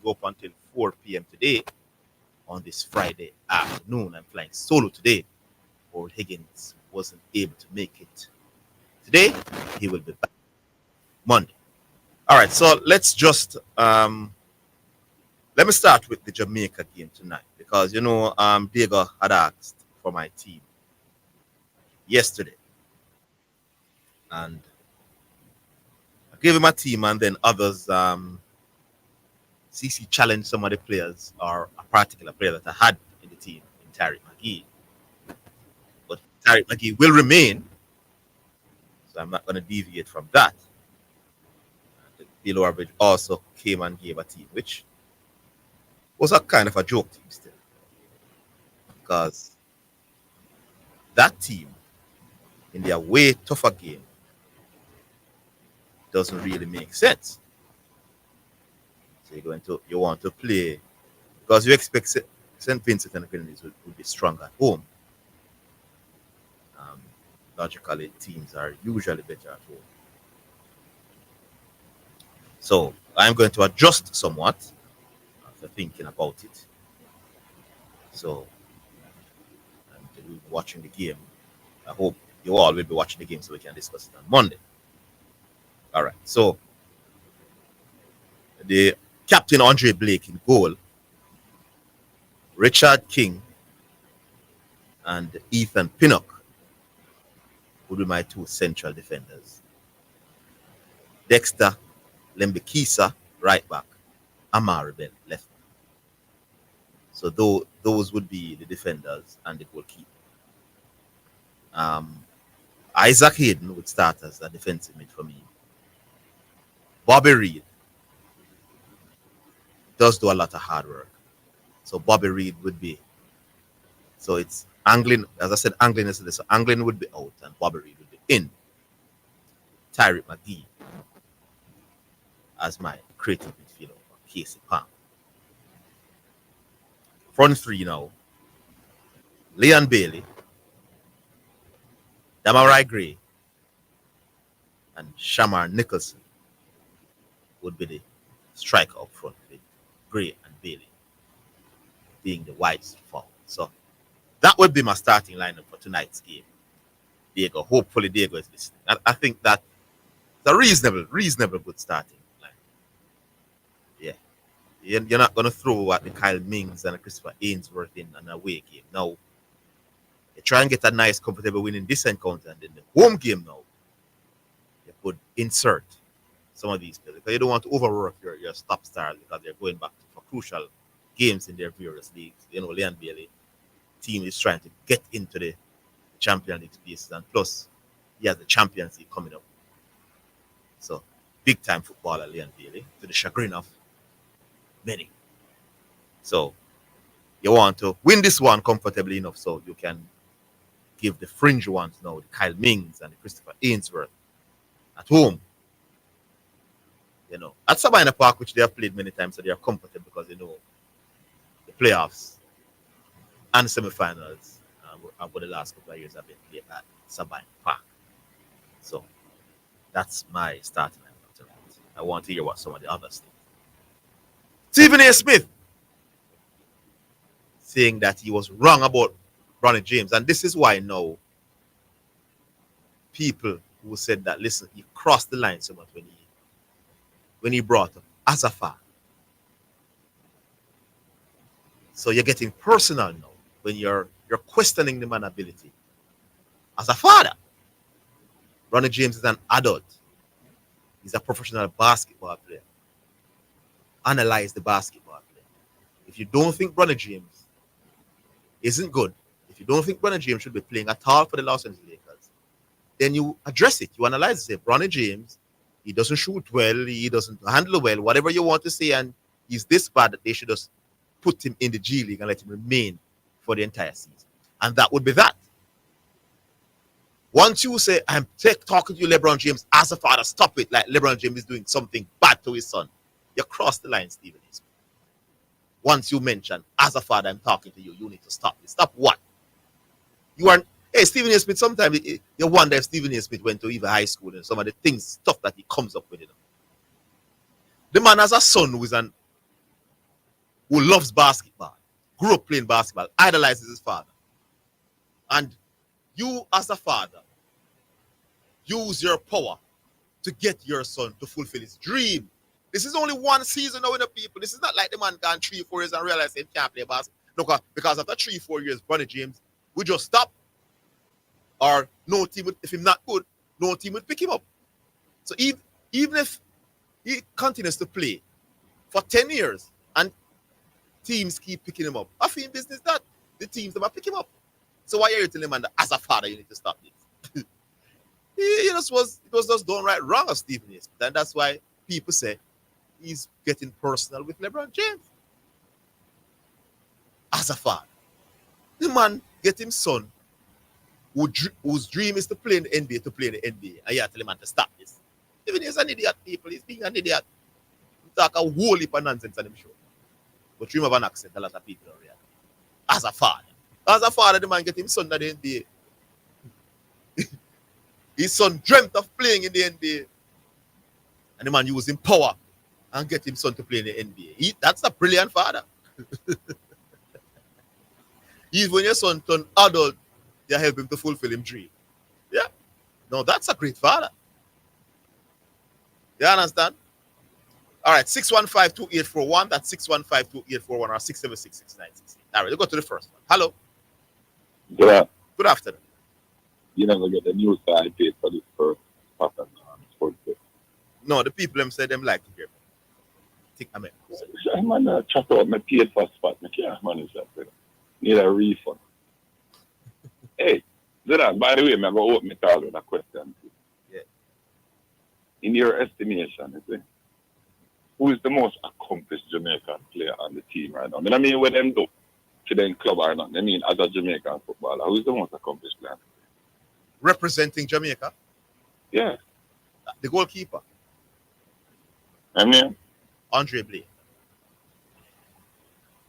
go up until 4 p.m. today on this Friday afternoon. I'm flying solo today. Old Higgins wasn't able to make it today. He will be back Monday. All right, so let's just let me start with the Jamaica game tonight because Diego had asked for my team yesterday, and I gave him a team, and then others. CC challenged some of the players or a particular player that I had in the team in Tariq McGee, but Tariq McGee will remain, so I'm not going to deviate from that. Dilo Arbridge also came and gave a team, which was a kind of a joke team still, because that team in their way tougher game doesn't really make sense. So you want to play because you expect St. Vincent and the Grenadines would be strong at home. Logically, teams are usually better at home. So I'm going to adjust somewhat after thinking about it. So we'll be watching the game. I hope you all will be watching the game so we can discuss it on Monday. All right. So the captain Andre Blake in goal, Richard King and Ethan Pinnock would be my two central defenders. Dexter Lembekisa, right back. Amari Ben, left back. So those would be the defenders and the goalkeeper. Isaac Hayden would start as a defensive mid for me. Bobby Reed does do a lot of hard work. So Bobby Reed would be. So it's Anglin, as I said, Anglin yesterday. So Anglin would be out and Bobby Reed would be in. Tyree McGee as my creative midfielder, Casey Palm. Front three now. Leon Bailey, Damarai Gray, and Shamar Nicholson would be the striker up front with Gray and Bailey being the wides forward. So that would be my starting lineup for tonight's game. Diego, hopefully Diego is listening. I think that's a reasonable good starting line. Yeah. You're not going to throw at the Kyle Mings and the Christopher Ainsworth in an away game. Now, you try and get a nice, comfortable win in this encounter, and then the home game now, you could insert some of these players because you don't want to overwork your top stars because they're going back for crucial games in their various leagues. Leon Bailey team is trying to get into the Champions League spaces, and plus he has the Champions League coming up. So big time footballer Leon Bailey, to the chagrin of many. So you want to win this one comfortably enough so you can give the fringe ones now, the Kyle Mings and the Christopher Ainsworth at home. At Sabina Park, which they have played many times, so they are comfortable because the playoffs and semi-finals over the last couple of years have been played at Sabina Park. So that's my starting lineup tonight. I want to hear what some of the others think. Stephen A. Smith saying that he was wrong about Ronnie James, and this is why now people who said that, listen, he crossed the line so much when he brought up Azafar. So you're getting personal now when you're questioning the man's ability as a father. Ronnie James is an adult. He's a professional basketball player. Analyze the basketball player. If you don't think Ronnie James isn't good, if you don't think Ronnie James should be playing at all for the Los Angeles Lakers, then you address it. You analyze it. Say, Ronnie James, he doesn't shoot well, he doesn't handle well, whatever you want to say, and he's this bad that they should just put him in the G League and let him remain for the entire season. And that would be that. Once you say, I'm talking to you, LeBron James, as a father, stop it, like LeBron James is doing something bad to his son, you cross the line, Stephen A. Smith. Once you mention, as a father, I'm talking to you, you need to stop it. Stop what? You are, Stephen A. Smith, sometimes you wonder if Stephen A. Smith went to even high school and some of the stuff that he comes up with. The man has a son who is an who loves basketball, grew up playing basketball, idolizes his father. And you, as a father, use your power to get your son to fulfill his dream. This is only one season now in the people. This is not like the man gone 3-4 years and realize he can't play basketball. No, because after 3-4 years, Bronny James would just stop. Or no team would, if he's not good, no team would pick him up. So even if he continues to play for 10 years and teams keep picking him up, I feel in business that the teams that pick him up. So why are you telling him that as a father you need to stop this? it was just done right wrong of Stephen A. Smith. And that's why people say he's getting personal with LeBron James. As a father. The man get him son whose dream is to play in the NBA, And you tell him man to stop this. Even he's an idiot, people. He's being an idiot. He talk a whole heap of nonsense on him show. But dream of an accent, a lot of people are real. As a father, the man get him son in the NBA. His son dreamt of playing in the NBA. And the man using power and get him son to play in the NBA. That's a brilliant father. Even when your son turn adult, you help him to fulfill his dream. Yeah. No, that's a great father. You understand? All right, 615-2841. That's 615-2841 or 676-6968. All right, let's go to the first one. Hello. Good afternoon. You never get the news side paid for this first pattern sports. No, the people them say them like to hear me. I mean, man, chat out my paid for spot. I can't manage that. Need a refund. Hey, Zidane, by the way, I'm going to open my call with a question. Yeah. In your estimation, who is the most accomplished Jamaican player on the team right now? I mean, what them do to them club or not. I mean, as a Jamaican footballer, who is the most accomplished player? Representing Jamaica? Yeah. The goalkeeper? I mean? Andre Blake.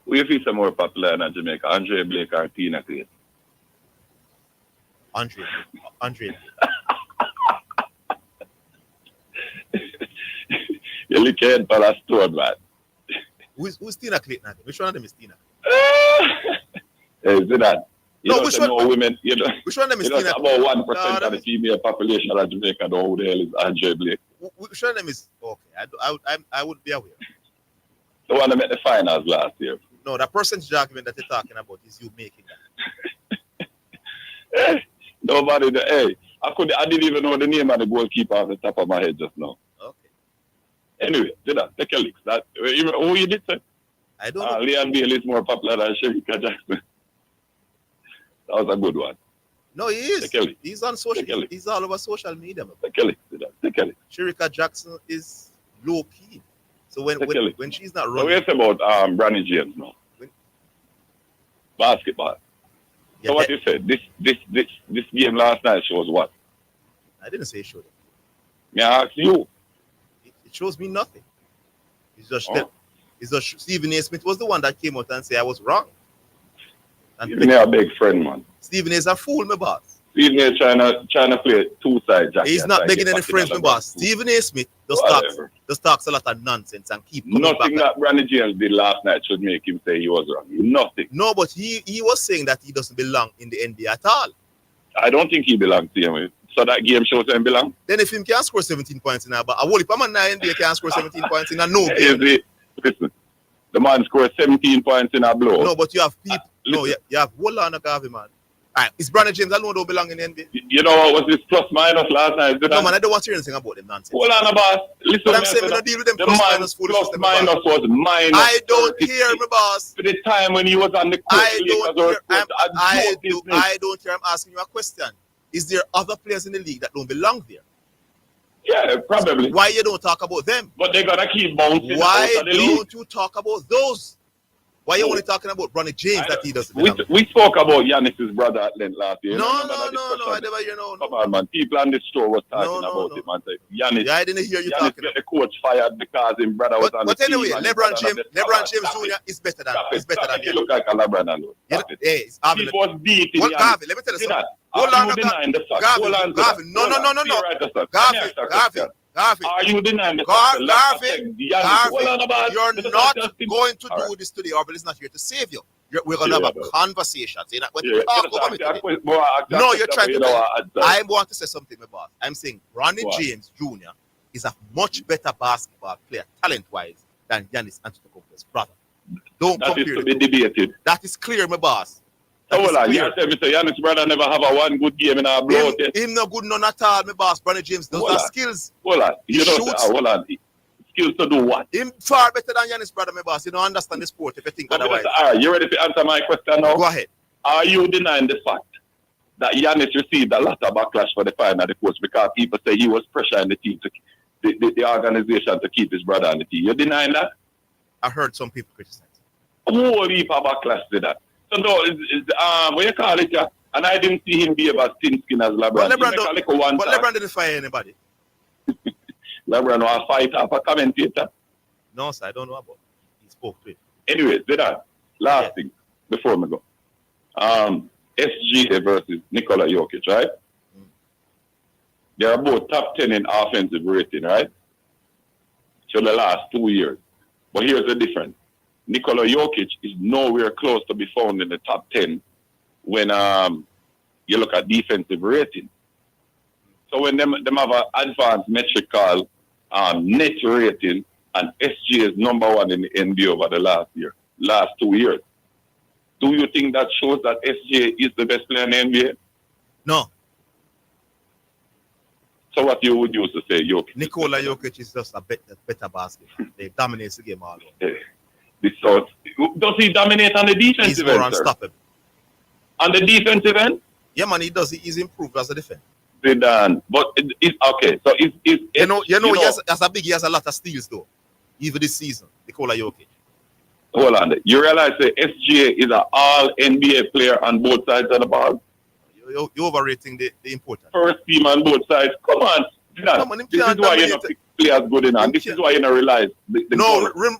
Who you feel more popular in Jamaica? Andre Blake or Tina Clay? Andre Blake. You look at for a store, man. Who's Tina Clay? Which one of them is Tina? Hey, Zidane. Which one? Women, which one of them is Tina? About 1% of the female population of Jamaica know who the hell is Andre Blake. Which one of them is okay? I would be aware. The one that made the finals last year. No, the percentage argument that you're talking about is you making that. Nobody. Hey, I didn't even know the name of the goalkeeper off the top of my head just now. Okay. Anyway, take a look. Who you did say? I don't know. Leon Bailey is more popular than Sherika Jackson. That was a good one. No, he is. He's on social. He's all over social media. Take a look. Sherika Jackson is low key. So when she's not running. So we're about Bronny James now. Basketball. Yeah, so what you said? This game last night shows what? I didn't say it showed. May I ask you? It shows me nothing. It's just Stephen A. Smith was the one that came out and said I was wrong. Stephen A. a big friend, man. Stephen A. is a fool, my boss. Stephen A. trying to play two-side jacket. He's not begging any friends, my boss. Stephen A. Smith just talks a lot of nonsense and keep coming nothing back. That Bronny James did last night should make him say he was wrong. Nothing. No, but he was saying that he doesn't belong in the NBA at all. I don't think he belongs to him. So that game shows him belong. Then if him can score 17 points in a but a whole heap of man in the NBA can score 17 points in a no game. Listen, the man scored 17 points in a blow. No, but you have people. You have hold on, Gavi, man. All right, it's Bronny James. I don't belong in the NBA. You know what was this plus minus last night? No, man, I don't want to hear anything about them nonsense. Hold on, boss. Listen, but I'm saying we don't deal with them plus minus foolishness. Plus minus was minus. I don't hear me, boss. For the time when he was on the court, I don't hear. I'm asking you a question. Is there other players in the league that don't belong there? Yeah, probably. Why you don't talk about them? But they're gonna keep bouncing. Why don't you talk about those? Why are you only talking about Bronny James that he doesn't belong? We spoke about Giannis's brother at length last year. No, I never hear no. Come on, man. People on the store was talking about it, man. Giannis, yeah, I didn't hear you Giannis talking get the coach fired because his brother was on the team. But anyway, LeBron James Jr. is better than He look like a LeBron and he was beating Gavi, let me tell you something. Hold on, Gavi. No. Garvey, Are you denying the fact that Garvey, you're not going to All do right. this today. Orville is not here to save you. We're going Yeah, to have a but- conversation. So you're not going Yeah, to talk over me today. No, no, you're trying to. know, I want to say something, my boss. I'm saying Ronnie What? James Jr. is a much better basketball player, talent-wise, than Giannis Antetokounmpo's brother. Don't that is compare to the be two. debated. That is clear, my boss. So That is hold on, you clear. tell me, say, Yannick's brother never have a one good game in our blowout yet. Him no good none at all, my boss. Ronnie James does Hold have on. skills. Hold on, He you know, shoots. hold on. Skills to do what? Him far better than Giannis, brother, my boss. You don't understand the sport if you think otherwise. All right, you ready to answer my question now? Go ahead. Are you denying the fact that Giannis received a lot of backlash for the firing of the coach because people say he was pressuring the team to the organization to keep his brother on the team? You're denying that? I heard some people criticize. Whole heap of backlash to that. So no, what you call it, yeah? And I didn't see him be about thin skin as LeBron. But LeBron didn't fire anybody. LeBron was a fighter, a commentator. No, sir, I don't know about it. He spoke to it. Anyway, Zidane, last thing before we go. SGA versus Nikola Jokic, right? They are both top 10 in offensive rating, right? So the last 2 years. But here's the difference. Nikola Jokic is nowhere close to be found in the top 10 when you look at defensive rating. So when them have an advanced metric called net rating, and SGA is number one in the NBA over the last 2 years. Do you think that shows that SGA is the best player in the NBA? No. So what you would use to say, Jokic? Nikola Jokic is just a better basketball. They dominate the game all over. Does he dominate on the defensive He's end? more unstoppable. On the defensive end? Yeah, man, he does. He's improved as a defender. Zidane. But it's okay. So it's he has a lot of steals though. Even this season, Nikola Jokic. Hold on. You realize that SGA is an all NBA player on both sides of the ball? You're overrating the importance. First team on both sides. Come on. This is why you don't pick players good enough. This is why you don't realize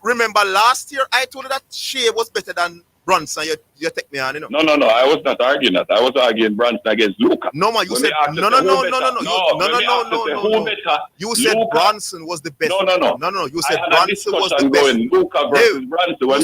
remember last year I told you that Shea was better than Brunson. You take me on, you know. No. I was not arguing that. I was arguing Brunson against Luka. No, man, you said no. You said Brunson was the best. No. You said Brunson was the best. Luka versus Brunson. When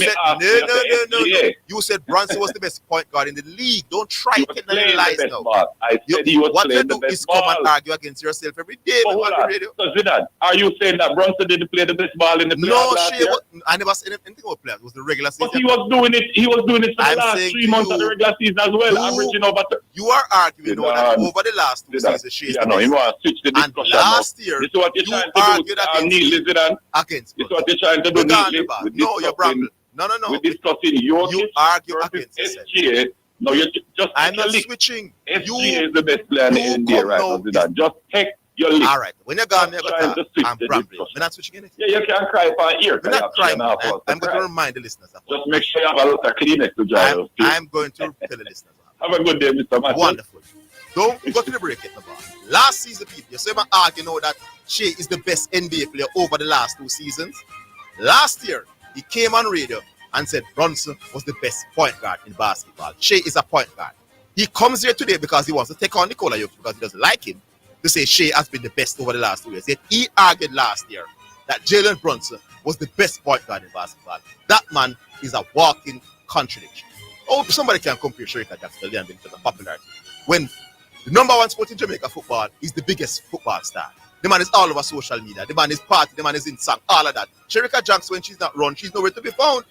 You said Brunson was the best point guard in the league. Don't try to tell me lies now. I said he was playing the best ball. What you do is come and argue against yourself every day. So Zidane, are you saying that Brunson didn't play the best ball in the playoffs last year? I never said anything about players. It was the regular season. But he was doing it for the last 3 months of the regular season as well, averaging over. You are arguing that over the last 2 seasons, Shea's the best. You want to switch the discussion. And last year, this is what you're trying to do, Neil, Zidane. Against. This is what you're trying to do, Neil. No, you're wrong. No. We're discussing you argue against SGA. No, you're just. I'm not switching. SGA is the best player in the NBA right now, Zidane. Just take your lead. All right. When you're gone, you're going to I'm rambling. We're not switching anything. Yeah, you can't cry for an ear. We're not crying. I'm going to remind the listeners. Just make sure you have a lot of Kleenex to dry. I'm going to tell the listeners. Have a good day, Mr. Matthew. Wonderful. Don't go to the break yet, Bob. Last season, people, you say my argue know that Shea is the best NBA player over the last 2 seasons. Last year, he came on radio and said Brunson was the best point guard in basketball. Shea is a point guard. He comes here today because he wants to take on Nikola Jokic because he doesn't like him, to say Shea has been the best over the last 2 years. Yet he argued last year that Jalen Brunson was the best point guard in basketball. That man is a walking contradiction. Oh, somebody can compare Sherika Jackson to Liam in terms of popularity. When the number one sport in Jamaica football is the biggest football star. The man is all over social media. The man is party. The man is in song. All of that. Sherika Jackson, when she's not run, she's nowhere to be found.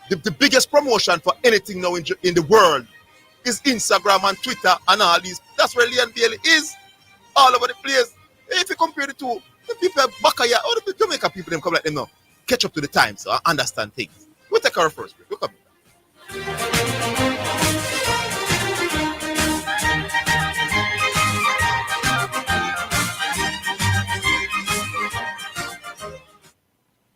The biggest promotion for anything now in the world is Instagram and Twitter and all these. That's where Leon Bailey is. All over the place. If you compare the two, the people Bakaya, all the Jamaica people, them come like them now. Catch up to the times, so understand things. We'll take our first break. We'll come back.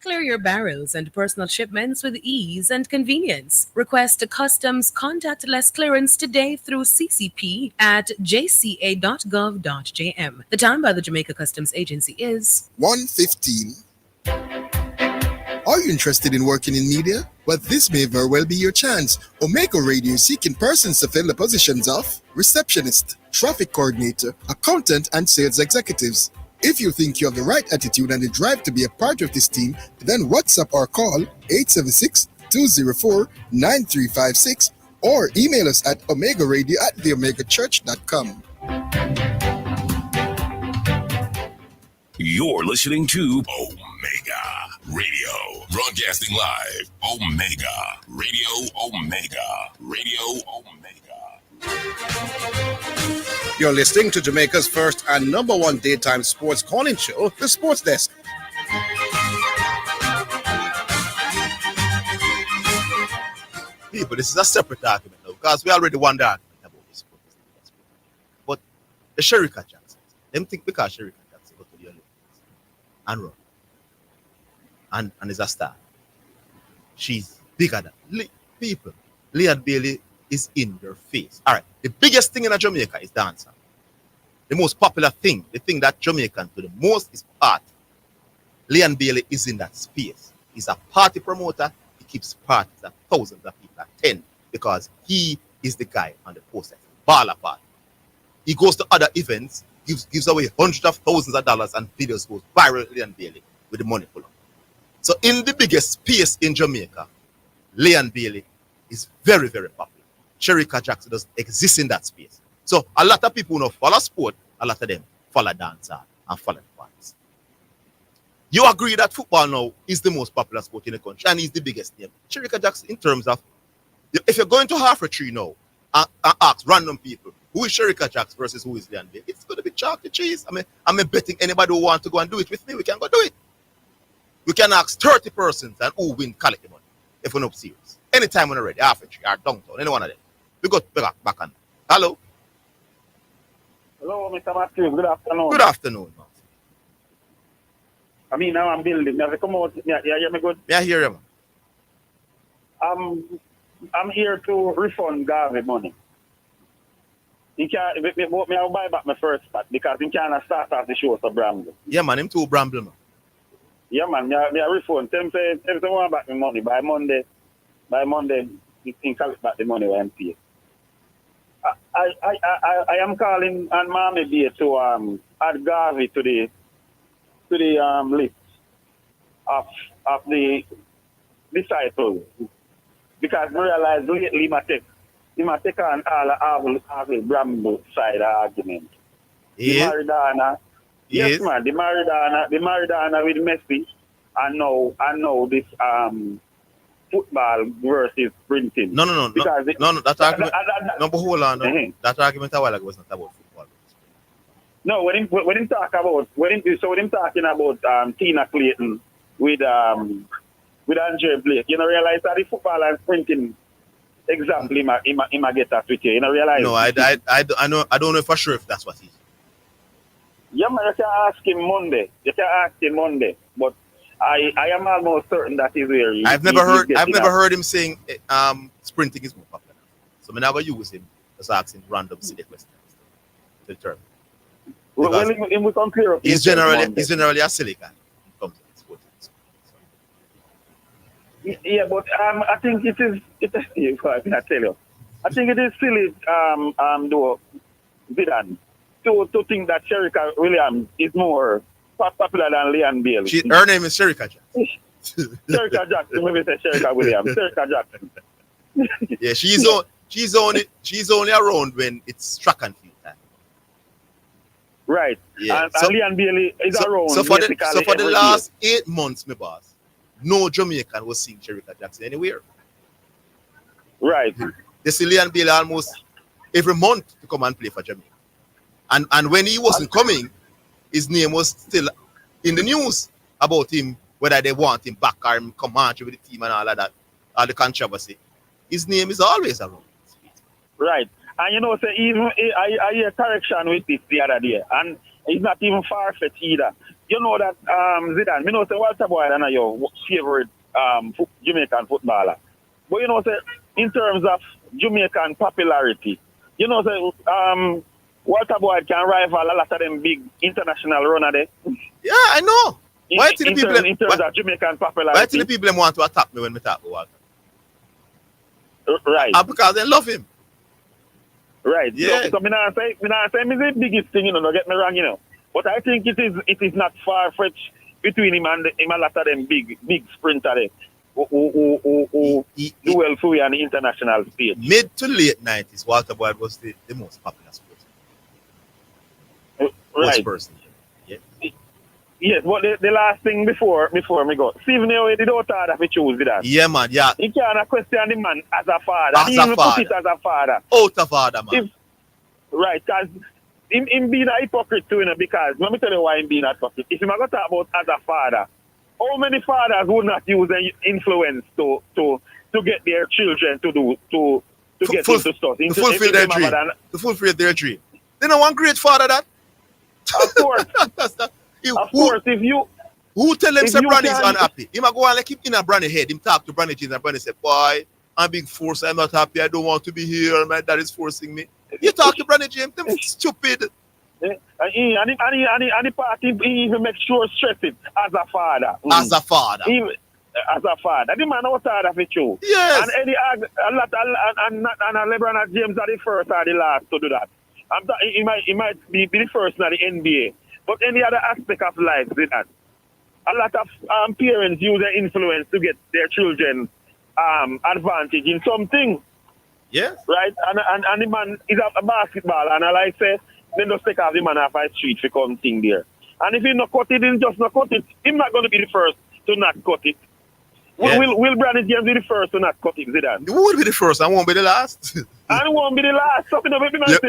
Clear your barrels and personal shipments with ease and convenience. Request a customs contactless clearance today through CCP at jca.gov.jm. The time by the Jamaica Customs Agency is 1:15. Are you interested in working in media? Well, this may very well be your chance. Omega Radio is seeking persons to fill the positions of receptionist, traffic coordinator, accountant, and sales executives. If you think you have the right attitude and the drive to be a part of this team, then WhatsApp or call 876-204-9356 or email us at omegaradio@theomegachurch.com. You're listening to Omega Radio, broadcasting live. Omega Radio, Omega Radio, Omega. You're listening to Jamaica's first and number one daytime sports calling show, The Sports Desk. People, this is a separate argument now, because we already won the argument about this. But the Sherika Jackson, them think because Sherika Jackson go to the Olympics and run and is a star, she's bigger than people. Leah Bailey is in your face. All right, the biggest thing in Jamaica is dancing. The most popular thing, the thing that Jamaicans do the most is party. Leon Bailey is in that space. He's a party promoter. He keeps parties that thousands of people attend because he is the guy on the poster. Baller party. He goes to other events, gives away hundreds of thousands of dollars, and videos goes viral. Leon Bailey with the money pull up. So in the biggest space in Jamaica, Leon Bailey is very, very popular. Sherika Jackson doesn't exist in that space. So a lot of people who don't follow sport, a lot of them follow dancer and follow the parties. You agree that football now is the most popular sport in the country and is the biggest name. Sherika Jackson, in terms of, if you're going to half a tree now and ask random people, who is Sherika Jackson versus who is Leon Bailey, it's going to be chalk the cheese. I'm betting anybody who wants to go and do it with me, we can go do it. We can ask 30 persons and who win collect the money if we're not serious. Anytime when we're ready, half a tree or downtown, any one of them. We got back on. Hello. Hello, Mr. Matthews. Good afternoon. Good afternoon, man. I mean, now I'm building. I come out. Yeah, hear me good? Yeah, I hear you, man. I'm here to refund Garvey money. He can't, me buy back my first spot because he can't start off the show for Bramble. Yeah, man, him too Bramble, man. Yeah, man, me a refund. Tell him want back my money by Monday. By Monday, he can collect back the money when I'm paid. I am calling on Mommy Day to add Garvey to the list of the disciples because I realize lately he might take on all the Bramble side argument. Yeah. The Maradona, yes, man, the Maradona with Messi, and now this football versus sprinting. No. That argument. No, but hold on. No. That argument a while ago was not about football. No, when him talking about Tina Clayton with Andre Blake, you know, realize that the football and sprinting exactly he might get that with you. You know, realize. No, I don't know for sure if that's what he. Yeah, man, you can ask him Monday. But I am almost certain that he's where I've never heard him saying sprinting is more popular. So I'm never use him just asking random silly questions to determine. Well, he will come clear up. He's generally a silly guy when it comes to sports. Yeah, but I think it is I tell you. I think it is silly though Zidane to think that Sherika Williams is more popular than Leon Bailey. Her name is Sherika Jackson. Sherika Jackson, maybe say Sherika Williams. Sherika Jackson. Yeah, she's only around when it's track and field time. Right. Yeah. And Leon Bailey is around. So for the last 8 months, my boss, no Jamaican was seeing Sherika Jackson anywhere. Right. They see Leon Bailey almost every month to come and play for Jamaica. And when he wasn't coming, his name was still in the news about him, whether they want him back or him come march with the team and all of that, all the controversy. His name is always around. Right. And you know, even I hear correction with this the other day, and it's not even far-fetched either. You know that Zidane, you know, say Walter Boyd is your favorite Jamaican footballer. But you know, say in terms of Jamaican popularity, you know, say Walter Boyd can rival a lot of them big international runner there. Yeah, I know. Why do the people in terms of Jamaican popularity? Why do the people want to attack me when we talk about Walter? Right. Because they love him. Right. Yeah. So me not say me the biggest thing, you know, don't get me wrong, you know. But I think it is not far fetched between him and a lot of them big sprinter there who do well for you on the international stage. Mid to late 90s, Walter Boyd was the most popular sports Right. person. Yeah. Yes, but the last thing before me go, Stephen A. did not order if he choose that. Yeah, man. Yeah. He can't question the man as a father. As He a even father. put it as a father. Out of order, man. If, right, because him being a hypocrite too, because let me tell you why him being a hypocrite. If him go talk about as a father, how many fathers would not use their influence to get their children to get into stuff? To fulfill their dream. To fulfill their dream. They don't want great father that. Of course. Of course, if you... Who tell him say Branny is can- unhappy? He might go and like him in a Branny head. Him talk to Branny James and Branny say, boy, I'm being forced. I'm not happy. I don't want to be here. My dad is forcing me. You talk to Branny James, them stupid. And the party, he even make sure stress it as a father. As a father. As a father. The man was tired of it too. Yes. And Eddie and LeBron and James are the first or the last to do that. He might be the first in the NBA. But any other aspect of life, did that. A lot of parents use their influence to get their children advantage in something. Yes. Right? And the man is a basketball, and I like say, then just take off the man off the street for come thing there. And if he not cut it, he'll just not cut it. He's not going to be the first to not cut it. Yes. Will Brandon James be the first to not cut it, Zidane? You won't be the first. I won't be the last. And won't be the last. Something of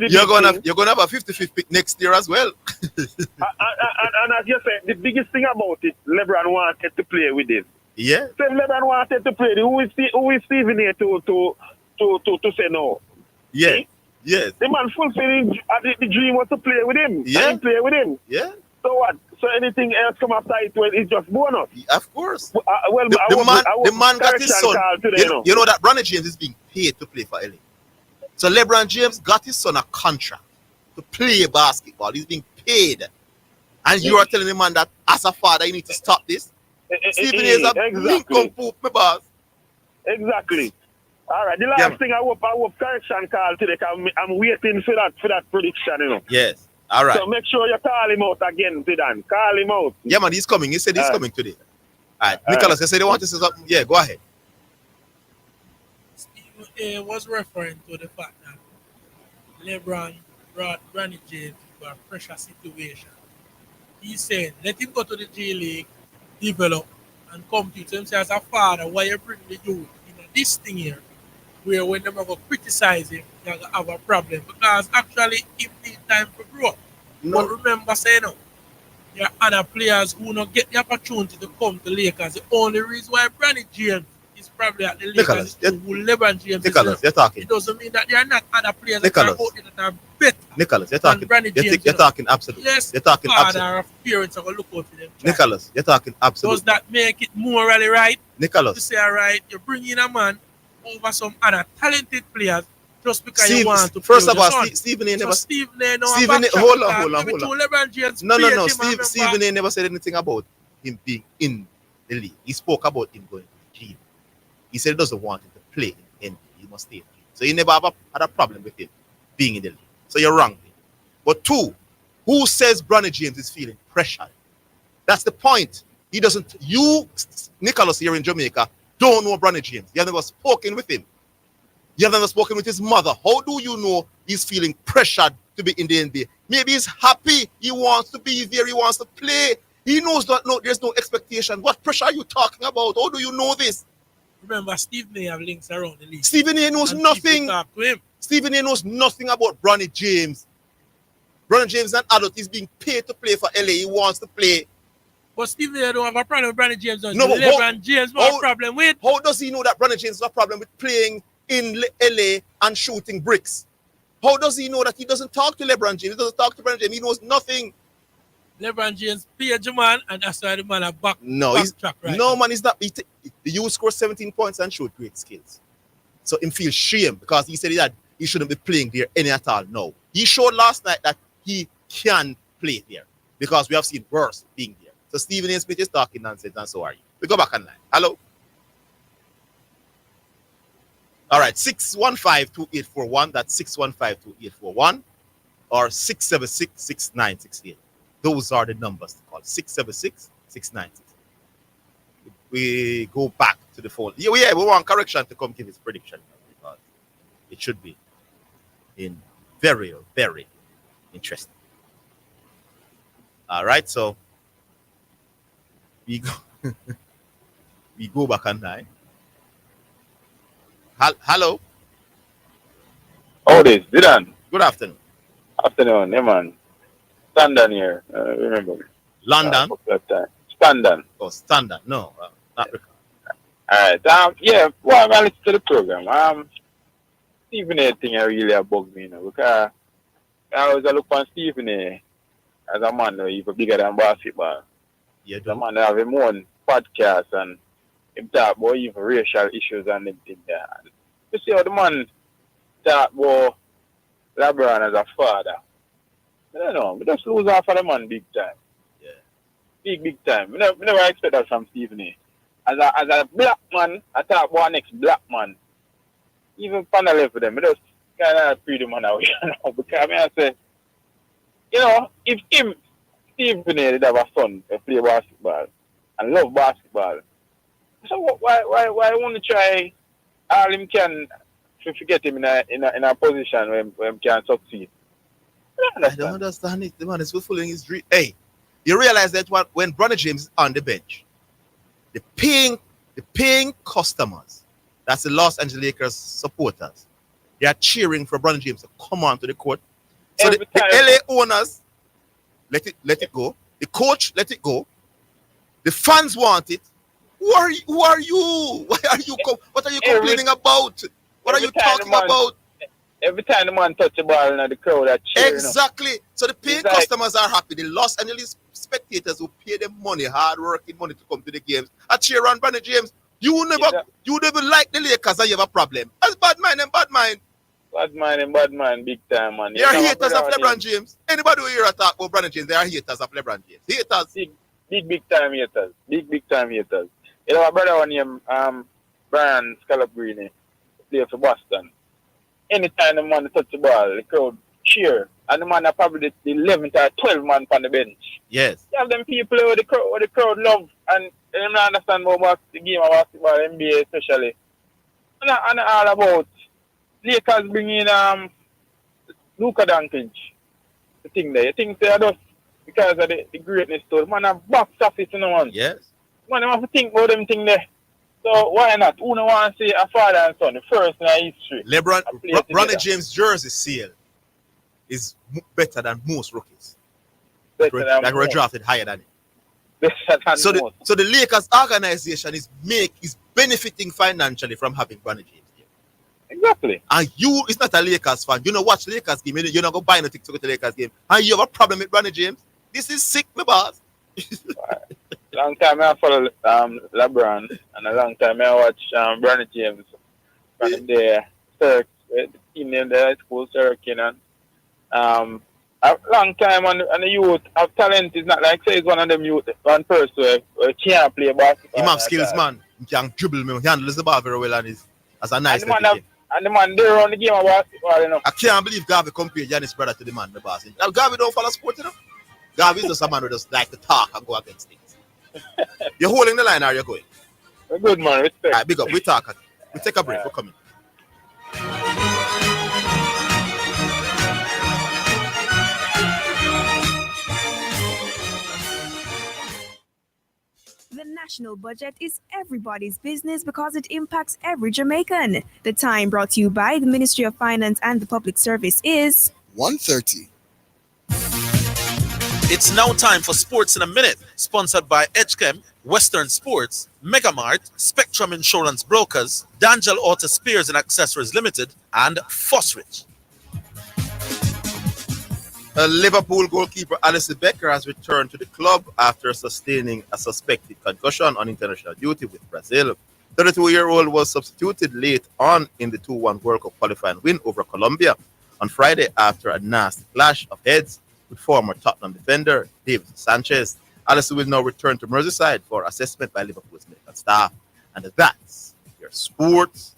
You're gonna have a 55th pick next year as well. and as you said, the biggest thing about it, LeBron wanted to play with it. Yeah. So if LeBron wanted to play, who is Stephen here to say no? Yeah. See? Yes. The man fulfilling the dream was to play with him. Yeah. And play with him. Yeah. So what? So anything else come after it, well, it's just bonus. Of course. Well, The man got his son. Today, You know that Bronny James is being paid to play for LA. So LeBron James got his son a contract to play basketball. He's being paid. And you are telling the man that as a father, you need to stop this? Stephen is a exactly. poop, my boss. Exactly. All right. The last thing I hope correction call today, 'cause I'm waiting for that prediction, you know. Yes. All right. So make sure you call him out again, Zidane. Call him out. Yeah, man, he's coming. He said he's coming today. All right. Nicholas, you said they want to say something. Yeah, go ahead. Stephen A was referring to the fact that LeBron brought Bronny James into a pressure situation. He said, let him go to the G League, develop, and compete. So him say, as a father, why you bring the youth in this thing here, where when them go criticize him, you're going to have a problem. Because actually, it need time to grow up. No. But remember, say no, there are other players who don't get the opportunity to come to Lakers. The only reason why Bronny James is probably at the Lakers is who LeBron James Nicholas, is. you're talking. It doesn't mean that there are not other players Nicholas. that are out there that are better. Nicholas, you're than talking. Bronny James, You're talking absolutely. Yes, You're talking father absolutely. or parents are going to look out for them. Nicholas, you're talking Does absolutely. that make it morally right? To Nicholas, say, all right, you bring in a man over some other talented players just because you want to first play of with all, your son. Stephen A. So never. Stephen A. No Stephen A. Hold on. LeBron James No. paid him, Stephen A. never said anything about him being in the league. He spoke about him going to the G. He said he doesn't want him to play in NBA. He must stay in the league. So he never had a problem with him being in the league. So you're wrong. But two, who says Bronny James is feeling pressured? That's the point. He doesn't. You, Nicholas, here in Jamaica, don't know Bronny James. You have never spoken with him. You have never spoken with his mother. How do you know he's feeling pressured to be in the NBA? Maybe he's happy. He wants to be there. He wants to play. He knows that there's no expectation. What pressure are you talking about? How do you know this? Remember, Stephen A. have links around the league. Stephen A. knows nothing. Talk to him. Stephen A. knows nothing about Bronny James. Bronny James is an adult. He's being paid to play for LA. He wants to play. But Stephen A. don't have a problem with Bronny James. No, but LeBron James have a problem with. How does he know that Bronny James has a problem with playing in LA and shooting bricks? How does he know that he doesn't talk to LeBron James? He doesn't talk to LeBron James. He knows nothing. LeBron James paid the man, and that's why the man are back. No, track right no now. man, he's not. The youth scored 17 points and showed great skills. So him feel shame because he said that he shouldn't be playing there any at all. No, he showed last night that he can play there because we have seen worse being there. So Stephen A. Smith is talking nonsense, and so are you. We go back online. Hello. All right, 615-2841. That's 615-2841 or 676-6968. Those are the numbers to call 676 696. We go back to the phone. Yeah, we want correction to come give his prediction because it should be in very, very interesting. All right, so we go we go back online. Hello, Oh, this, Zidane. good afternoon. Afternoon, yeah, man. Standard here. Remember me. London Couple of times. Standard. or standard? No, not record. Alright. Yeah, well, I listen to the program. Stephen A thing I really bugged me, because I was a look on Stephen A as a man, even bigger than basketball. Yeah, The do. man have his own podcast and him talk about even racial issues and everything there. And you see how the man talk about LeBron as a father. I don't know, we just lose off of the man big time. Yeah. Big time. We never expect that from Stephen A. As a black man, I talk about next black man. Even panel level them, I just kind of free the man away, because I mean, I say, if him, Stephen A, did have a son to play basketball and love basketball, so why want to try all him can to get him in a position where he can succeed? I don't understand it. The man is fulfilling his dream. Hey, you realize that when Bronny James is on the bench, the paying customers, that's the Los Angeles Lakers supporters, they are cheering for Bronny James to come on to the court. So the LA owners let it go. The coach let it go. The fans want it. Who are you? Why are you? What are you complaining about? What are you talking about? Every time the man touch the ball in the crowd, that cheer. Exactly. So the paying customers are happy. The Los Angeles spectators who pay them money, hard working money to come to the games, are cheer on Bronny James. You never like the Lakers and you have a problem. That's bad mind and bad mind. Bad mind, big time, man. They are haters of LeBron James. Anybody who hear a talk about Bronny James, they are haters of LeBron James. Haters. Big time haters. Big time haters. You know, my brother one named Brian Scalabrine play for Boston. Anytime the man touch the ball, the crowd cheer. And the man are probably the 11th or 12th man on the bench. Yes. You have them people who the crowd love and they don't understand more about the game of basketball, NBA especially. And all about Lakers bringing Luka Doncic. The thing there. You think they are just because of the greatness to the man have box office in the man. Yes. Man, they have to think about them thing there. So why not? Who don't want to see a father and son, the first in history? Bronny James' jersey sale is better than most rookies. That were drafted higher than it. So the Lakers organization is benefiting financially from having Bronny James here. Exactly. And it's not a Lakers fan. You know, watch Lakers game. You're not going to buy no ticket to go to Lakers game. And you have a problem with Bronny James. This is sick, my boss. Long time I follow LeBron, and a long time I watch Bronny James from the team named the high school circuit. And a long time on the youth of talent is not like say it's one of them youth, one person who can't play basketball. He have skills, man. He can dribble, man. He handles the ball very well, and as a nice and the man there on the game of basketball, you know. I can't believe Garvey compared Giannis' brother to the man, the boss. Now, Garvey don't follow sport, you know. Garvey is just a man who just like to talk and go against things. You're holding the line, or you're going? Good, man. Respect. All right, big up. We talk. We take a break. We're coming. The national budget is everybody's business because it impacts every Jamaican. The time brought to you by the Ministry of Finance and the Public Service is 1:30. It's now time for Sports in a Minute, sponsored by Edgechem, Western Sports, Megamart, Spectrum Insurance Brokers, D'Angelo Auto Spears and Accessories Limited, and Fosrich. Liverpool goalkeeper Alison Becker has returned to the club after sustaining a suspected concussion on international duty with Brazil. The 32-year-old was substituted late on in the 2-1 World Cup qualifying win over Colombia on Friday after a nasty clash of heads with former Tottenham defender David Sanchez. Alison will now return to Merseyside for assessment by Liverpool's medical staff. And that's your sports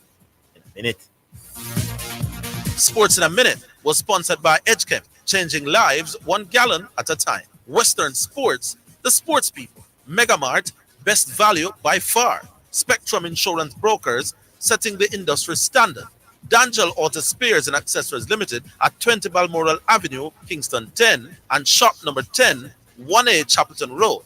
in a minute. Sports in a Minute was sponsored by Edgechem, changing lives 1 gallon at a time. Western Sports, the sports people. Megamart, best value by far. Spectrum Insurance Brokers, setting the industry standard. D'Angelo Auto Spares and Accessories Limited at 20 Balmoral Avenue, Kingston 10, and shop number 10, 1A Chapelton Road.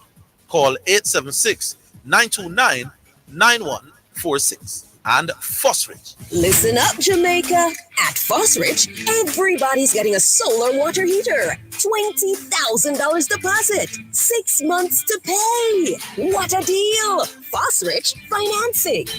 Call 876-929-9146. And Fosrich. Listen up, Jamaica. At Fosrich, everybody's getting a solar water heater. $20,000 deposit. 6 months to pay. What a deal. Fosrich Financing.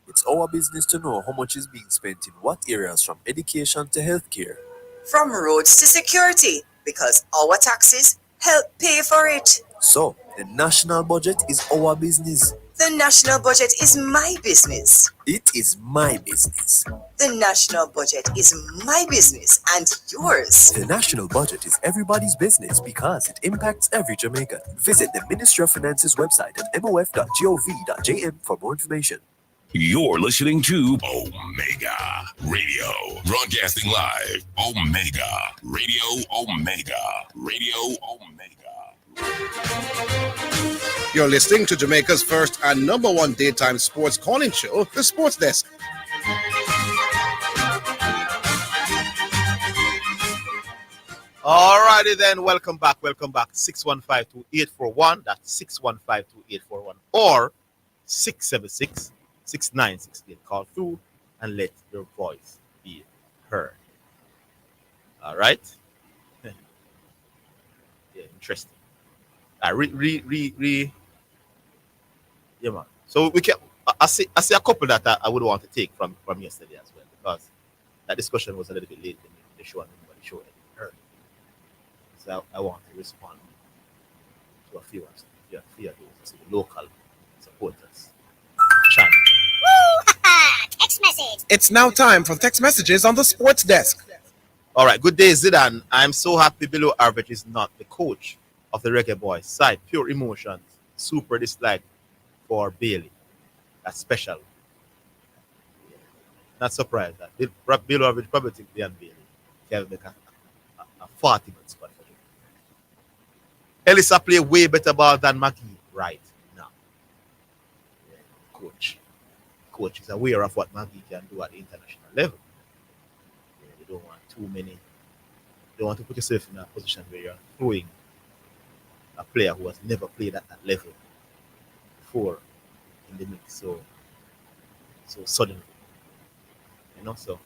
It's our business to know how much is being spent in what areas, from education to healthcare. From roads to security, because our taxes help pay for it. So, the national budget is our business. The national budget is my business. It is my business. The national budget is my business and yours. The national budget is everybody's business because it impacts every Jamaican. Visit the Ministry of Finance's website at mof.gov.jm for more information. You're listening to Omega Radio, broadcasting live. Omega Radio, Omega Radio, Omega. You're listening to Jamaica's first and number one daytime sports calling show, The Sports Desk. Alrighty then, welcome back. 615-2841. That's 615-2841 or 676-6968. Call through and let your voice be heard. All right. Yeah, interesting. Yeah, man. So we can. I see a couple that I would want to take from yesterday as well, because that discussion was a little bit late in the show and the show ended early. So I want to respond to a few of those local supporters. Channel. Text message. It's now time for text messages on the Sports Desk. All right. Good day, Zidane. I'm so happy Below Average is not the coach of the Reggae Boys side. Pure emotions. Super dislike for Bailey. That's special. Not surprised that Below Average probably think Leon Bailey can make a 40-man squad for him. Elisa play way better ball than Maggie right now. Yeah. Coach is aware of what Maggie can do at the international level. Yeah, you don't want too many. You don't want to put yourself in a position where you're throwing a player who has never played at that level before in the mix so suddenly. So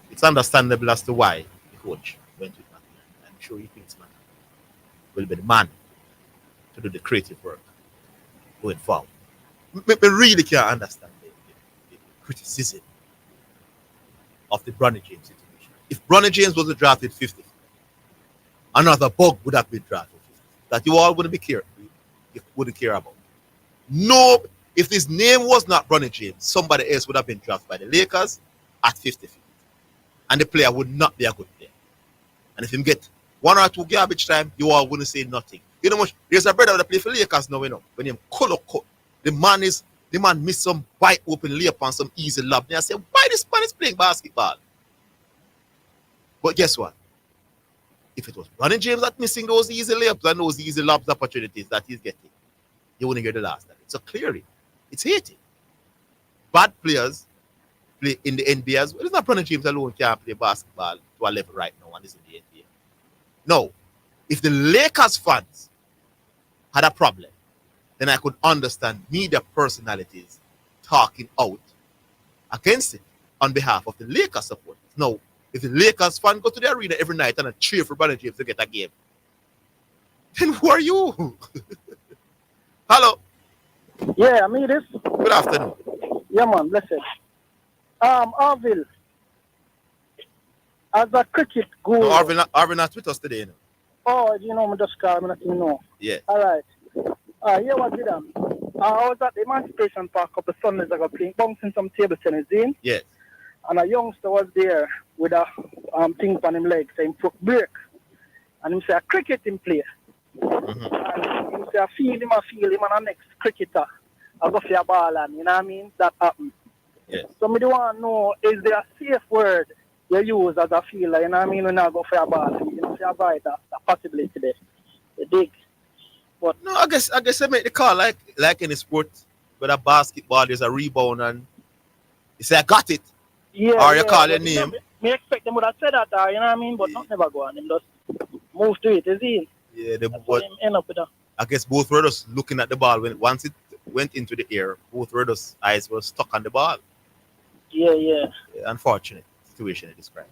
it's understandable as to why the coach went with Maggie. I'm sure he thinks Maggie will be the man to do the creative work going forward. I really can't understand the criticism of the Bronny James situation. If Bronny James was drafted 50, another bug would have been drafted 50 that you all wouldn't care about. No, if his name was not Bronny James, somebody else would have been drafted by the Lakers at 50. And the player would not be a good player. And if him get 1 or 2 garbage time, you all wouldn't say nothing. You know much. There's a brother that play for Lakers now, when him color cut. The man missed some wide open layup on some easy lob. And I say, why this man is playing basketball? But guess what? If it was Bronny James that missing those easy layups and those easy lobs opportunities that he's getting, you wouldn't hear the last of it. So clearly, it's hated. Bad players play in the NBA as well. It's not Bronny James alone can't play basketball to a level right now and is in the NBA. No. If the Lakers fans had a problem, then I could understand media personalities talking out against it on behalf of the Lakers supporters. Now, if the Lakers fan go to the arena every night and cheer for Bronny James to get a game, then who are you? Hello. Yeah, me this. Good afternoon. Yeah, man, blessed. Arville, as a cricket guru. No, Arville not with us today, you know. Oh, you know, me just call me, nothing know. Yeah. All right. Here what did I was at the Emancipation Park a couple of Sundays ago bouncing some table tennis in. Yes. And a youngster was there with a thing on him leg saying broke break. And he said a cricket him play. Mm-hmm. And he said I feel him and the next cricketer. I go for a ball and you know what I mean? That happened. Yes. So me do want to know, is there a safe word you use as a fielder, you know what I mean, when I go for a ball, you know, for a ball, that possibility there. You dig? But no, I guess they make the call like in the sport, with a basketball, there's a rebound and you say I got it, yeah, or you call your but you know, name. me expect them would have said that, you know what I mean, but not never go on. Them just move to it, you see? Yeah, But end up with that. I guess both were just looking at the ball when once it went into the air. Both were just eyes were stuck on the ball. Yeah. Unfortunate situation it described.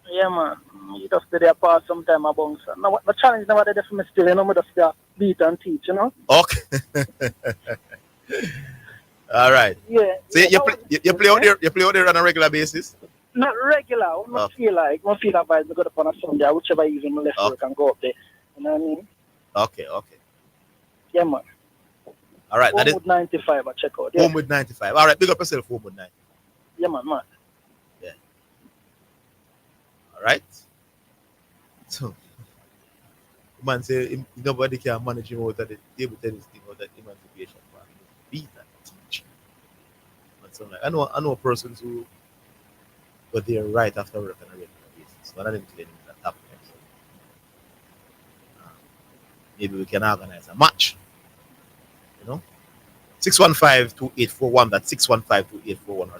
Yeah, man. You just did their part sometime a bounce. Now, the challenge never did for me still, you know, me just beat and teach, you know? Okay. All right. Yeah. So you play out there. You play out there on a regular basis. Not regular. I feel like I feel like I go up on a Sunday, whichever evening my left work and go up there. You know what I mean? Okay. Yeah, man. All right. Homewood 95, I check out. Yeah. Homewood 95. All right. Big up yourself, Homewood 95. Yeah, man. Yeah. All right. So, the man say nobody can manage him out of the table tennis thing or that emancipation part. Beat and teach. And so like, I know persons who were there right after work on a regular basis. One of them today is at top time. So, maybe we can organize a match. You know? 615-2841. That's 615-2841 or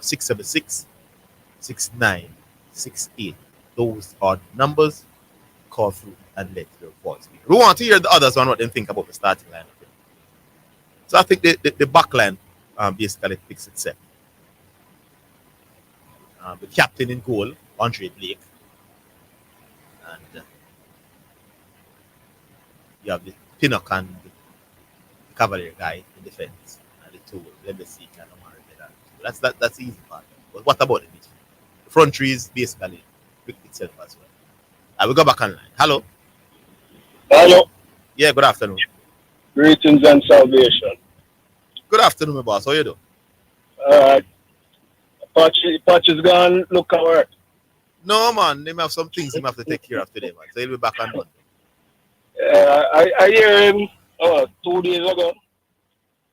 676-6968. Those are the numbers. Call through and let your voice be. We want to hear the others on what they think about the starting lineup. So I think the back line basically picks itself. The captain in goal, Andre Blake. And you have the Pinnock and the Cavalier guy in defense. And the two, Legacy and Omar. That's the easy part. But what about the midfield? The front three is basically picked itself as well. I will go back online. Hello. Hello. Yeah, good afternoon. Greetings and salvation. Good afternoon, my boss. How you doing? Patch is gone. Look at work. No, man. They have some things he have to take care of today, man. So he'll be back on Monday. I hear him 2 days ago.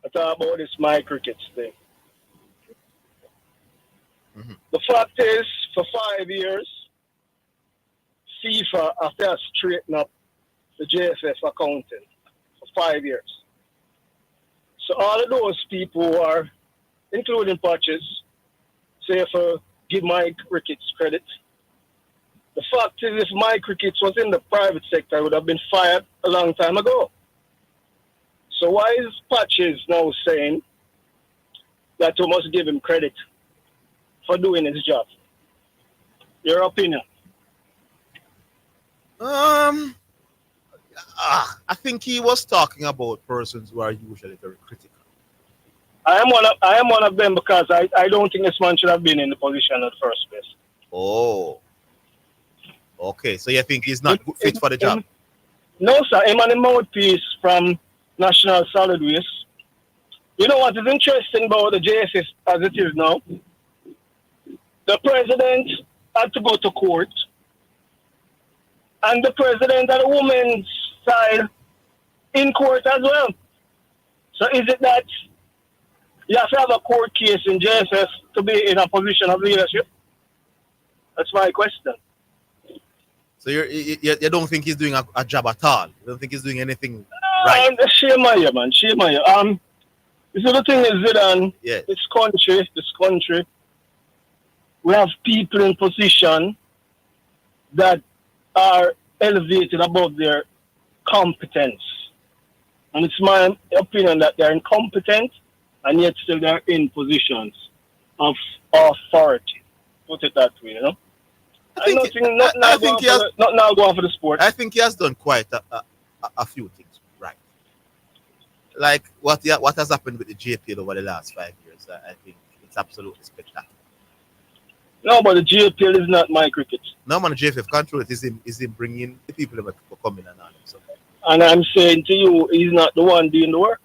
I talk about this my crickets thing. Mm-hmm. The fact is, for 5 years, FIFA have to straighten up the JFF accounting for 5 years. So all of those people who are, including Patches, say for give my crickets credit. The fact is, if my crickets was in the private sector, I would have been fired a long time ago. So why is Patches now saying that we must give him credit for doing his job? Your opinion? I think he was talking about persons who are usually very critical. I am one of them because I don't think this man should have been in the position in the first place. Oh. Okay, so you think he's not fit for the job? No, sir. I'm on a mouthpiece from National Solid Waste. You know what is interesting about the JSS as it is now? The president had to go to court, and the president and the woman's side in court as well. So is it that you have to have a court case in JSS to be in a position of leadership? That's my question. So you don't think he's doing a job at all? You don't think he's doing anything right? Shame on you, man. Shame on you. You see, the thing is, Zidane, yes. this country, we have people in position that are elevated above their competence. And it's my opinion that they're incompetent and yet still they're in positions of authority. Put it that way, you know? Not now going for the sport. I think he has done quite a few things right. Like what has happened with the JPL over the last 5 years, I think it's absolutely spectacular. No, but the JPL is not my cricket. No, man, the JFF control it is him bringing the people that come in and all. So. And I'm saying to you, he's not the one doing the work.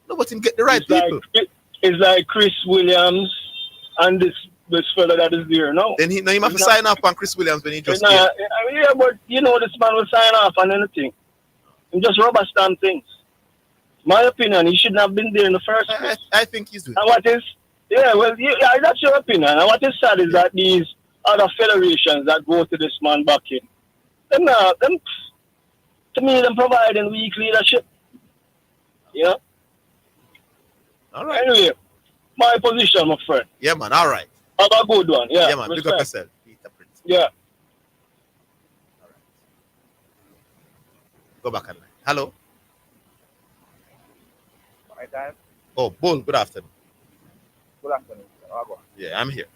No, but him get the right people. It's like Chris Williams and this fella that is there now. Then he have to sign up on Chris Williams when he just yeah, but you know this man will sign off on anything. He just rubber stamp things. My opinion, he shouldn't have been there in the first place. I think he's doing. And what is that's your opinion. And what is sad is that these other federations that go to this man back in. Them to me, them providing weak leadership. You know? All right. Anyway, my position, my friend. Yeah, man. All right. Have a good one. Yeah, Yeah, man. Pick up yourself. Peter Prince. Yeah. Go back and line. Hello. My time. Oh, Bull. Good afternoon. Good afternoon. Yeah, I'm here.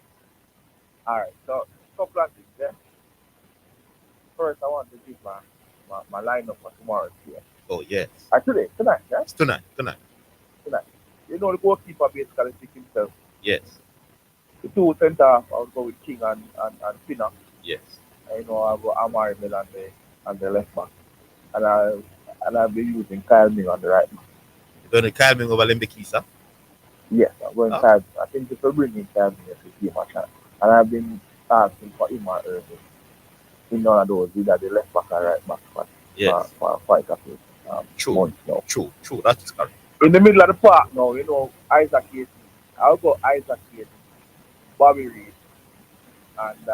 All right. So, couple of things. Yeah. First, I want to give my lineup for tomorrow's game. Oh, yes. Tonight, yeah? It's tonight. Tonight. You know, the goalkeeper basically pick himself. Yes. The two centre, I would go with King and Pinnock. Yes. And, you know, I'll go Amari Mill and the left back. And I'll be using Kyle Ming on the right back. You're going to Kyle Ming over Limbikisa? Yes, I'm going Kyle. I think if we bring in Kyle Ming to give him a chance. And I've been asking for him or Irving. In none of those, either the left back or right back for fight after months now. True. That is correct. In the middle of the park now, you know, Isaac Casey. I'll go Isaac Casey, Bobby Reed, and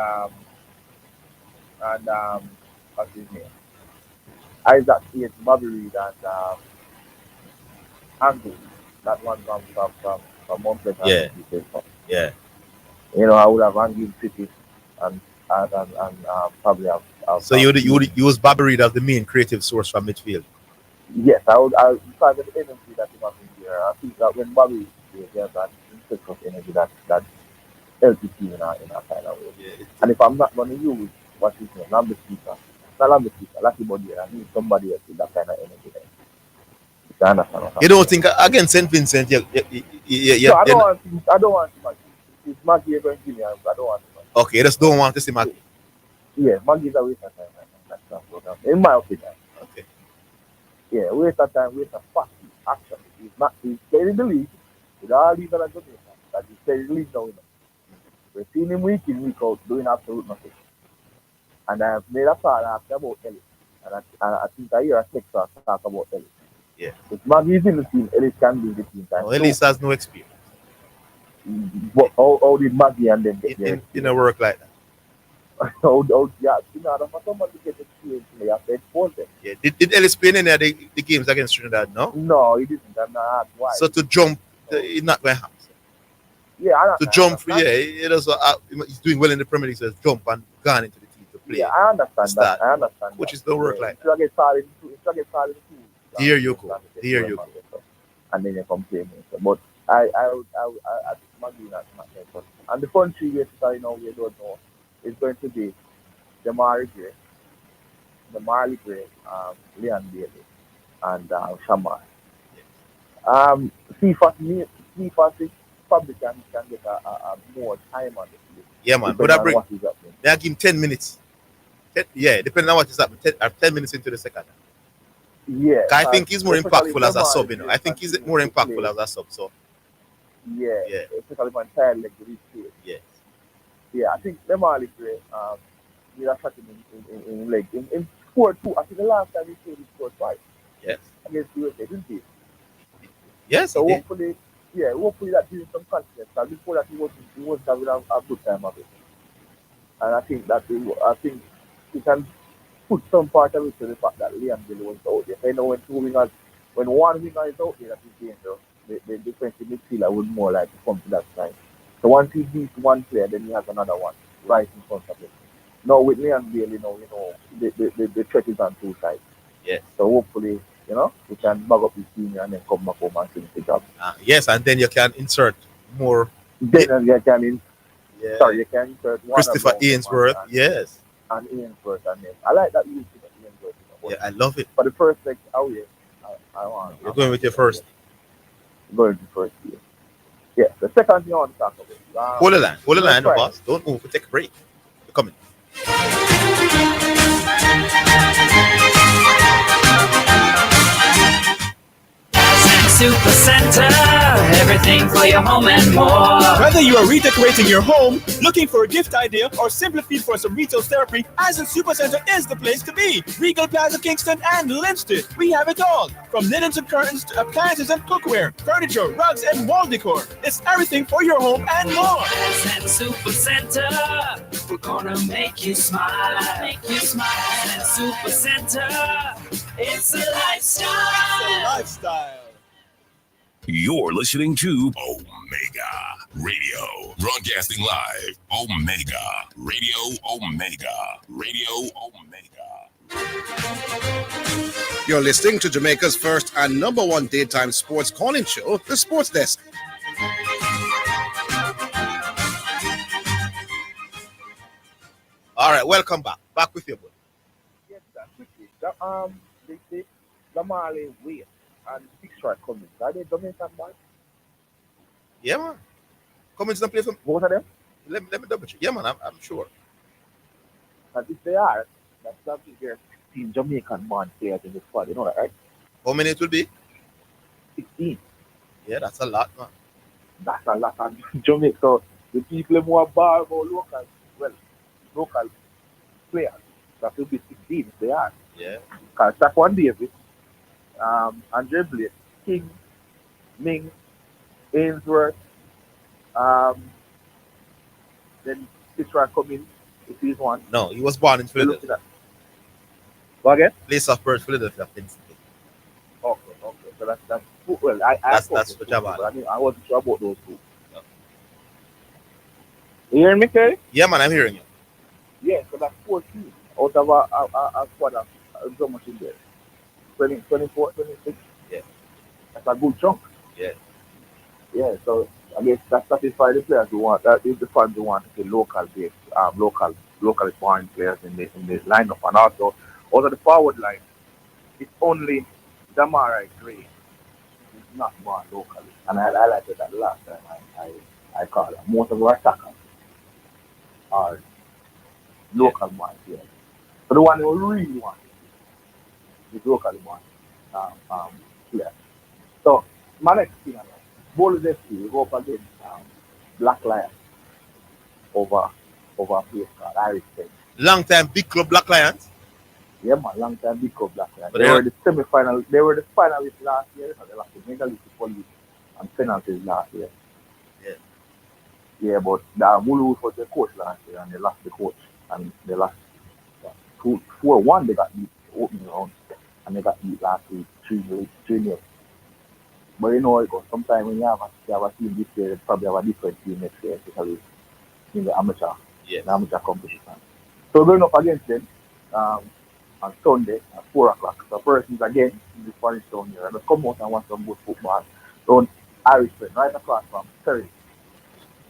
what's his name? Isaac Casey, Bobby Reed, and Andrew. That one from Montpellier. Yeah. You know, I would have Angel City and probably have. So you would use Bobby Reed as the main creative source from midfield? Yes, I would. Because of the energy that he must be here. I think that when Bobby is there, that infectious energy that helps the team in a kind of way. Yeah, and if I'm not going to use what's his name, Lucky Body, I need somebody else with that kind of energy there. You understand? You don't think against St. Vincent? No, I don't want to. It's Maggie going to give me. I don't want to. Okay, you just don't want to see Maggie. Yeah, Maggie's a waste of time. In my opinion. Okay. Yeah, waste of time, waste of fast action. He's carrying the lead with all these other Jamaicans. That he's carrying the lead now. We're seeing him week in, week out, doing absolute nothing. And I've made a call after about Ellis. And I think I hear a text talk about Ellis. Yeah. If Maggie's in the team, Ellis can be in the team. No, Ellis has no experience. But how did Maggie and them get there? In a work like that. Yeah, you know, for somebody to get experience, they have to expose them. Yeah. Did Ellis play in any of the games against Trinidad? No, he didn't. I'm not why. So to jump, he's not going to happen. Yeah, to jump, he's doing well in the Premier League. So jump and gone into the team to play. Yeah, I understand that. I understand which is the work like that. Get started here you go. And then you come play me. But I Maggie not my. And the country we don't know. It's going to be Marley Gray, Leon Bailey, and Shamar. FIFA probably can get a more time on the field. Yeah, man. Would I give him 10 minutes? Depending on what is happening. 10 minutes into the second. Yeah. I think he's more impactful as a sub, you know. I think he's more impactful as a sub, so. Yeah. Especially when tired like this field. Yeah. Yeah, I think them all is great. We are shot in leg. In score 2, I think the last time we played, we scored 5. Yes. Against USA, didn't he? Yes. So hopefully that gives him some confidence. And before that, he was having a good time of it. And I think he can put some part of it to the fact that Liam Billy was out there. You know, when one winger is out there, that is dangerous. The defensive midfielder would more like to come to that side. So once he beats one player, then he has another one right in front of him. Now with Leon Bailey, the threat is on two sides. Yes. So hopefully, we can bag up his team and then come back home and finish the job. Yes, and then you can insert more. Then you can insert one Christopher Ainsworth. Yes. And Ainsworth and them. I like that use of Ainsworth. Yeah, I love it. For the first leg, I want. You're going with your first. Going with the first year. Yeah, the second thing I want to talk about. Hold the line, no boss. Don't move. We'll take a break. You're coming. Super Center, everything for your home and more. Whether you are redecorating your home, looking for a gift idea, or simply feel for some retail therapy, Asden Supercenter is the place to be. Regal Plaza, Kingston, and Linston. We have it all. From linens and curtains to appliances and cookware, furniture, rugs, and wall decor. It's everything for your home and more. Asden Supercenter, we're gonna make you smile. Make you smile. Asden Supercenter, it's a lifestyle. It's a lifestyle. You're listening to Omega Radio. Broadcasting live. Omega Radio. Omega Radio. Omega. You're listening to Jamaica's first and number one daytime sports calling show, The Sports Desk. All right, welcome back. Back with you, boy. Yes, sir. Quickly. The Marley Wade and Six Strike Cummins. Are they Dominican boys? Yeah, man. Cummins don't play for both of them? Let me double check. Yeah, man, I'm sure. And if they are, that's something there's 16 Jamaican born players in the squad. You know that, right? How many it will be? 16. Yeah, that's a lot, man. That's a lot of Jamaica. So the people who are ball more local players, that will be 16 if they are. Yeah. Because Saquon Davis, Andre Blake, King, Ming, Ainsworth, then Citra Cummins, if he's one. No, he was born in Philadelphia. Go again? Place of birth, Philadelphia, Pennsylvania. Okay. So that's well, that's for Jabal. I mean, I wasn't sure about those two. No. You hearing me, Kerry? Yeah, man, I'm hearing you. Yeah, so that's 14 out of a squad of so much in there. 20, 24, 26. Yeah. That's a good chunk. Yeah. Yeah, so I guess that satisfies the players who want, that is the fans who want to see locally born players in the lineup. And also, out of the forward line, it's only Damari Gray who's not born locally. And I highlighted that last time I called him. Most of our attackers are local born players. So the one who really wants is locally born players. So my next thing, Bowlers FC will go up against Black Lions over a place called Irish State. Long time big club Black Lions? Yeah, man, long time big club Black Lions. But They were the semi-final. They were the finalists last year. They lost the Mega League Police and penalties last year. Yeah. Yeah, but Mulu was the coach last year, and they lost the coach, and they lost 4-1. They got beat opening round, and they got beat last week 3-0. But you know, it goes. Sometimes when you have a team this year, you probably have a different team next year, especially in the amateur competition. So going up against them on Sunday at 4 o'clock. So persons again in the Spanish town here, and they come out and watch some good football. So Irishman, right across from Perry.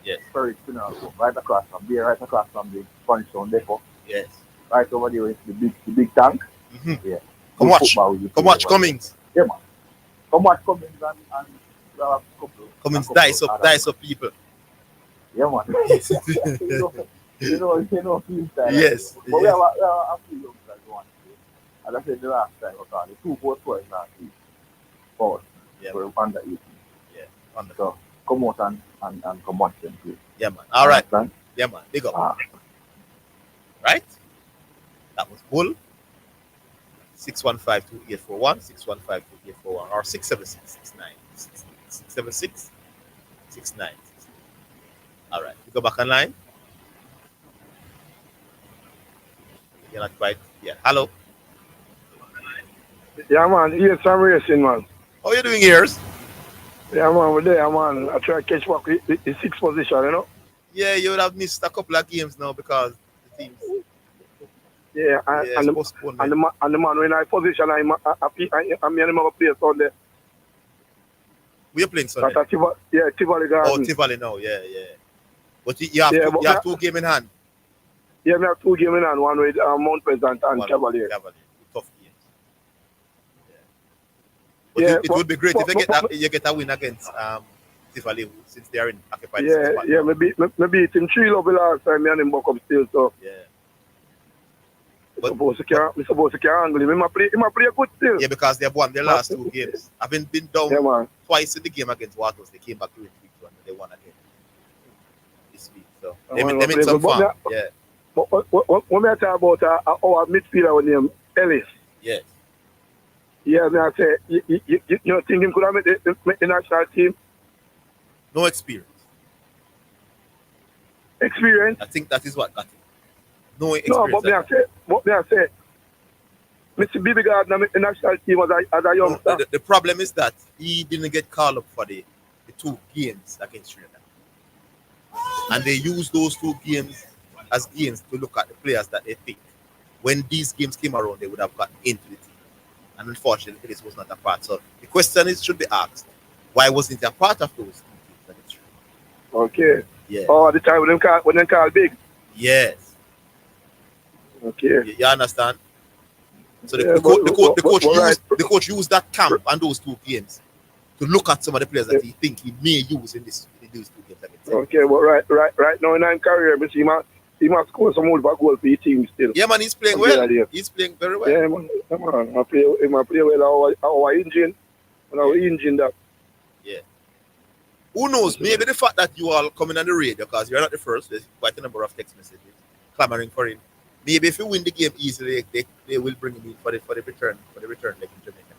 Yes. Perry Funeral Home, right across from there, right across from the Spanish town depot. Yes. Right over there is the big tank. Mm-hmm. Yeah. Come watch Cummings. Yeah, man. Come watch Cummings and Cummings dice up people. Yeah, man. you know, yes. But we have a few youngsters going. As I said the last time, the 2 goals scored last week. Forward. Yeah. We're under 18. Yeah. Under. So come out and come watch them, please. Yeah, man. All right. Yeah, man. Big up. Right? That was Bull. 615-2841, 615-2841, or 676-69. All right, you go back online. You're not quite. Yeah. Hello. Yeah, man. Yes, I'm racing, man. How you doing, ears? Yeah, man. We're there, man. I try to catch back the 6th position, you know. Yeah, you would have missed a couple of games now because the teams. Yeah, and the man when I position, I'm in my place on there. We're playing Sunday. Tivoli Gardens. Oh, Tivoli now, yeah. But you have 2 games in hand. Yeah, we have 2 games in hand, one with Mount Pleasant and Cavalier. Tough games. Yeah. But it would be great if you get a win against Tivoli since they are in occupied. Yeah, maybe team 3 love last time and him buck up still, so. Yeah. supposed to carry angle him. He might play good still. Yeah, because they have won their last 2 games. Having been down twice in the game against Watos, they came back to it week 1 and they won again this week. So they made some fun. Yeah. But when I talk about our midfielder name Ellis. Yes. Yeah, I say you think him could have made the national team? No experience. Experience? I think that is what got him. No experience. No, but me I say, Mr. Bibi Gardner made the national team as a youngster. The problem is that he didn't get called up for the 2 games against Trinidad. And they used those 2 games as games to look at the players that they picked. When these games came around, they would have gotten into the team. And unfortunately, this was not a part. So the question should be asked, why wasn't he a part of those 2 games against Trinidad? Okay. Yeah. Oh, at the time when they call big? Yes. Okay. You understand? So the coach used that camp and those 2 games to look at some of the players that he think he may use in these 2 games. Okay, but right now in his career, he must score some more goal for his team still. Yeah, man, he's playing well. He's playing very well. Yeah, man. He might play well our engine that. Yeah. Who knows? Maybe the fact that you all coming on the radio, because you're not the first, there's quite a number of text messages clamoring for him. Maybe if you win the game easily, they will bring him in for the return like in Jamaica.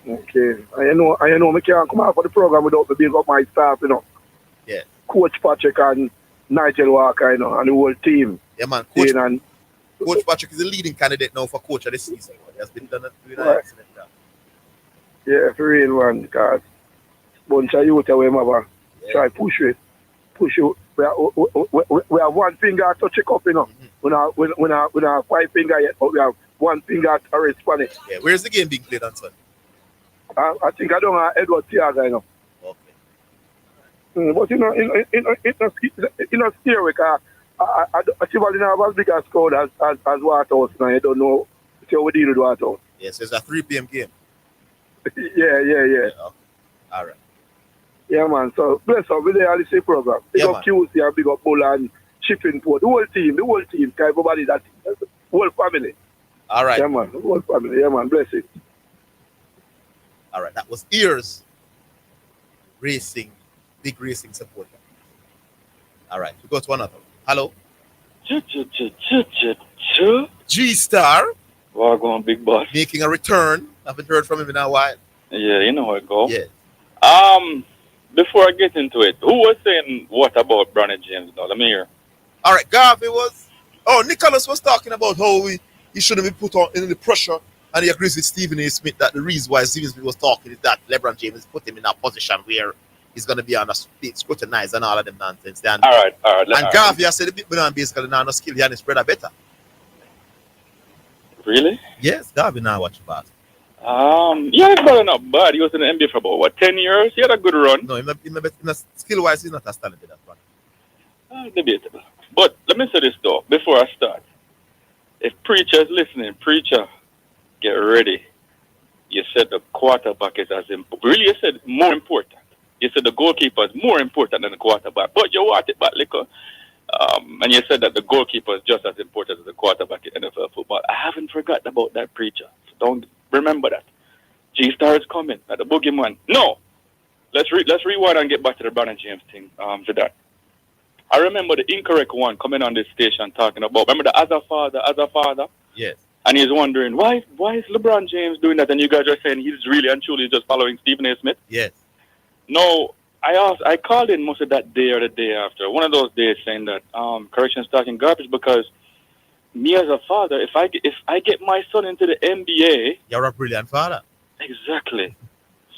Okay. I know I can't come out for the program without me being up my staff, Yeah. Coach Patrick and Nigel Walker, and the whole team. Yeah, man. Coach Patrick is the leading candidate now for coach of the season. He has been done doing an excellent job. Yeah, for real one, because bunch of youth away, mother. Try push it. We have one finger touch it up, We have 5 fingers yet, but we have 1 finger to rest on it. Yeah, where's the game being played on Sunday? I think I don't have Edward Tiaga, Okay. But scary because I didn't have as big a score as Waterhouse now. I don't know how we deal with Waterhouse. Yes, it's a 3 p.m. game. Yeah. Okay. All right. Yeah, man. So bless up with the LC program. Big up QC and big up Bull and Shipping Port. The whole team, everybody, that whole family. All right. Yeah, man. The whole family. Yeah, man. Bless it. All right. That was Ears Racing, big racing supporter. All right. We go to another. Hello. G-Star. Well, going big boss. Making a return. Haven't heard from him in a while. Yeah, you know how it goes. Yeah. Before I get into it, who was saying what about Bronny James now? Let me hear. All right, Garvey was. Oh, Nicholas was talking about how he shouldn't be put on in the pressure, and he agrees with Stephen A. Smith that the reason why Stephen Smith was talking is that LeBron James put him in a position where he's going to be scrutinized and all of them nonsense. And, all right. And Garvey has said a bit more basically now no skill, he and his brother better. Really? Yes, Garvey now watch basketball. Yeah, his brother not bad. He was in the NBA for about 10 years. He had a good run. No, skill-wise, he's not as talented as one. Debatable. But let me say this though, before I start. If Preacher is listening, Preacher, get ready. You said the quarterback is as important. Really, you said more important. You said the goalkeeper is more important than the quarterback. But you want it back, liquor. And you said that the goalkeeper is just as important as the quarterback in NFL football. I haven't forgotten about that, Preacher. So don't remember that. G-Star is coming. At the boogeyman. No. Let's rewind and get back to the Bronny James thing. To that. I remember the incorrect one coming on this station talking about, remember the as a father? Yes. And he's wondering, why is LeBron James doing that? And you guys are saying he's really and truly just following Stephen A. Smith? Yes. No, I called in most of that day or the day after. One of those days saying that corrections talking garbage because me as a father, if I get my son into the NBA, you're a brilliant father. Exactly.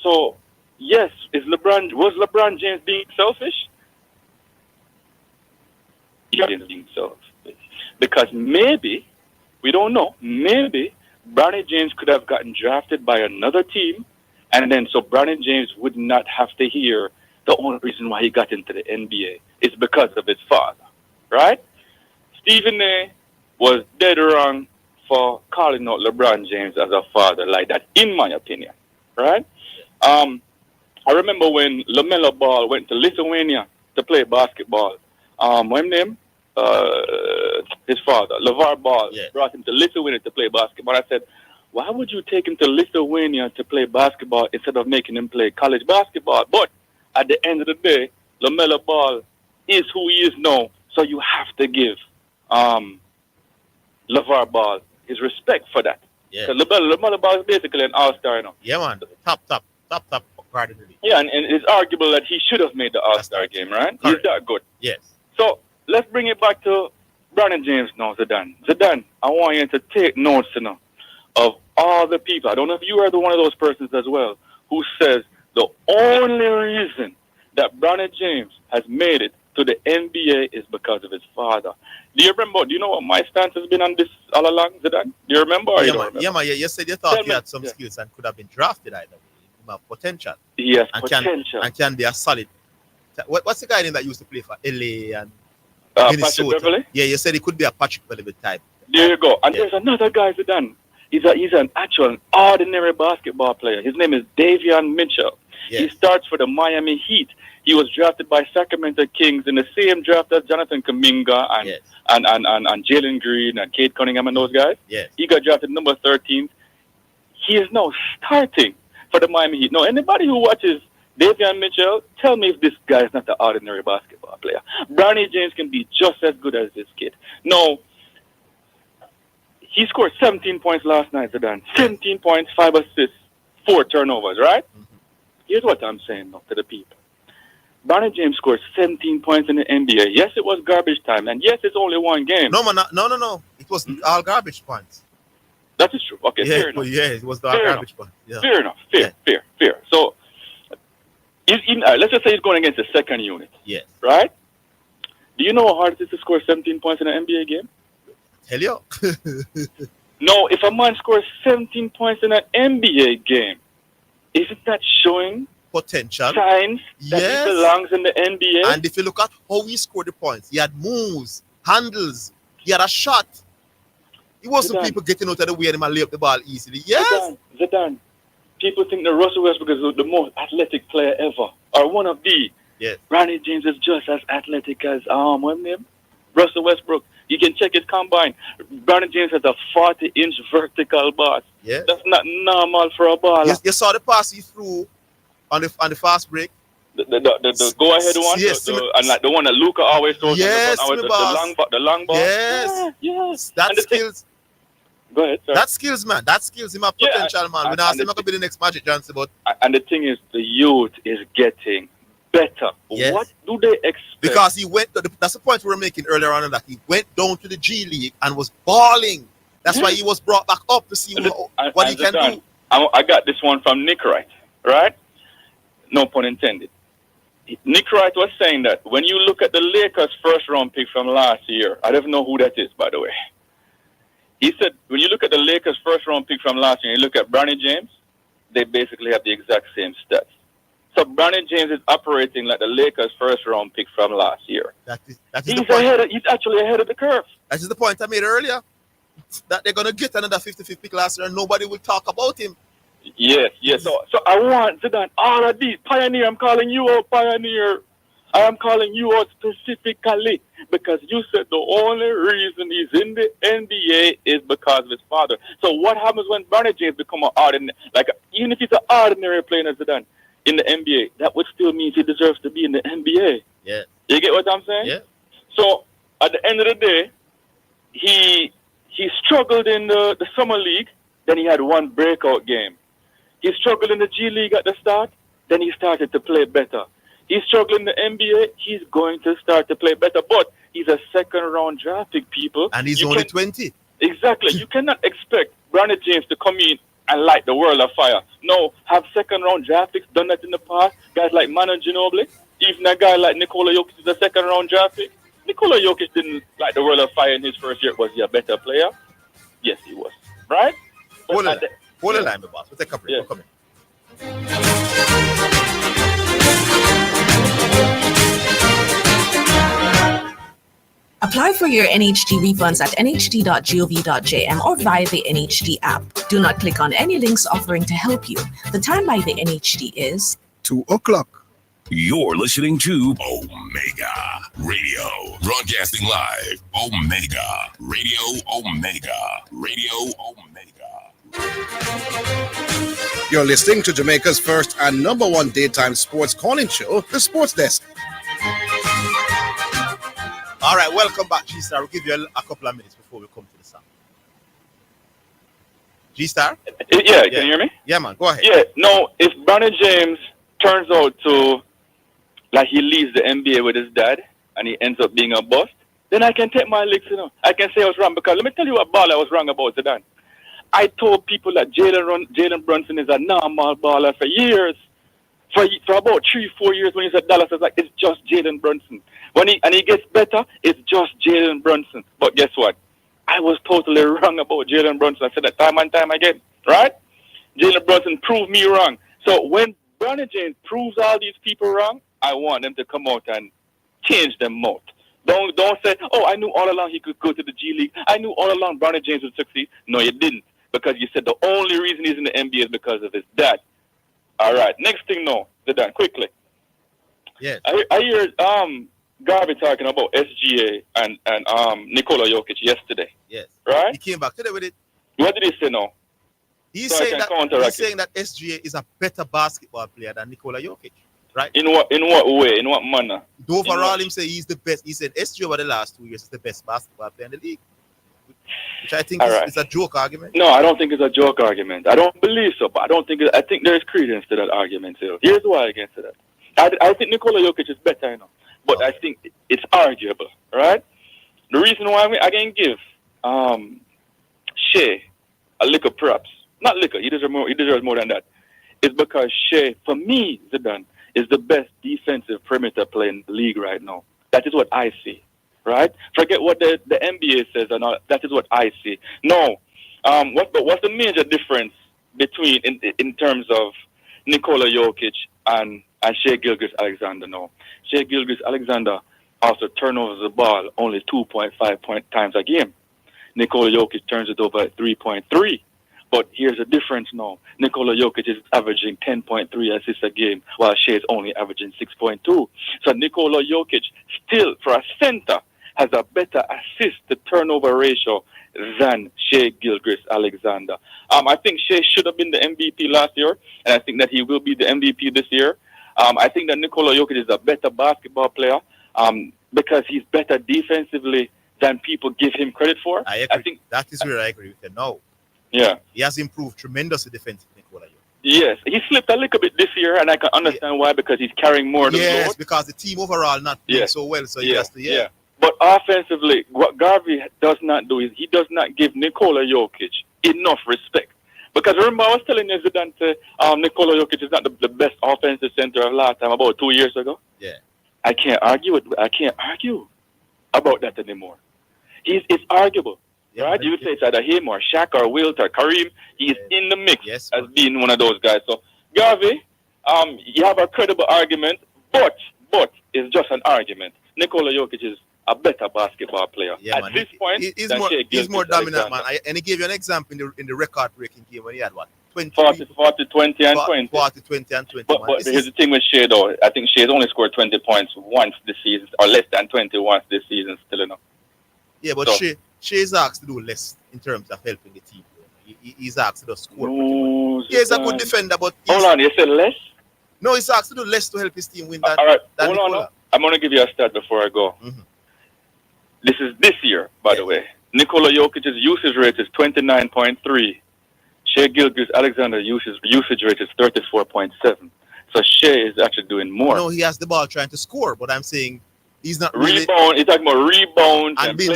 So yes, was LeBron James being selfish? Yeah, being selfish. Because maybe, we don't know, maybe Bronny James could have gotten drafted by another team, and then so Bronny James would not have to hear the only reason why he got into the NBA is because of his father, right? Stephen A. was dead wrong for calling out LeBron James as a father like that, in my opinion, right? I remember when LaMelo Ball went to Lithuania to play basketball. What's his name? his father, LeVar Ball, brought him to Lithuania to play basketball. I said, why would you take him to Lithuania to play basketball instead of making him play college basketball? But at the end of the day, LaMelo Ball is who he is now. So you have to give LeVar Ball his respect for that. Yeah. So LaMelo Ball is basically an all-star now. Yeah, man. Top guard in the league. Yeah, and it's arguable that he should have made the all-star game, right? He's that good. Yes. So let's bring it back to Brandon James now, Zidane. Zidane, I want you to take notes now of all the people. I don't know if you are one of those persons as well who says the only reason that Brandon James has made it to the NBA is because of his father. Do you know what my stance has been on this all along, Zidane? Do you remember or you don't remember? Yeah, man. You said you thought he had some skills and could have been drafted either way. He have potential. Yes, and potential. Can be a solid. What's the guy name that used to play for LA and Patrick Minnesota? Beverly? Yeah, you said he could be a Patrick Beverly type. There you go. And there's another guy, Zidane. He's an actual ordinary basketball player. His name is Davion Mitchell. Yes. He starts for the Miami Heat. He was drafted by Sacramento Kings in the same draft as Jonathan Kuminga and Jalen Green and Kate Cunningham and those guys. Yes. He got drafted number 13. He is now starting for the Miami Heat. Now, anybody who watches Davion Mitchell, tell me if this guy is not an ordinary basketball player. Bronny James can be just as good as this kid. No. He scored 17 points last night, Zidane. 17 points, 5 assists, 4 turnovers, right? Mm-hmm. Here's what I'm saying now to the people. Bronny James scored 17 points in the NBA. Yes, it was garbage time, and yes, it's only one game. No. It was all garbage points. That is true. Okay, fair enough. Yeah, it was all garbage points. Yeah. Fair enough. Fair. So, let's just say he's going against the second unit. Yes. Right? Do you know how hard it is to score 17 points in an NBA game? Tell you. No, if a man scores 17 points in an NBA game, isn't that showing potential signs that he belongs in the NBA? And if you look at how he scored the points, he had moves, handles, he had a shot. It wasn't people getting out of the way and lay up the ball easily. Yes. Zidane. People think that Russell Westbrook is the most athletic player ever, or one of the. Yes. Ronnie James is just as athletic as what's his name? Russell Westbrook. You can check his combine. Brandon James has a 40-inch vertical pass. Yeah. That's not normal for a baller. You saw the pass he threw on the fast break. The go-ahead one? Yes. And like the one that Luka always throws. Yes, the long ball. Yes. Yes. That skills. Go ahead, sir. That skills, man. That skills him a potential, man. We're not saying not going to be the next Magic Johnson, but... And the thing is, the youth is getting better. Yes. What do they expect? Because he went, that's the point we were making earlier on, that he went down to the G League and was balling. That's why he was brought back up to see what he can do. I got this one from Nick Wright, right? No pun intended. Nick Wright was saying that when you look at the Lakers' first round pick from last year, I don't know who that is, by the way. He said, when you look at the Lakers' first round pick from last year, and you look at Bronny James, they basically have the exact same stats. So Bronny James is operating like the Lakers' first round pick from last year. He's the point. He's actually ahead of the curve. That is the point I made earlier. That they're going to get another 55th pick last year and nobody will talk about him. Yes. So I want Zidane, all of these. Pioneer, I'm calling you out, Pioneer. I am calling you out specifically because you said the only reason he's in the NBA is because of his father. So what happens when Bronny James become an ordinary, even if he's an ordinary player as Zidane in the NBA, that would still mean he deserves to be in the NBA. Yeah. You get what I'm saying? Yeah. So at the end of the day, he struggled in the summer league, then he had one breakout game. He struggled in the G League at the start, then he started to play better. He's struggling in the NBA, he's going to start to play better, but he's a second-round draft pick, people. And he's only 20. Exactly. You cannot expect Bronny James to come in and light the world of fire. No, have second-round draft picks done that in the past? Guys like Manu Ginobili, even a guy like Nikola Jokic is a second-round draft pick. Nikola Jokic didn't light the world of fire in his first year. Was he a better player? Yes, he was. Right? Hold the line, boss. We'll take a break. Yeah. We'll come in. Apply for your NHD refunds at nhd.gov.jm or via the NHD app. Do not click on any links offering to help you. The time by the NHD is 2 o'clock. You're listening to Omega Radio, broadcasting live. Omega Radio, Omega Radio, Omega. You're listening to Jamaica's first and number one daytime sports calling show, The Sports Desk. All right, welcome back, G-Star. We'll give you a couple of minutes before we come to the song. G-Star? Yeah, can you hear me? Yeah, man, go ahead. Yeah, no, if Bronny James turns out to, like he leaves the NBA with his dad and he ends up being a bust, then I can take my licks, I can say I was wrong because let me tell you what ball I was wrong about, Zidane. I told people that Jalen Brunson is a normal baller for years. For about 3-4 years when he's at Dallas, I was like, it's just Jalen Brunson. When he gets better, it's just Jalen Brunson. But guess what? I was totally wrong about Jalen Brunson. I said that time and time again, right? Jalen Brunson proved me wrong. So when Bronny James proves all these people wrong, I want them to come out and change them out. Don't say, oh, I knew all along he could go to the G League. I knew all along Bronny James would succeed. No, you didn't. Because you said the only reason he's in the NBA is because of his dad. All right. Next thing, Zidane, quickly. Yes. I hear Garvey talking about SGA and Nikola Jokic yesterday. Yes. Right? He came back today with it. What did he say now? He's saying that SGA is a better basketball player than Nikola Jokic. Right? In what way? In what manner? Overall, him say he's the best. He said SGA over the last 2 years is the best basketball player in the league. Which I think is a joke argument. No, I don't think it's a joke argument. I don't believe so, but I think there's credence to that argument too. Here's why I can say that. I think Nikola Jokic is better, but I think it's arguable, right? The reason why I can give Shea a lick of props, not liquor, he deserves more than that, is because Shea, for me, Zidane, is the best defensive perimeter player in the league right now. That is what I see. Right? Forget what the NBA says and all. That is what I see. No. What's the major difference between in terms of Nikola Jokic and Shea Gilgeous-Alexander now? Shea Gilgeous-Alexander also turnovers the ball only 2.5 times a game. Nikola Jokic turns it over at 3.3. But here's the difference now. Nikola Jokic is averaging 10.3 assists a game, while Shea is only averaging 6.2. So Nikola Jokic still, for a center, has a better assist-to-turnover ratio than Shea Gilgeous-Alexander. I think Shea should have been the MVP last year, and I think that he will be the MVP this year. I think that Nikola Jokic is a better basketball player because he's better defensively than people give him credit for. I think that is where I agree with you. No. Yeah. He has improved tremendously defensively, Nikola Jokic. Yes, he slipped a little bit this year, and I can understand why, because he's carrying more of the load. Yes, because the team overall not playing so well, so he has to, Yeah. But offensively, what Garvey does not do is he does not give Nikola Jokic enough respect. Because remember, I was telling you, Zidane, Nikola Jokic is not the best offensive center of last time, about 2 years ago. Yeah. I can't argue about that anymore. It's arguable. Right? You would say it's either him or Shaq or Wilt or Kareem. He's in the mix as being one of those guys. So, Garvey, you have a credible argument, but it's just an argument. Nikola Jokic is a better basketball player. Yeah, at this point, he's more dominant, man. And he gave you an example in the record-breaking game when he had what? 40, 20, and 20. 40, 20, and 20. But here's the thing with Shea, though. I think Shea's only scored 20 points once this season, or less than 20 once this season, still enough. Yeah, but Shea's asked to do less in terms of helping the team. He's asked to score. He's a good defender, but... Hold on, you said less? No, he's asked to do less to help his team win that. All right, that hold on. I'm going to give you a stat before I go. Mm-hmm. This is this year, by the way. Nikola Jokic's usage rate is 29.3. Shea Gilgeous-Alexander's usage rate is 34.7. So Shea is actually doing more. No, he has the ball trying to score, but I'm saying he's not rebound. He's talking about rebounds and being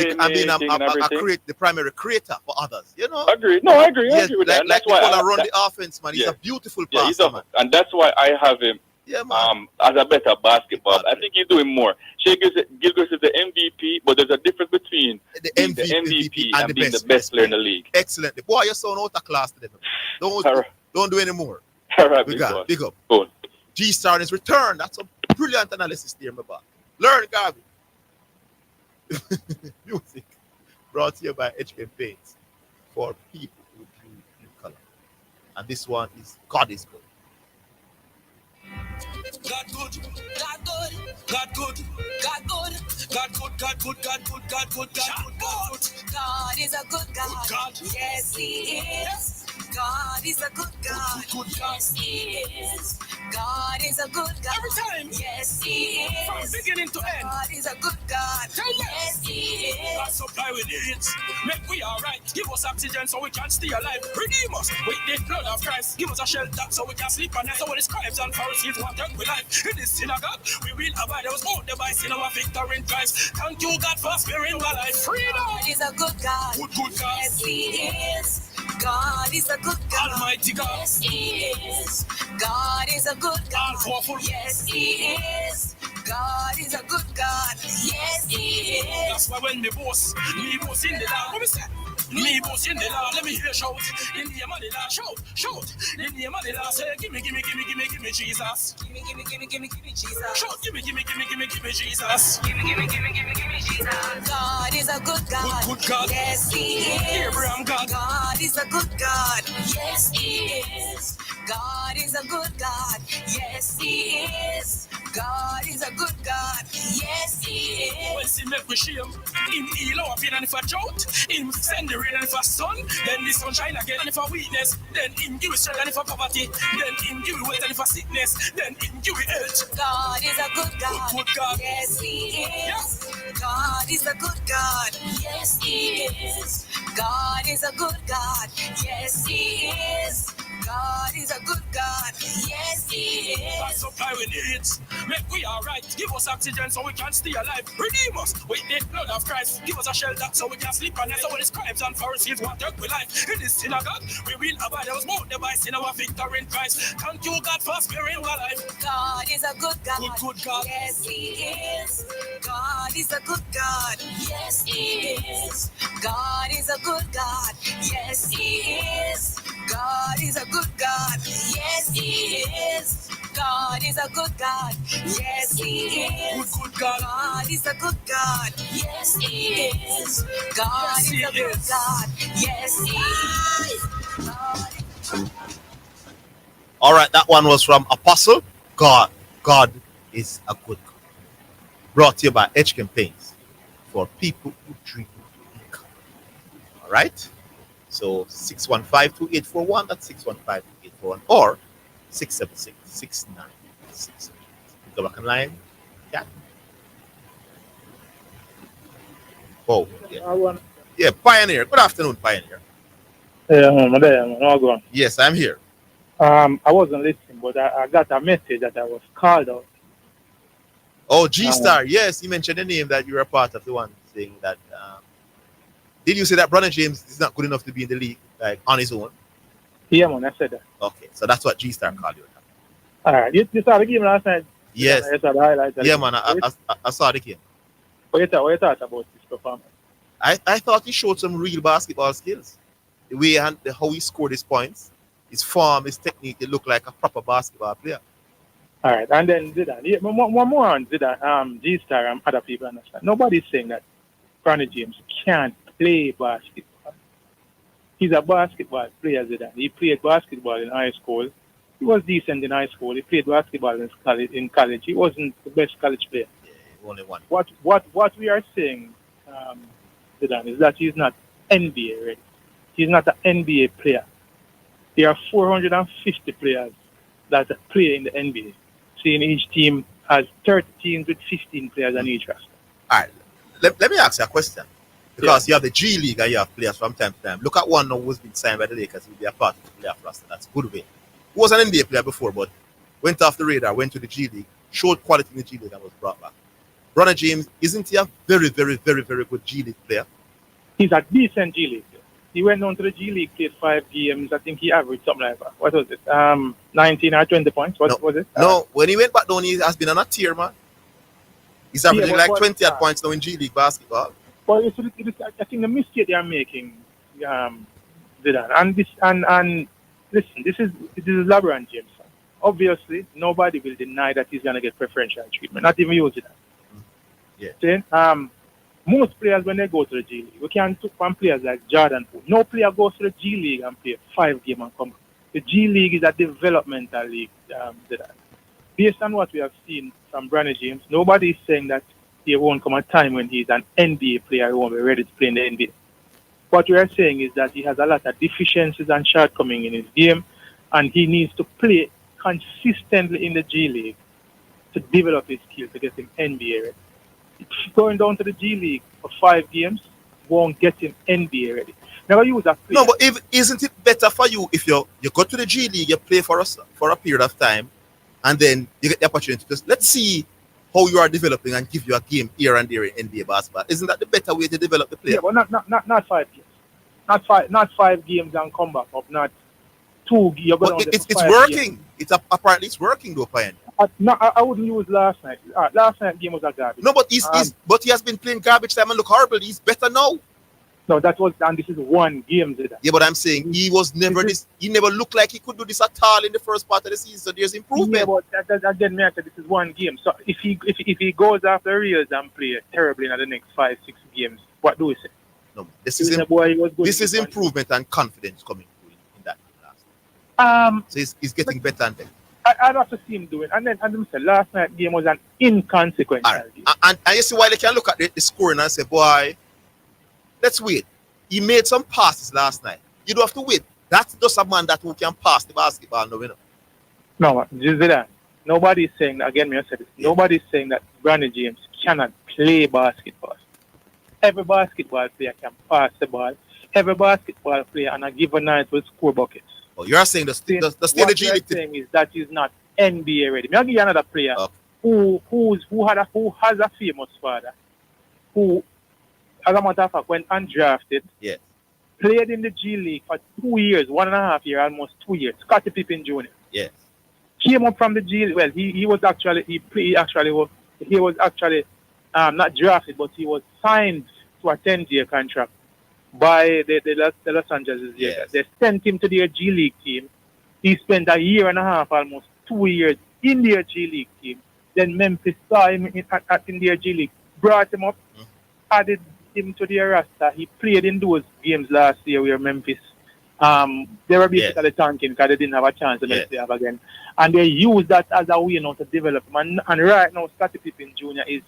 the primary creator for others. You know. Agreed. No, I agree. I agree with that. That's why I run the offense, man. He's a beautiful passer, man. And that's why I have him. Yeah, man. As a better basketball. I think he's doing more. Shea Gilgeous is the MVP, but there's a difference between the MVP and being the best player in the league. Excellent. The boy, you're so out of class today. Don't do any more. All right, big up. Cool. G-Star is returned. That's a brilliant analysis there, my boy. Learn, Garvey. Music brought to you by HK Paints for people who dream in color. And this one is God is Good. God good, God good, God good, God good, God good, God good, God good, God good, God good. God is a good God. God. Yes, He is. God is a good God. Good God. Yes, He is. God is a good God. Every time. Yes, He is. From beginning to end. God is a good God. Yes, He is. God supply with needs. Make we alright. Give us oxygen so we can stay alive. Redeem us with the blood of Christ. Give us a shelter so we can sleep and so when the scribes and Pharisees want to with life. In this synagogue, we will abide. There was more by sin our victory in Christ. Thank you, God, for sparing my life. Freedom. God is a good God. Good, good God. Yes, He is. God is a good God. Almighty God. Yes, He is. God is a good God. All powerful. Yes, He is. God is a good God. Yes, He is. That's why when me boast in the Lord. What we say? Me boast in the Lord. Let me hear shout. In the name of the Lord. Shout, shout. In the name of the Lord. Say, give me Jesus. Give me Jesus. Shout, give me Jesus. Give me Jesus. God is a good God. Good God. Yes, He is. Abraham God. God is a good God. Yes, He is. God is a good God. Yes, He is. God is a good God. Yes, He is. When sin make we shame, Him heal our pain and if a drought, Him send the rain and if a sun, then the sunshine again and if a weakness, then Him give strength and if a poverty, then Him give wealth and if a sickness, then Him give health. God is a good God. Good God. Yes, He is. Yes. God is a good God. Yes, He is. God is a good God. Yes, He is. God is a good God. Yes, He is. God supply with needs. Make we alright. Give us oxygen so we can stay alive. Redeem us with the blood of Christ. Give us a shelter so we can sleep and so when the scribes and Pharisees want to with life. In this synagogue, we will abide. There was more by sin our victory in Christ. Thank you, God, for sparing our life. God is a good God. Good, good God. Yes, He is. God is a good God. Yes, He is. God is a good God. Yes, He is. God is a good God. Yes, He is. God is a good God. Yes, He is. Good, good God. God is a good God. Yes, He is. God yes, is a good God. Yes, He is. All right, that one was from Apostle. God is a good God. Brought to you by Edge Campaigns for people who dream big. All right. So 615-2841. That's 615-2841 or 676-6968. Go back online. Yeah. Oh, yeah. Yeah, Pioneer. Good afternoon, Pioneer. Yeah, man, there, man. How going? Yes, I'm here. I wasn't listening, but I got a message that I was called out. Oh, G-Star. Yes, you mentioned the name that you were a part of the one saying that. Did you say that Bronny James is not good enough to be in the league, like on his own? Yeah, man, I said that. Okay, so that's what G-Star called you. All right, you saw the game last night? Yes. You saw the highlights. Yeah, man, I saw the game. What you thought about this performance? I thought he showed some real basketball skills. The way and how he scored his points, his form, his technique, it looked like a proper basketball player. All right, and then Zidane. Yeah, one more on Zidane, G-Star and other people understand. Nobody's saying that Bronny James can't play basketball. He's a basketball player, Zidane. He played basketball in high school. He was decent in high school. He played basketball in college. He wasn't the best college player. Yeah, only one. What we are saying, Zidane, is that he's not NBA ready. He's not an NBA player. There are 450 players that play in the NBA. Seeing each team has 30 teams with 15 players on each roster. All right. Let me ask you a question. Because you have the G League and you have players from time to time. Look at one now who's been signed by the Lakers. He'll be a part of the playoff roster. That's good way. Who was an NBA player before, but went off the radar, went to the G League, showed quality in the G League and was brought back. Bronny James, isn't he a very, very, very, very good G League player? He's a decent G League player. He went down to the G League, played 5 games. I think he averaged something like that. What was it? 19 or 20 points? What was it? No, when he went back down, he has been on a tear, man. He's averaging 20 odd points now in G League basketball. But I think the mistake they are making, Zidane, and listen, this is LeBron James. Obviously, nobody will deny that he's going to get preferential treatment. Not even you, Zidane. Yeah. Most players, when they go to the G League, we can take one players like Jordan. No player goes to the G League and play 5 games and come. The G League is a developmental league, based on what we have seen from Bronny James, nobody is saying that there won't come a time when he's an NBA player who won't be ready to play in the NBA. What we are saying is that he has a lot of deficiencies and shortcomings in his game, and he needs to play consistently in the G League to develop his skills to get him NBA ready. Going down to the G League for 5 games won't get him NBA ready. Never use that player. No, but isn't it better for you if you go to the G League, you play for us for a period of time, and then you get the opportunity to let's see how you are developing and give you a game here and there in NBA basketball. Isn't that the better way to develop the player? Yeah, but not 5 games. Not 5 games and come back up. Not 2. But it's working. Games. Apparently it's working though, Pioneer. I wouldn't use last night. Last night game was a garbage. No, but he has been playing garbage time and look horrible. He's better now. No, and this is 1 game. Yeah, but I'm saying he was never this. He never looked like he could do this at all in the first part of the season. So there's improvement. Yeah, but again, this is 1 game. So if he goes after reels and play terribly in the next 5-6 games, what do we say? No, this is improvement and confidence coming through in that last. So he's getting better and better. I'd have to see him doing. And then last night's game was an inconsequential game. And you see why they can look at the scoring and say, boy, let's wait. He made some passes last night. You don't have to wait. That's just a man that who can pass the basketball. No, Zidane. Nobody's saying that. Again, I said this. Yeah. Nobody's saying that Bronny James cannot play basketball. Every basketball player can pass the ball. Every basketball player on a given night will score buckets. Oh, you're saying the G League. What you're saying is that he's not NBA ready. I'll give you another player who has a famous father, who, as a matter of fact, when undrafted, played in the G League for 2 years, 1.5 years, almost 2 years. Scottie Pippen Jr. Yes. Came up from the G League. Well, he was actually not drafted, but he was signed to a 10-year contract by the Los Angeles. Yes. They sent him to their G League team. He spent 1.5 years, almost 2 years in their G League team. Then Memphis saw him in their G League, brought him up, added him to their roster. He played in those games last year where Memphis, they were basically tanking because they didn't have a chance to have again. And they used that as a way now to develop him. And right now, Scottie Pippen Jr. is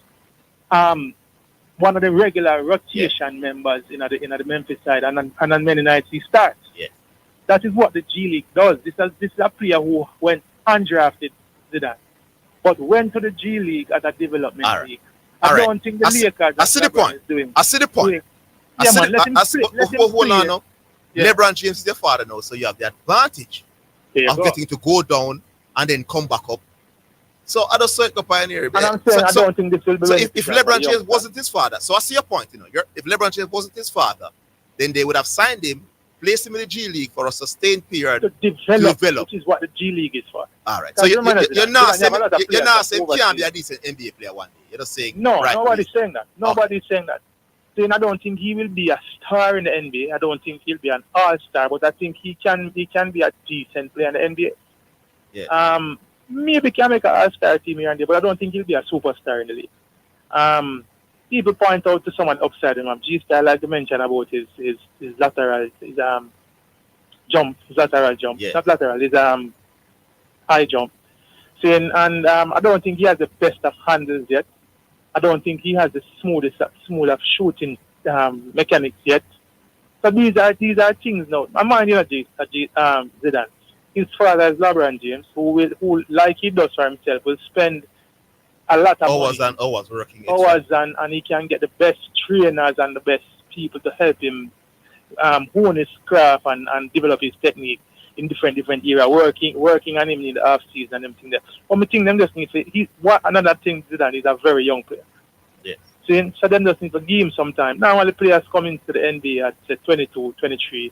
one of the regular rotation members in the Memphis side, and on many nights he starts. Yeah. That is what the G League does. This is a player who went undrafted, Zidane, but went to the G League as a development league. I don't think the Lakers. I see the point. I see the point. Hold on now. LeBron James is your father now, so you have the advantage of getting to go down and then come back up. So I just saw it go Pioneer. And I'm saying I don't think this will be. So if LeBron James wasn't his father, so I see your point. If LeBron James wasn't his father, then they would have signed him, placed him in the G League for a sustained period to develop. Which is what the G League is for. All right. So you're not saying he can't be a decent NBA player one day. You're just saying nobody's saying that. Nobody's saying that. Saying I don't think he will be a star in the NBA. I don't think he'll be an all-star, but I think he can be a decent player in the NBA. Yeah. Maybe can make an all-star team here and there, but I don't think he'll be a superstar in the league. People point out to someone upside him. G-Star, like you mentioned about his lateral, his lateral jump. Yeah. Not lateral, his high jump. Saying, and I don't think he has the best of handles yet. I don't think he has the smoothest of shooting mechanics yet. So these are things now. I mind Zidane. His father is LeBron James, who like he does for himself, will spend a lot of hours money, and hours working. And he can get the best trainers and the best people to help him hone his craft and develop his technique in different area, working on him in the off season and everything there. But I think them just need to another thing Zidane is a very young player. Yeah. So them just need to give him some time. Now all the players come into the NBA at say 22, 23.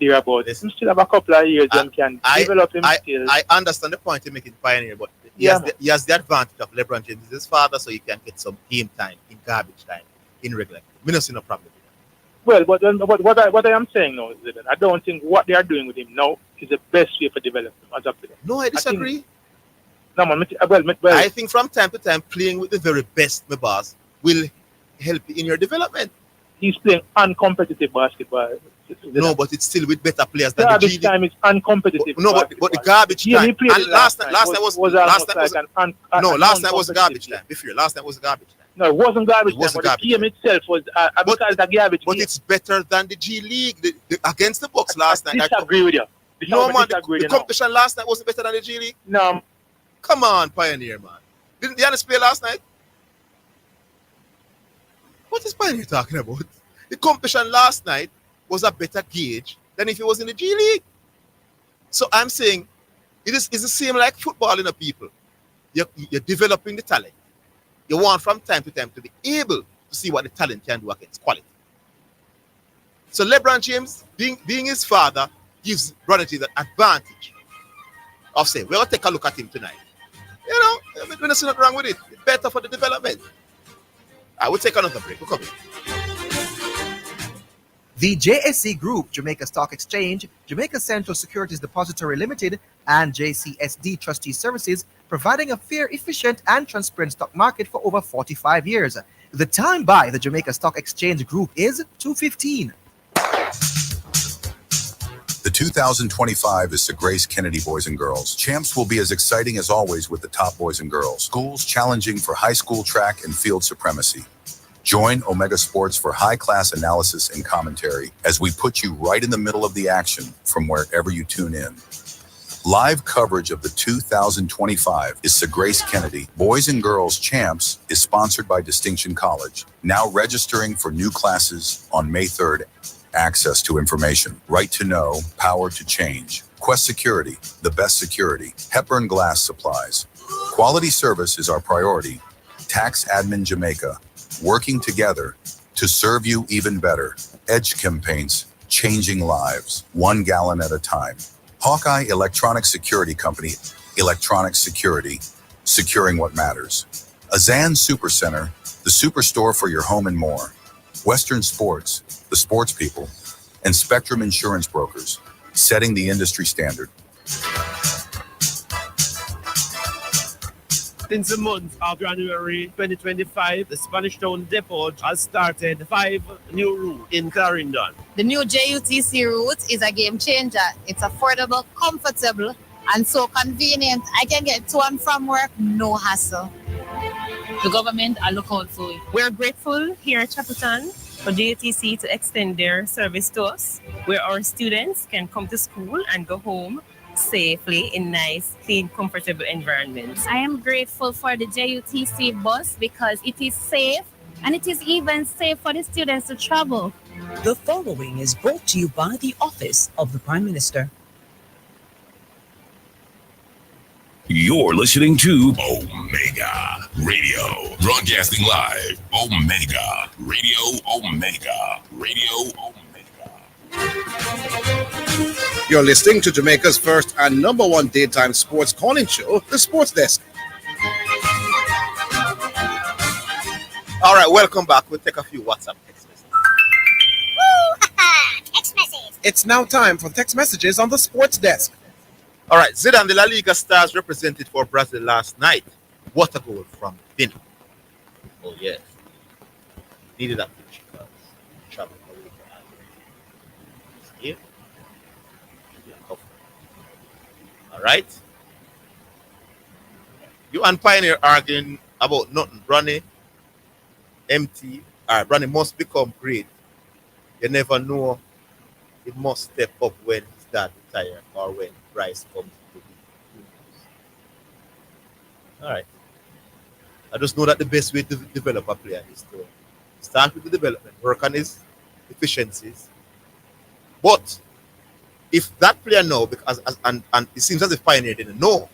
About he still have a couple of years and can develop him skills. I understand the point you're making, Pioneer, but he has the advantage of LeBron James, his father, so he can get some game time, in garbage time, in regular. We don't see no problem with that. Well, but what I am saying now is that I don't think what they are doing with him now is the best way for development as a player. No, I disagree. I think from time to time, playing with the very best, my boss, will help in your development. He's playing uncompetitive basketball. No, but it's still with better players than the G Garbage League. time is uncompetitive. No, but the garbage Yeah, time. he played And it last night was almost last like night was garbage time. Before last night was garbage time. No, it wasn't garbage It time, wasn't but garbage the game itself was because the garbage But game. it's better than the G League against the Bucks last night. I disagree with you. No man, the competition last night wasn't better than the G League. No. Come on, Pioneer man. Didn't the Giannis play last night? What is Pioneer talking about? The competition last night was a better gauge than if it was in the G League. So I'm saying it's the same like football in the people. You're developing the talent. You want from time to time to be able to see what the talent can do against quality. So LeBron James, being his father, gives Bronny James an advantage of saying, we'll take a look at him tonight. You know, we're not nothing wrong with it. It's better for the development. I will take another break. We'll come in. The JSC Group, Jamaica Stock Exchange, Jamaica Central Securities Depository Limited, and JCSD Trustee Services, providing a fair, efficient, and transparent stock market for over 45 years. The time by the Jamaica Stock Exchange Group is 2:15. The 2025 is the Grace Kennedy Boys and Girls. Champs will be as exciting as always with the top boys and girls. Schools challenging for high school track and field supremacy. Join Omega Sports for high-class analysis and commentary as we put you right in the middle of the action from wherever you tune in. Live coverage of the 2025 is the Grace Kennedy Boys and Girls Champs is sponsored by Distinction College. Now registering for new classes on May 3rd. Access to information, right to know, power to change. Quest Security, the best security. Hepburn Glass Supplies. Quality service is our priority. Tax Admin Jamaica, working together to serve you even better. Edge Campaigns, changing lives, 1 gallon at a time. Hawkeye Electronic Security Company, electronic security, securing what matters. Azan Supercenter, the superstore for your home and more. Western Sports, the sports people, and Spectrum Insurance Brokers, setting the industry standard. Since the month of January 2025, the Spanish Town Depot has started 5 new routes in Clarendon. The new JUTC route is a game changer. It's affordable, comfortable, and so convenient. I can get to and from work, no hassle. The government are look out for it. We're grateful here at Chapelton for JUTC to extend their service to us, where our students can come to school and go home safely in nice, clean, comfortable environments. I am grateful for the JUTC bus because it is safe and it is even safe for the students to travel. The following is brought to you by the Office of the Prime Minister. You're listening to Omega Radio. Broadcasting live. Omega Radio. Omega Radio. You're listening to Jamaica's first and number one daytime sports calling show, The Sports Desk. All right, welcome back. We'll take a few WhatsApp text messages. Text message. It's now time for text messages on the Sports Desk. All right, Zidane, the La Liga stars represented for Brazil last night. What a goal from Vini. Oh, yes. Needed that pitch because travel away from here. All right. You and Pioneer arguing about nothing. Bronny, empty. All right, Bronny must become great. You never know. He must step up when his dad retires or when Bryce comes to the all right. I just know that the best way to develop a player is to start with the development, work on his efficiencies. But if that player now, because and it seems as if Pioneer didn't know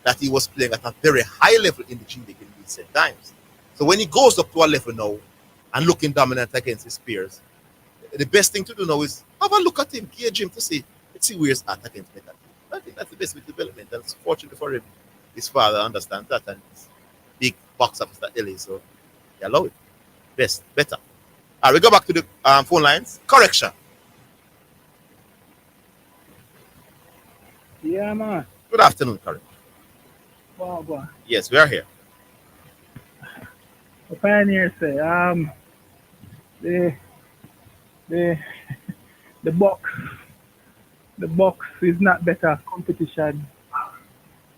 that he was playing at a very high level in the G League in recent times. So when he goes up to a level now and looking dominant against his peers, the best thing to do now is have a look at him, gauge him to see, let's see where he's at against better. I think that's the best with development. And it's fortunate for him. His father understands that and he's big box office at LA, so they allow it. Best, better. All right, we go back to the phone lines. Correction. Yeah, man. Good afternoon, Correction. Wow. Yes, we are here. The Pioneers say, the the Bucks is not better competition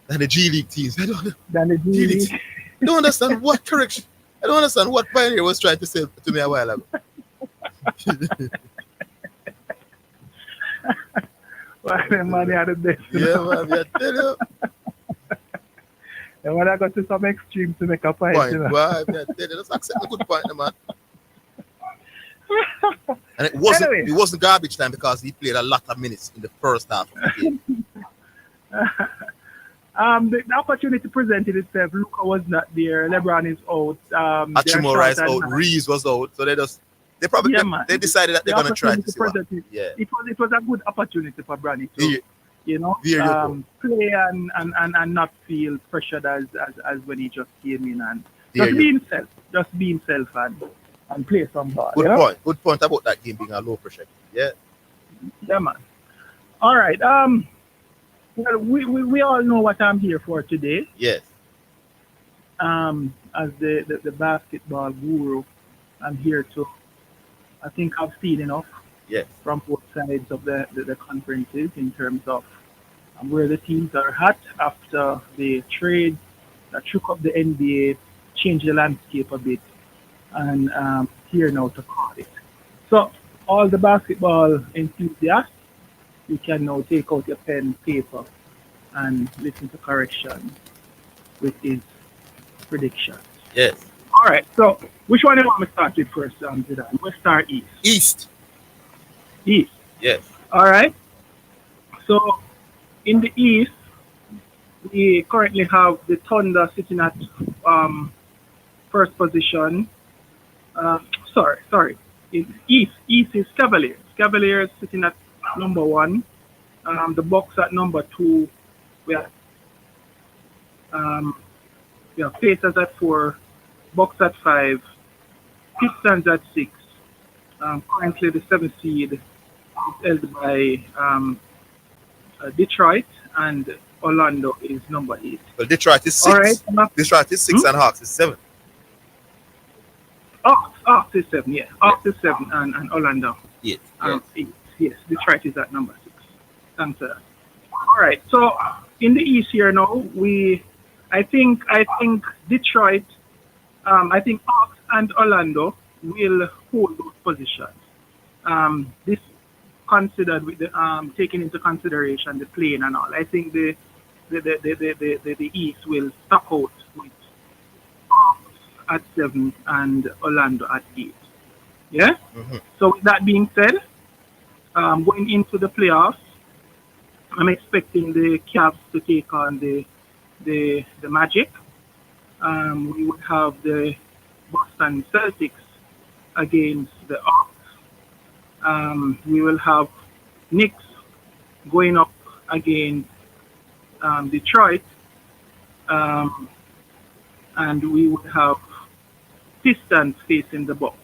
And the G League teams. I don't know. than the G G League. League. I don't understand what correction. I don't understand what Pioneer was trying to say to me a while ago. Well, the man are the best. Yeah, man. I tell you. And when I got to some extreme to make a point, Point. you know. Why? I tell you, let's accept the good point, man. And it wasn't garbage time because he played a lot of minutes in the first half of the game. The opportunity presented itself. Luca was not there. LeBron is out. Achimura is out. Reeves was out. So they decided that they're gonna try to see what. Yeah. It was a good opportunity for Branny to play and not feel pressured as when he just came in and just be himself and play some ball. Good point. Good point about that game being a low pressure. Yeah. Yeah, man. All right. Well, we all know what I'm here for today. Yes. As the basketball guru, I'm here to. I think I've seen enough. Yes. From both sides of the conferences in terms of where the teams are at after the trade that shook up the NBA, changed the landscape a bit, and here now to call it. So all the basketball enthusiasts, you can now take out your pen, paper, and listen to correction with his predictions. Yes. All right. So which one do you want me to start with first, Zidane? We'll start East. East. Yes. All right. So in the East, we currently have the Thunder sitting at first position. Sorry. It's East is Cavaliers. Cavaliers sitting at number 1. The Bucks at number 2. We have Pacers at 4. Bucks at 5. Pistons at 6. Currently the 7th seed is held by Detroit, and Orlando is number 8. Well, Detroit is 6. All right. Detroit is 6 and Hawks is 7. Hawks is 7, yeah. Hawks is 7 and Orlando 8. 8. Yes, Detroit is at number 6. Thanks for that. All right. So in the East here now, I think Detroit, I think Hawks and Orlando will hold those positions. This considered with the taking into consideration the plane and all. I think the East will stock out with Hawks at 7 and Orlando at 8. Yeah. Mm-hmm. So with that being said, going into the playoffs, I'm expecting the Cavs to take on the Magic. We would have the Boston Celtics against the Hawks. We will have Knicks going up against Detroit. And we would have Pistons facing the Bucks.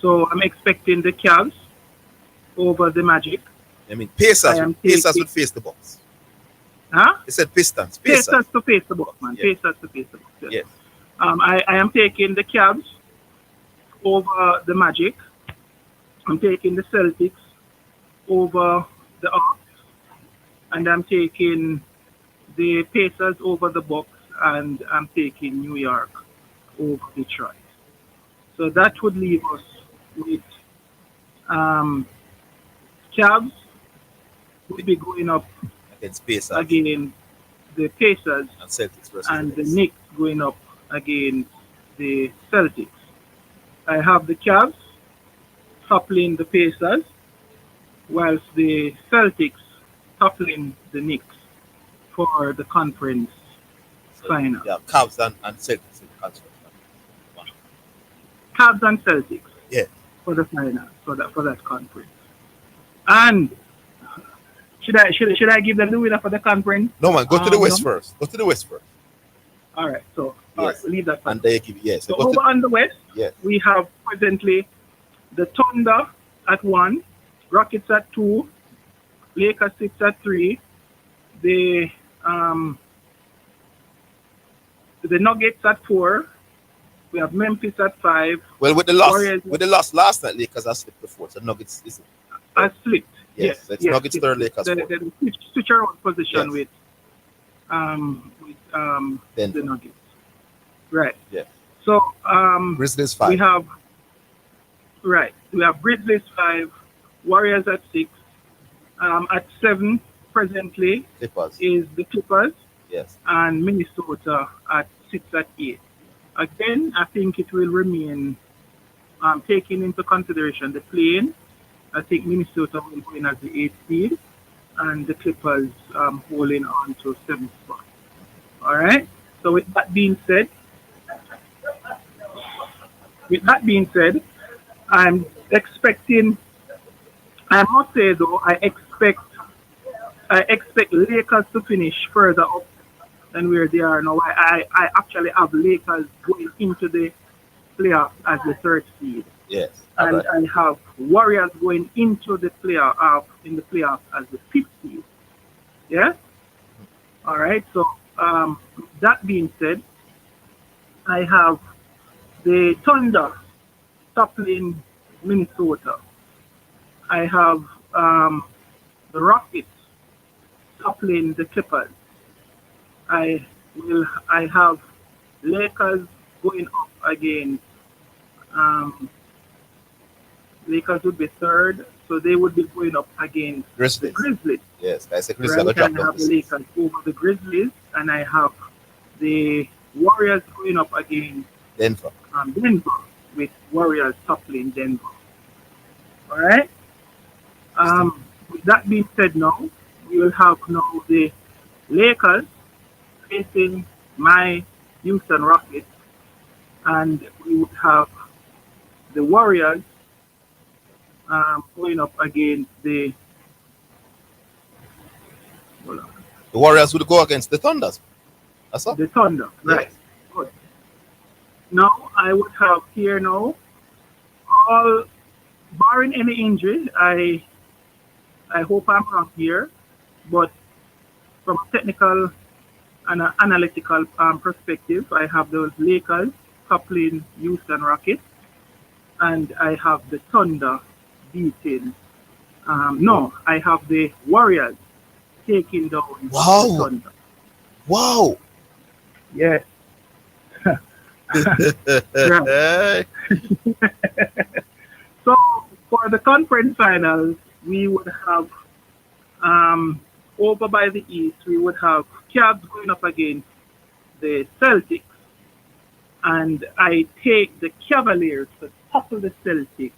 So I'm expecting the Cavs over the Magic. I mean, Pacers would face the Bucks. Huh? They said Pistons. Pacers to face the Bucks, man. Yeah. Pacers to face the Bucks. Yes. Yes. I am taking the Cavs over the Magic. I'm taking the Celtics over the Hawks. And I'm taking the Pacers over the Bucks. And I'm taking New York over Detroit. So that would leave us with Cavs will be going up against Pacers, against the Pacers, and Celtics versus and the Knicks going up against the Celtics. I have the Cavs toppling the Pacers, whilst the Celtics toppling the Knicks for the conference final. Yeah, Cavs and Celtics in the conference. Cavs and Celtics. Yeah. For the final, for that conference. And should I give them the winner for the conference? No, man, go to the West first. Go to the West first. All right, so Yes. we'll leave that. And they give yes. So over on the West, yes. we have presently the Thunder at 1, Rockets at 2, Lakers 6 at 3, the Nuggets at 4. We have Memphis at 5. Well, with the loss last night, Lakers are slipped before, so Nuggets is Denver. flipped. Yes, it's yes, Nuggets it, third, Lakers the, fourth. the switch around position Yes, with the Denver. Nuggets. Right. Yes. So Grizzlies we 5. have we have Grizzlies 5, Warriors at 6. At 7 presently Clippers. is the Clippers, Yes. and Minnesota at 6 at 8. Again, I think it will remain taking into consideration the play-in. I think Minnesota will go in as the 8th seed, and the Clippers holding on to 7th spot. All right. So with that being said, I'm expecting. I must say though, I expect Lakers to finish further up than where they are now. I actually have Lakers going into the playoffs as the third seed, Yes. and Alright. I have Warriors going into the playoffs as the fifth seed. Yeah. All right. So that being said, I have the Thunder toppling Minnesota. I have the Rockets toppling the Clippers. I have Lakers going up against Lakers would be third, so they would be going up against the Grizzlies. Grizzlies. Yes, I say Grizzlies Right, are and drop I down have to the 6. Lakers over the Grizzlies, and I have the Warriors going up against Denver. Denver, with Warriors toppling Denver. All right. With that being said, now we will have now the Lakers facing my Houston Rockets, and we would have the Warriors going up against the. Hold on. The Warriors would go against the Thunders. That's all. The Thunder, right? Good. Now I would have here now, all barring any injury. I hope I'm wrong here, but from a technical and an analytical perspective, I have those Lakers toppling Houston Rockets, and I have the Thunder beating. No, I have the Warriors taking down the Thunder. Wow. Yes. So for the conference finals, we would have over by the East, we would have Cavs going up against the Celtics, and I take the Cavaliers to topple the Celtics.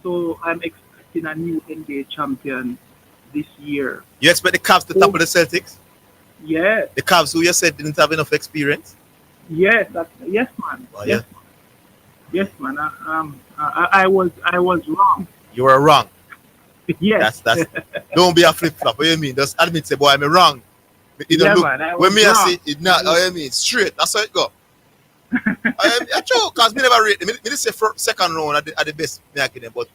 So I'm expecting a new NBA champion this year. You expect the Cavs to topple the Celtics? Yes. The Cavs who you said didn't have enough experience? Yes, yes, man. Oh, yes, yes, man. I was wrong. You were wrong. Yes. That's don't be a flip flop. What do you mean? Just admit say, boy, I'm wrong. You Yeah, look, man, I when was me I wrong. say it not, I mean straight. That's how it go. I true, cause me never rate them. Me say second round at the best me I give them, but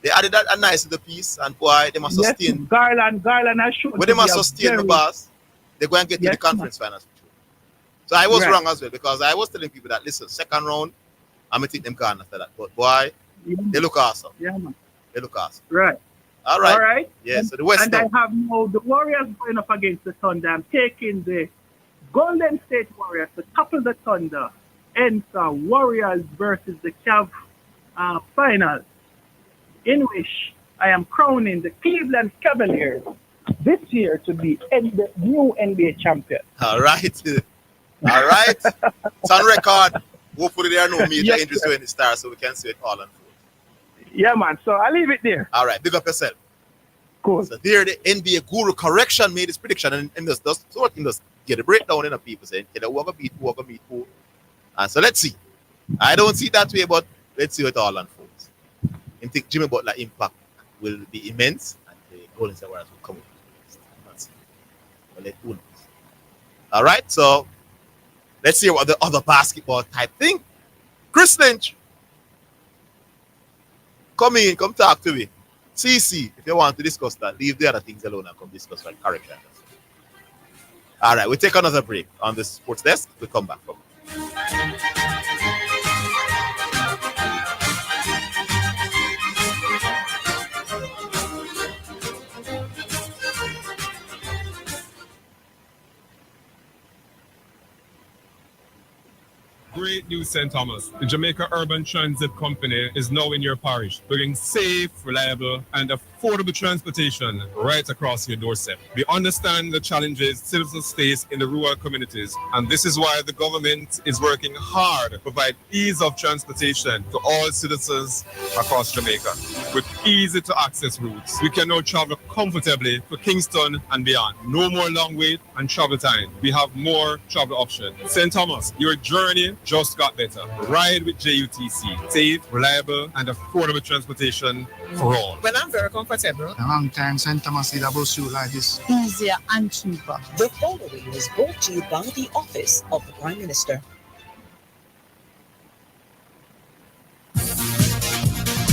they added a nice little piece, and boy, they must Yes, sustain. Garland, I showed. When they must sustain the bars, they go and get to the conference finals. So I was Right. wrong as well, because I was telling people that listen, second round, I'm gonna take them gone after that. But boy, they look awesome. Yeah, man. They look awesome. Right. All right. All right. Yeah, And, so the West and now. I have now the Warriors going up against the Thunder. I'm taking the Golden State Warriors to topple the Thunder. Hence, Warriors versus the Cavs final, in which I am crowning the Cleveland Cavaliers this year to be the new NBA champion. All right. All right. It's on record. Hopefully there are no major Yes, injuries sir. to any stars, so we can see it all unfold. Yeah, man. So I'll leave it there. All right, big up yourself. Cool. So there, the NBA guru correction made his prediction, and just so he just get a breakdown in the people saying, "Okay, who gonna beat who?" And so let's see. I don't see it that way, but let's see what all unfolds. I think Jimmy Butler impact will be immense, and the Golden State Warriors will come with. Let's see. But let who knows. All right, so let's see what the other basketball type thing. Chris Lynch, come in, come talk to me. CC, if you want to discuss that, leave the other things alone and come discuss like correction. All right, we'll take another break on the sports desk. We'll come back from. Great news, St. Thomas. The Jamaica Urban Transit Company is now in your parish, bringing safe, reliable, and affordable transportation right across your doorstep. We understand the challenges citizens face in the rural communities, and this is why the government is working hard to provide ease of transportation to all citizens across Jamaica. With easy-to-access routes, we can now travel comfortably to Kingston and beyond. No more long wait and travel time. We have more travel options. St. Thomas, your journey just got better. Ride with JUTC. Safe, reliable, and affordable transportation for all. Well, I'm very comfortable. A long time St. Thomas did a bus route like this. Easier and cheaper. The following is brought to you by the Office of the Prime Minister.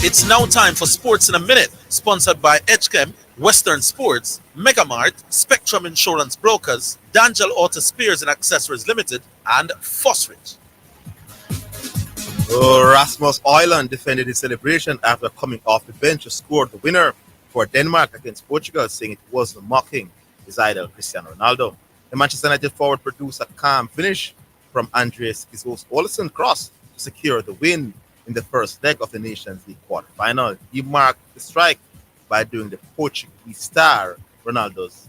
It's now time for Sports in a Minute, sponsored by HChem, Western Sports, Megamart, Spectrum Insurance Brokers, Dangel Auto Spears and Accessories Limited, and Fosrich. Rasmus Højlund defended his celebration after coming off the bench to score the winner for Denmark against Portugal, saying it wasn't mocking his idol Cristiano Ronaldo. The Manchester United forward produced a calm finish from Andreas Olsen cross to secure the win in the first leg of the Nations League quarterfinal. He marked the strike by doing the Portuguese star Ronaldo's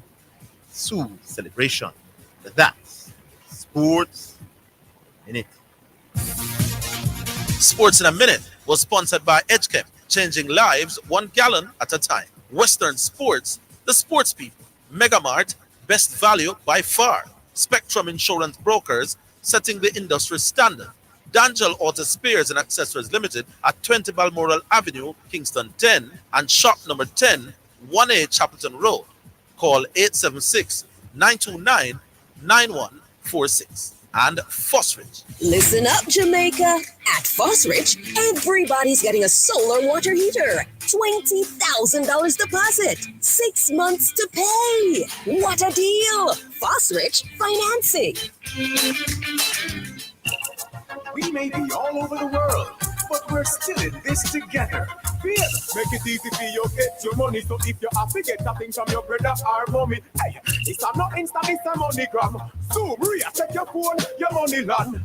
celebration. That's Sports in it. Sports in a Minute was sponsored by HChem, changing lives 1 gallon at a time. Western Sports, the sports people. Megamart, best value by far. Spectrum Insurance Brokers, setting the industry standard. Dangel Auto Spears and Accessories Limited at 20 Balmoral Avenue, Kingston 10, and shop number 10, 1A Chapelton Road. Call 876-929-9146. And Fosrich. Listen up, Jamaica. At Fosrich, everybody's getting a solar water heater. $20,000 deposit. 6 months to pay. What a deal. Fosrich Financing. We may be all over the world, but we're still in this together. Feel, make it easy for you get your money. So if you have to get something from your brother or mommy, hey, it's not instant, it's a MoneyGram. Zoom, check your phone, your money land.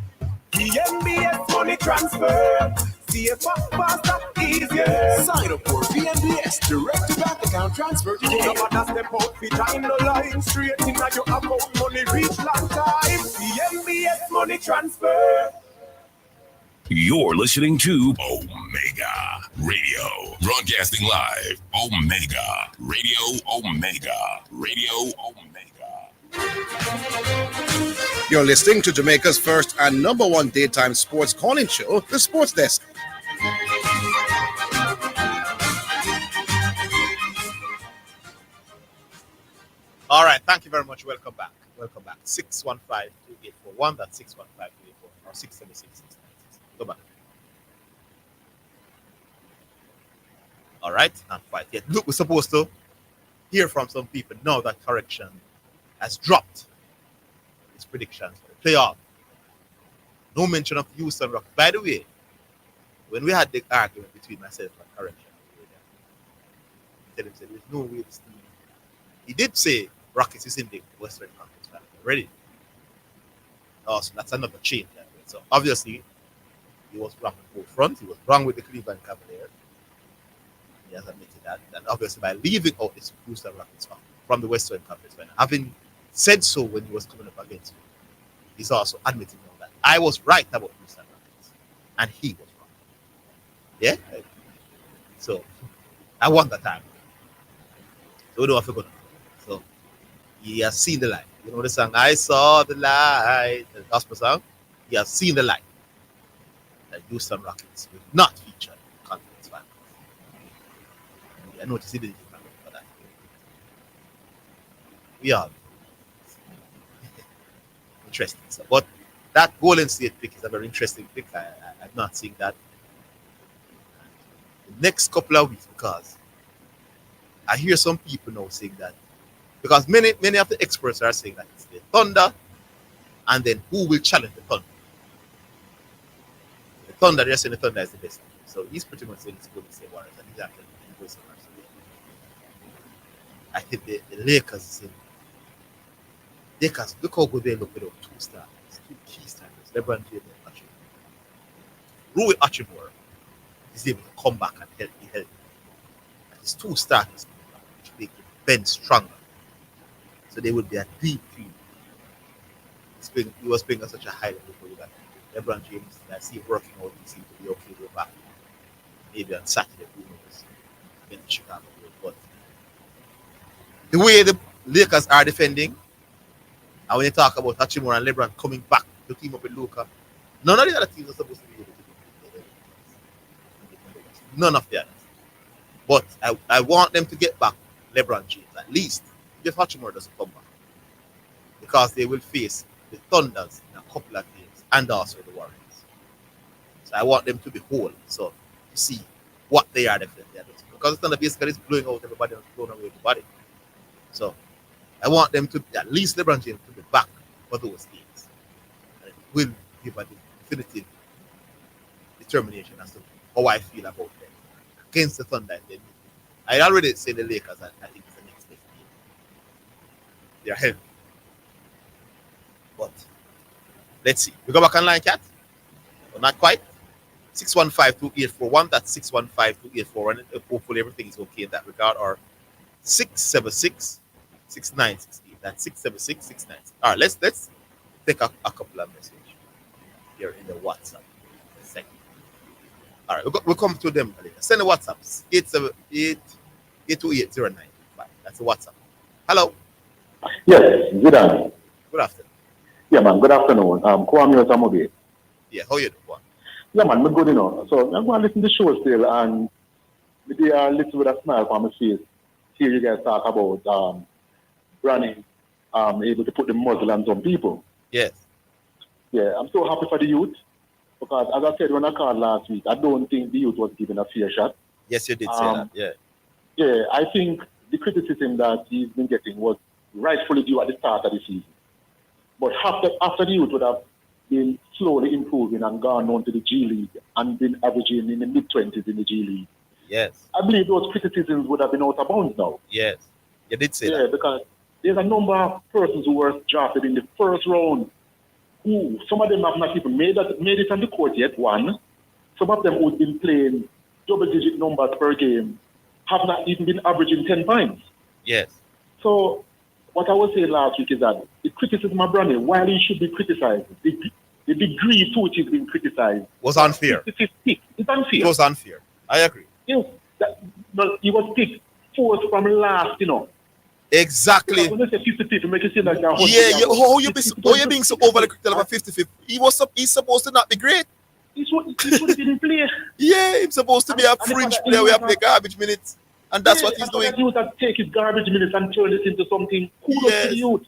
VNBS money transfer. CFA faster, easier. Sign up for VNBS direct to bank account transfer. You don't want to step out behind the line. Straight in your account, money reach long time. VNBS money transfer. You're listening to Omega Radio, broadcasting live. Omega Radio, Omega Radio, Omega. You're listening to Jamaica's first and number one daytime sports calling show, The Sports Desk. All right, thank you very much. Welcome back. 615-2841. That's 615-2841 or 676. Go back. All right, not quite yet. Look, we're supposed to hear from some people now that correction has dropped his predictions for the playoff. No mention of Houston Rockets. By the way, when we had the argument between myself and correction, he said there's no way this team. He did say Rockets is in the Western Conference Final already. Oh, so that's another change. So obviously, he was wrong on both fronts. He was wrong with the Cleveland Cavaliers. He has admitted that. And obviously, by leaving out this Houston Rockets from the Western Conference Final, having said so when he was coming up against me, he's also admitting now that I was right about Houston Rockets, and he was wrong. Yeah? So, I won that time. So, we don't have to go now. So, he has seen the light. You know the song, I saw the light, the gospel song? He has seen the light. That Houston Rockets will not feature in the conference finals. I noticed he didn't for that. We are interesting. So, but that Golden State pick is a very interesting pick. I'm not seeing that the next couple of weeks because I hear some people now saying that because many of the experts are saying that it's the Thunder and then who will challenge the Thunder. The Thunder, they're saying the Thunder is the best. So he's pretty much saying it's Golden State Warriors and he's actually going to I think the Lakers is in. Lakers, look how good they look with 2 stars, 2 key stars. LeBron James and Patrick. Rui Hachimura is able to come back and help. And his two starters which make the bench stronger. So they would be a deep team. He was playing at such a high level before you got LeBron James. I see him working out. He seems to be okay with back. Maybe on Saturday, who knows? Against Chicago. But the way the Lakers are defending, and when you talk about Hachimura and LeBron coming back to team up with Luka, none of the other teams are supposed to be able to do it. None of the others. But I want them to get back LeBron James, at least if Hachimura doesn't come back. Because they will face the Thunders in a couple of games and also the Warriors. So I want them to be whole. So to see what they are definitely. Because the Thunder basically is blowing out everybody and blowing away everybody. So I want them to, at least LeBron James, to be back for those games. And it will give a definitive determination as to how I feel about them against the Thunder. I already say the Lakers, I think it's the next best game. They're healthy. But let's see. We go back online, Cat? Well, not quite. 615-2841. That's 615-2841. Hopefully everything is okay in that regard. Or 676-6968. That's 676-6968. All right, let's take a couple of messages here in the WhatsApp. All right, we'll come to them later. Send the WhatsApps. 878-828-0955. That's the WhatsApp. Hello. Yes, Zidane. Good afternoon. Yeah, man, good afternoon. Kwame Osamobe. Yeah, how you doing? Yeah, man, I'm good, So I'm going to listen to the show still, and maybe a little with a smile on my face. Hear you guys talk about running, able to put the muzzle on some people. Yes. Yeah, I'm so happy for the youth, because as I said when I called last week, I don't think the youth was given a fair shot. Yes, you did say that, yeah. Yeah, I think the criticism that he's been getting was rightfully due at the start of the season. But after the youth would have been slowly improving and gone on to the G League and been averaging in the mid-20s in the G League, yes, I believe those criticisms would have been out of bounds now. Yes, you did say that. Yeah, because there's a number of persons who were drafted in the first round who, some of them have not even made it on the court yet, one. Some of them who've been playing double-digit numbers per game have not even been averaging 10 points. Yes. So what I was saying last week is that the criticism of Brownie, while he should be criticized, the degree to which he's been criticized was unfair. It's unfair. It was unfair. I agree. Yes. But he was picked fourth from last, Exactly. Because when they say 50-50, make it seem like how you being so overly critical of a 50-50? He's supposed to not be great. He should be play. Yeah, he's supposed to be a fringe player. We have play garbage minutes. And that's what he's doing. The youth that take his garbage minutes and turn this into something cool to the youth.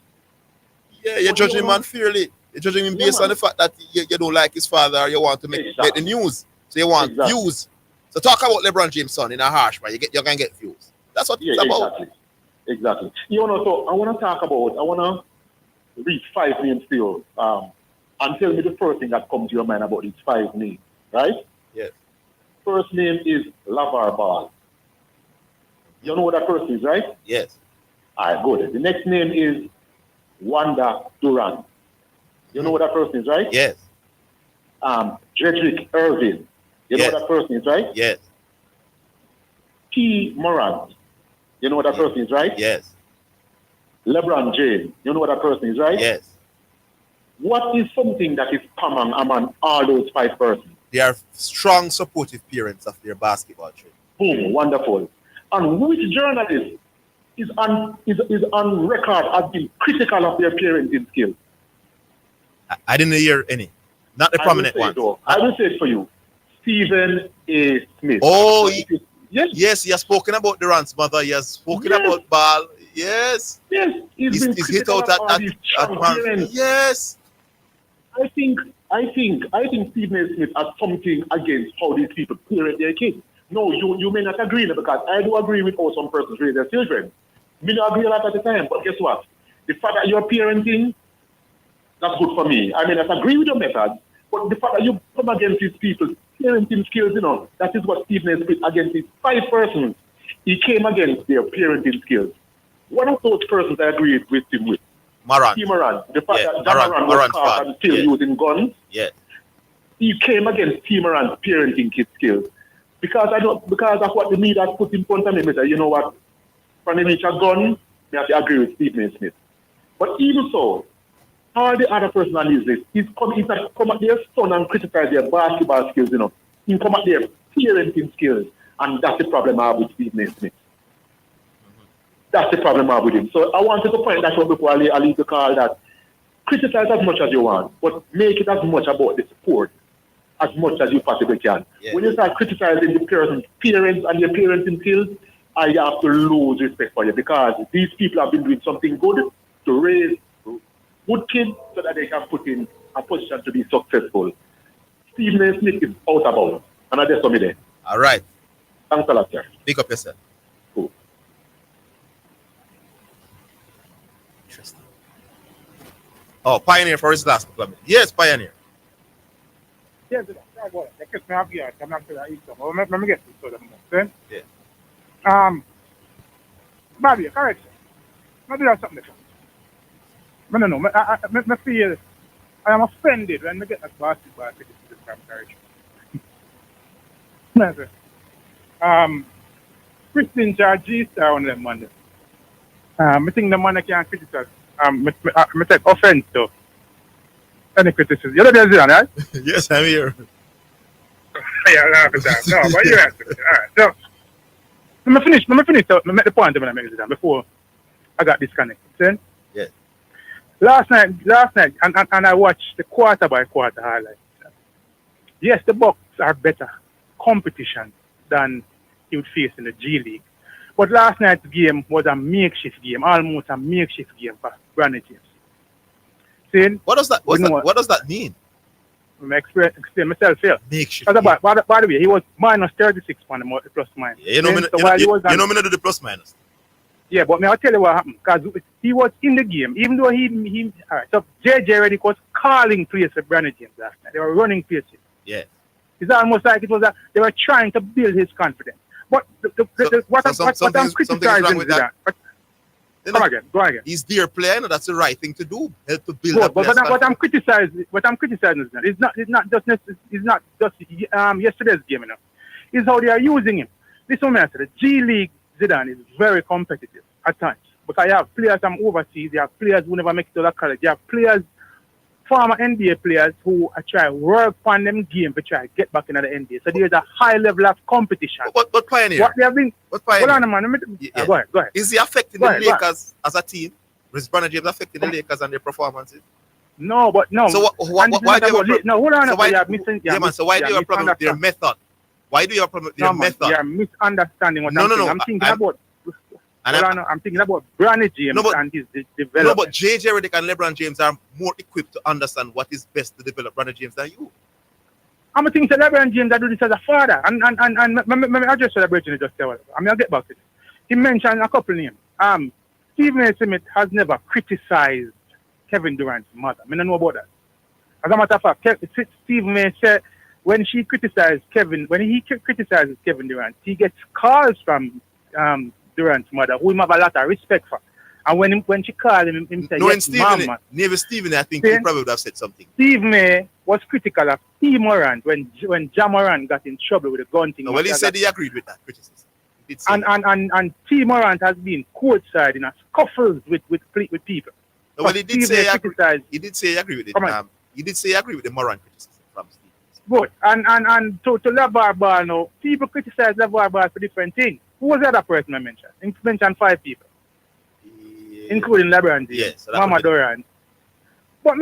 Yeah, you're judging him unfairly. You're judging him based on the fact that you don't like his father or you want to make the news. So you want views. So talk about LeBron James' son in a harsh way. You're going to get views. That's what it's about. Exactly. So I want to talk about, I want to read 5 names to you. And tell me the first thing that comes to your mind about these 5 names, right? Yes. First name is LeVar Ball. You know what that person is, right? Yes. All right, good. The next name is Wanda Durant. You know what that person is, right? Yes. Jedrick Irving. You know what that person is, right? Yes. T. Morant. You know what that person is, right? Yes. LeBron James. You know what that person is, right? Yes. What is something that is common among all those 5 persons? They are strong, supportive parents of their basketball team. Boom, wonderful. And which journalist is on record as being critical of their parenting skills? I didn't hear any. Not the prominent one. I will say it for you. Stephen A. Smith. Oh, yes, he has spoken about Durant's mother. He has spoken about Ball. Yes. Yes. He's hit out at yes. I think Stephen A. Smith has something against how these people parent their kids. No, you may not agree because I do agree with how some persons raise their children. Me not agree a lot at the time, but guess what? The fact that you're parenting, that's good for me. I mean, I agree with your method, but the fact that you come against these people's parenting skills, that is what Stephen A. Smith against these 5 persons. He came against their parenting skills. One of those persons I agreed with him with. Morant. The fact that Morant was caught and still using guns. Yes. he came against Team Moran's parenting kid skills. Because of what the media has put in front of me, I said, you know what, from the reach a gun, I have to agree with Stephen Smith. But even so, all the other person on his list, he's come at their son and criticize their basketball skills, you know. He come at their parenting skills. And that's the problem I have with Stephen Smith. That's the problem I have with him. So I wanted to point that out before I leave the call, that criticize as much as you want, but make it as much about the sport as much as you possibly can. Yeah. When you start criticizing the parents and their parenting skills, I have to lose respect for you, because these people have been doing something good to raise good kids so that they can put in a position to be successful. Stephen Smith is out of bounds, and I just saw me there. All right. Thanks a lot, sir. Pick up yourself. Cool. Interesting. Oh, Pioneer for his last comment. Yes, Pioneer. Yes, I'm not sure that let me get this to them. Yeah. Bobby, correction. Maybe that's something different. I don't know. I feel I am offended when I get that basketball criticism from correction. Christian Georgie Star on them Monday. I think the man can criticize. I take offense to any criticism. You know there's Zidane, right? Yes, I'm here. Yeah, I laugh at that. No, but you answer it. All right. So let me finish. So I make the point when I make Zidane before I got disconnected. See? Yeah. Last night, and I watched the quarter by quarter highlights. Yes, the Bucks are better competition than he would face in the G League. But last night's game was a makeshift game, almost a makeshift game for Brandon James. See? What does that mean? I explain myself here. Makeshift. By the way, he was minus 36 on the plus minus. Yeah, you know me to the plus minus. Yeah, but I'll tell you what happened. Because he was in the game, even though he all right, so JJ Redick was calling plays for Brandon James last night. They were running plays. Yeah. It's almost like it was they were trying to build his confidence. But what I'm criticizing with that. Go again. He's their player, and that's the right thing to do. Help to build up. But what I'm criticizing is that it's not just yesterday's game, you know. It's how they are using him. This one, I said, the G League Zidane is very competitive at times. Because you have players from overseas, you have players who never make it to the college, you have players, former NBA players who are trying to work on them game to try to get back into the NBA. So there's a high level of competition. But Pioneer? What they have been... Pioneer? Hold on, man. Go ahead. Is he affecting the Lakers as a team? Is Brandon James affecting the Lakers and their performances? No, but no. So why do you have a problem? No, hold on. So why do you have a problem with their method? Why do you have a problem with their method? You're misunderstanding what I'm saying. I'm thinking about... I'm thinking about Brandon James and his development. No, but JJ Redick and LeBron James are more equipped to understand what is best to develop Brandon James than you. I'm thinking that LeBron James I do this as a father. And I just celebrating it just there. I'll get back to it. He mentioned a couple names. Stephen Smith has never criticized Kevin Durant's mother. I don't know about that. As a matter of fact, Stephen said when he criticizes Kevin Durant, he gets calls from Durant's mother, who him have a lot of respect for. And when she called him said, yes, Mama. Never Stephen, I think he probably would have said something. Steve May was critical of T. Moran when Ja Morant got in trouble with the gun thing. No, well, he said he agreed with that criticism. And T. Morant has been courtside in a scuffles with people. No, well, he did say he agreed with it. He did say he agreed with the Morant criticism from Steve. Good. And to LeVar Ball now, people criticize LeVar Ball for different things. Who was the other person I mentioned? I mentioned 5 people. Yeah. Including LeBron James, yes, so Mama Durant. But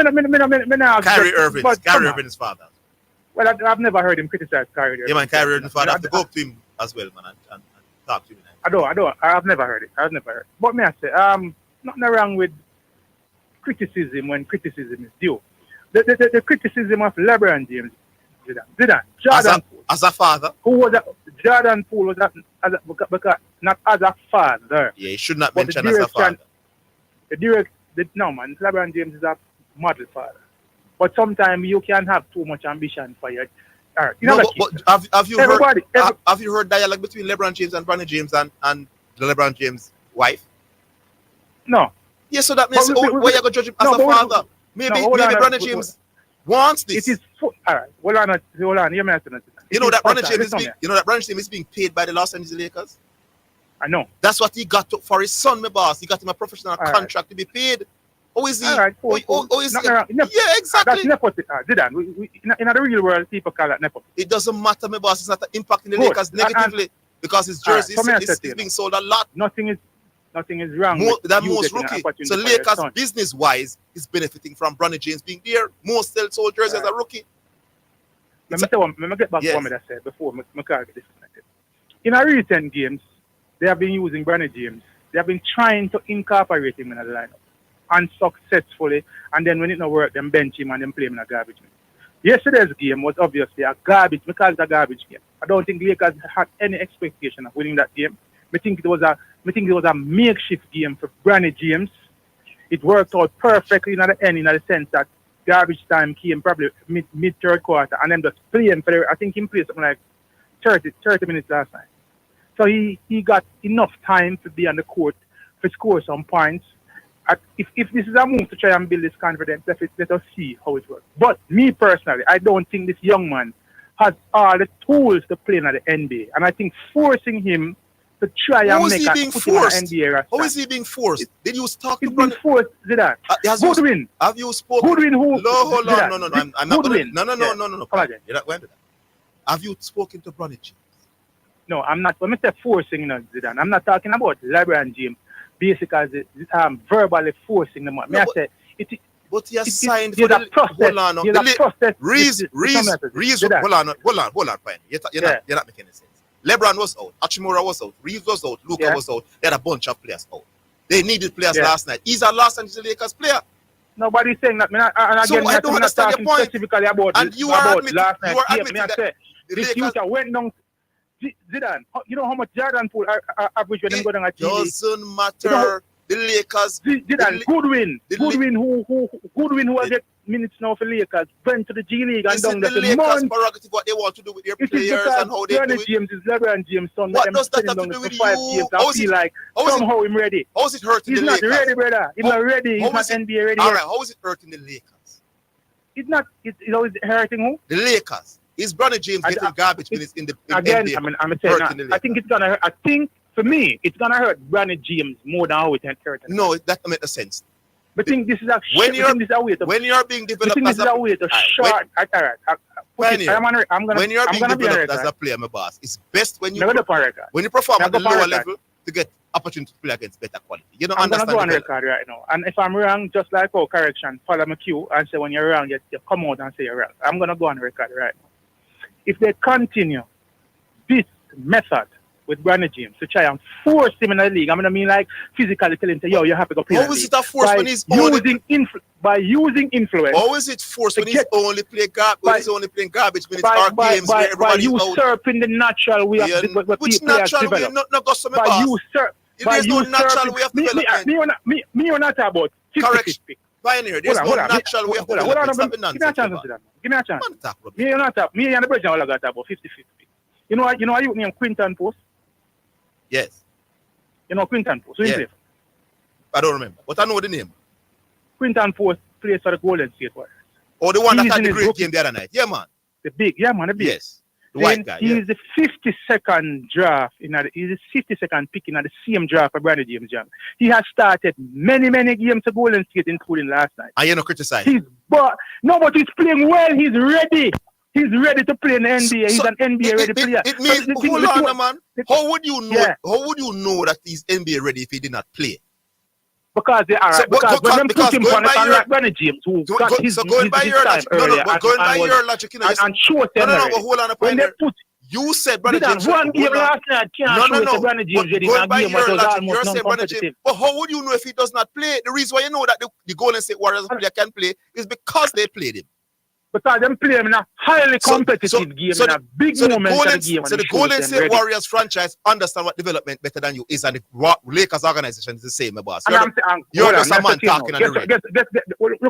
Kyrie Irving's father. Well, I've never heard him criticize Kyrie Irving. Yeah, man, Kyrie Irving's father. I have to go up to him as well, man, and talk to him. I've never heard it. But may I say, nothing wrong with criticism when criticism is due. The criticism of LeBron James, Zidane, Jordan Poole. As a father? Who was Jordan Poole was because not as a father. Yeah, he should not mention as a father. No, man, LeBron James is a model father. But sometimes you can have too much ambition for your... but have you heard dialogue between LeBron James and Brandon James and the LeBron James wife? No. Yeah, so that means why you going to judge him as a father? Maybe Brandon James wants this. It is all right. Hold on. You mentioned it. You know that Bronny James is being paid by the Los Angeles Lakers. I know. That's what he got for his son, my boss. He got him a professional contract to be paid. How is he? All right, cool. How is he? Yeah, exactly. That's nepotism. Zidane, in the real world, people call that nepotism. It doesn't matter, my boss. It's not impacting the Lakers negatively because his jersey is being sold a lot. Nothing is wrong. Most rookie. So Lakers, business-wise, is benefiting from Bronny James being there. Most sold jerseys as a rookie. Let me get back to what I said before my car get disconnected. In our recent games, they have been using Bronny James. They have been trying to incorporate him in the lineup unsuccessfully, and then when it not work, them bench him and then play him in a garbage game. Yesterday's game was obviously a garbage because it's a garbage game. I don't think Lakers had any expectation of winning that game. I think it was a makeshift game for Bronny James. It worked out perfectly in the end in the sense that garbage time came probably mid third quarter, and then just playing for I think he played something like 30 minutes last night. So he got enough time to be on the court to score some points. If this is a move to try and build this confidence, let us see how it works. But me personally, I don't think this young man has all the tools to play in the NBA. And I think forcing him to try and make a put him in the NBA roster. How is he being forced? Did you talk to Bronny? Forced, Zidane. Goodwin. Have you spoken? Goodwin who? No, hold on. No. I'm not going to. No. You're not going to that. Have you spoken to Bronny James? No, I'm not. When I say forcing, Zidane, I'm not talking about LeBron James. Basically, verbally forcing them. But he has signed for the hold on. Hold on, fine. You're not making any sense. LeBron was out, Hachimura was out, Reeves was out, Luka was out. They had a bunch of players out. They needed players last night. He's a Los Angeles Lakers player. Nobody's saying that. I don't understand your point. Specifically about and you are admitting that this future went down. Zidane, you know how much Jordan Poole average when them go down at TV? Doesn't matter. The Lakers. Zidane, Goodwin who has get minutes now for Lakers, went to the G League and down there. The Lakers' prerogative what they want to do with their players and how they do it. James is LeBron James' son. What does that have to do with you? I feel like somehow he's ready. How is it hurting the Lakers? He's not ready, brother. He's not ready. He's not NBA ready. All right, how is it hurting the Lakers? It's not. It's hurting who? The Lakers. Is Bronny James getting garbage minutes in the again? NBA? I'm saying I think it's gonna. I think for me, it's gonna hurt Bronny James more than how it hurt. No, that makes sense. But I think this is a when you're being developed as a way to short. When you're being developed as a player, my boss, it's best when you perform at the lower level to get opportunity to play against better quality. You don't understand. I'm gonna go on record right now, and if I'm wrong, just like correction, follow my cue and say when you're wrong, you come out and say you're wrong. I'm gonna go on record right now. If they continue this method with Bronny James to try and force him in the league, I mean like physically telling him, yo, you have to go play. How is it a force when he's only by using influence? How is it force when he's only playing garbage minutes or games where everybody's out? By usurping the natural way of what which people natural way? Not go some boss. There's no natural way of development. Me not about 50-50. Pioneer, there's no natural way of development. Stop the nonsense. Give me a chance. Me and the president all got about 50-50. You know you name Quinton Post? Yes. You know Quinton Post? Yeah. I don't remember, but I know the name. Quinton Post plays for the Golden State Warriors. Oh, the one that had the great game the other night. Yeah, man. The big. Yes. The white guy. He's the 52nd draft. He's the 52nd pick in the same draft for Bronny James. He has started many games to Golden State, including last night. And you're not criticizing. But he's playing well. He's ready. He's ready to play in the NBA. He's an NBA ready player. It means, hold on, man. How would you know? How would you know that he's NBA ready if he did not play? Because they are. Because when them put him on like Bronny James, who got his time earlier, going by your logic, and short no, but hold on, when they put. You said Bronny James. One game last night can't show Bronny James ready in a game that was almost non-competitive. But how would you know if he does not play? The reason why you know that the Golden State Warriors player can play is because they played him. Because them play him in a highly competitive game, in a big moment of the game. So the Golden State Warriors franchise understand what development better than you is, and the Lakers organization is the same, my boss. You're just a man talking on the radio.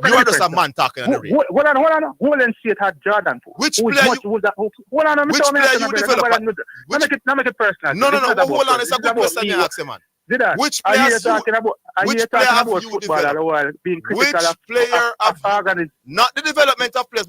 You're just a man talking on the radio. Hold on. Golden State had Jordan. Which player you develop? Let me get personal. No, hold on. It's a good question you ask, man. Which player have you developed? Which player have you developed? Not the development of players.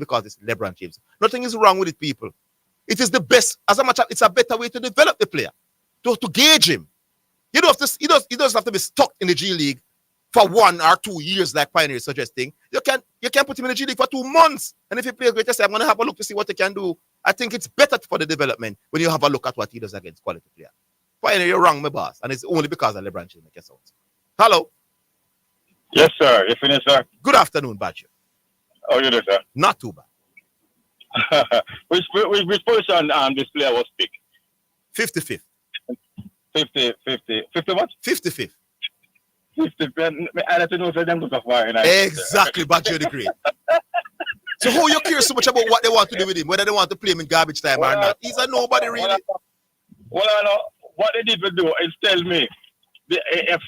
because it's LeBron James. Nothing is wrong with it, people. It is the best. As a matter, it's a better way to develop the player, to gauge him. You don't have to. He doesn't have to be stuck in the G League for 1 or 2 years, like Pioneer is suggesting. You can put him in the G League for 2 months, and if he plays great, say, I'm going to have a look to see what he can do. I think it's better for the development when you have a look at what he does against quality player. Pioneer, you're wrong, my boss, and it's only because of LeBron James make your sounds. Hello. Yes, sir. You finished, sir? Good afternoon, Badger. How are you doing, sir? Not too bad. which position this player was picked? 55th. 50 what? 55th. 50. I don't know so them go so far. Exactly, Baggio the Great. So who you care so much about what they want to do with him, whether they want to play him in garbage time or not? He's a nobody really. Well, I know what they need to do is tell me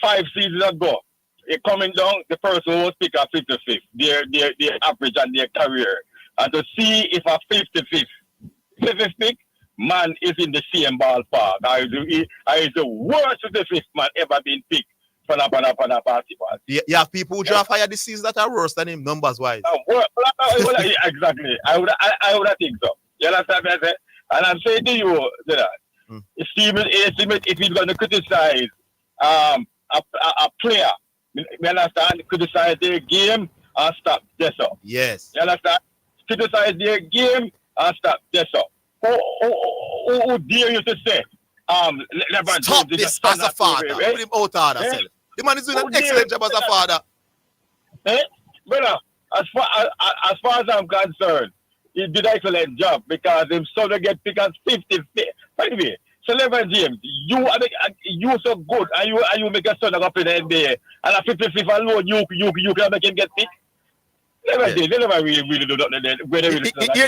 5 seasons ago, coming down, the person who was picked at 55th, their average and their career, and to see if a 55th pick man is in the same ballpark. I is the worst 55th man ever been picked for a basketball. You have people who draft higher this season that are worse than him, numbers wise. Exactly. I would think so. You understand what I say? And I'm saying to you that if he's going to criticize a player, you understand, criticize their game and stop this up. Yes. You understand? Criticize their game and stop this up. Who dare you to say LeBron stop James this as a father? Put him out of order. The man is doing an excellent job as a father. Brother, as far as I'm concerned, he did an excellent job because him son get picked at 50. By the way, so LeBron James, you so good and you make a son go play the NBA and at 55 alone you can make him get picked. They never really do that.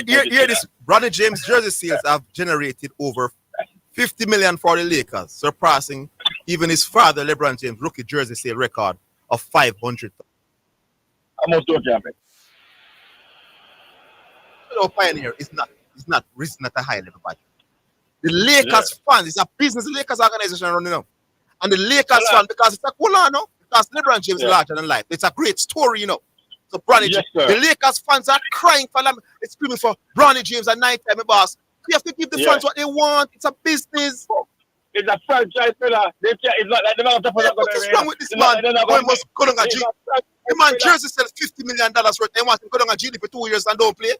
Hear this. Bronny James jersey sales have generated over $50 million for the Lakers, surpassing even his father, LeBron James' rookie jersey sale record of 500. I'm also jumping. Pioneer is not risen at a high level, but the Lakers fans, it's a business, the Lakers organization running now. And the Lakers fan, because it's a cool, no? Because LeBron James is larger than life. It's a great story, you know. So Bronny James, the Lakers fans are crying for them. It's screaming for Bronny James at night time, boss. You have to give the fans what they want. It's a business. It's a franchise, fella. It's not like the amount of what's wrong with this man? Going must go down a G. The man jersey sells $50 million worth. They want him to go down a G for 2 years and don't play.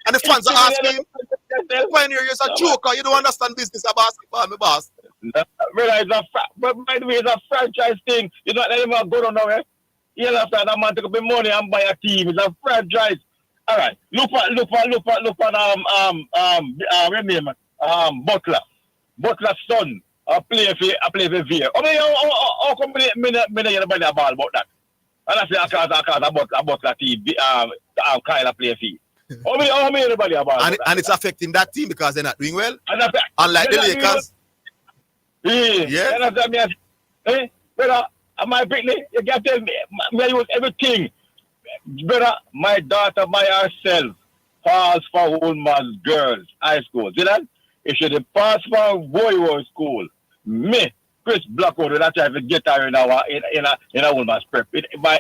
And the fans are asking him, Pioneer, you're a joker. You don't understand business of basketball, my boss. But by the way, it's a franchise thing. You don't let him go down nowhere. You understand? That man take up the money and buy a team. It's a franchise. All right. Look at Butler. Butler's son play for VA. I mean, how come me not buy the ball about that? And I say I Butler team Kyle play for. How many anybody about and it's affecting that team because they're not doing well. Unlike the Lakers. Yeah. Brother, my Britney, you can tell me, I use everything. Brother, my daughter by herself pass for women's girls high school. See that? If she did pass for boy school, me, Chris Blackwood, I try to get her in a women's prep. I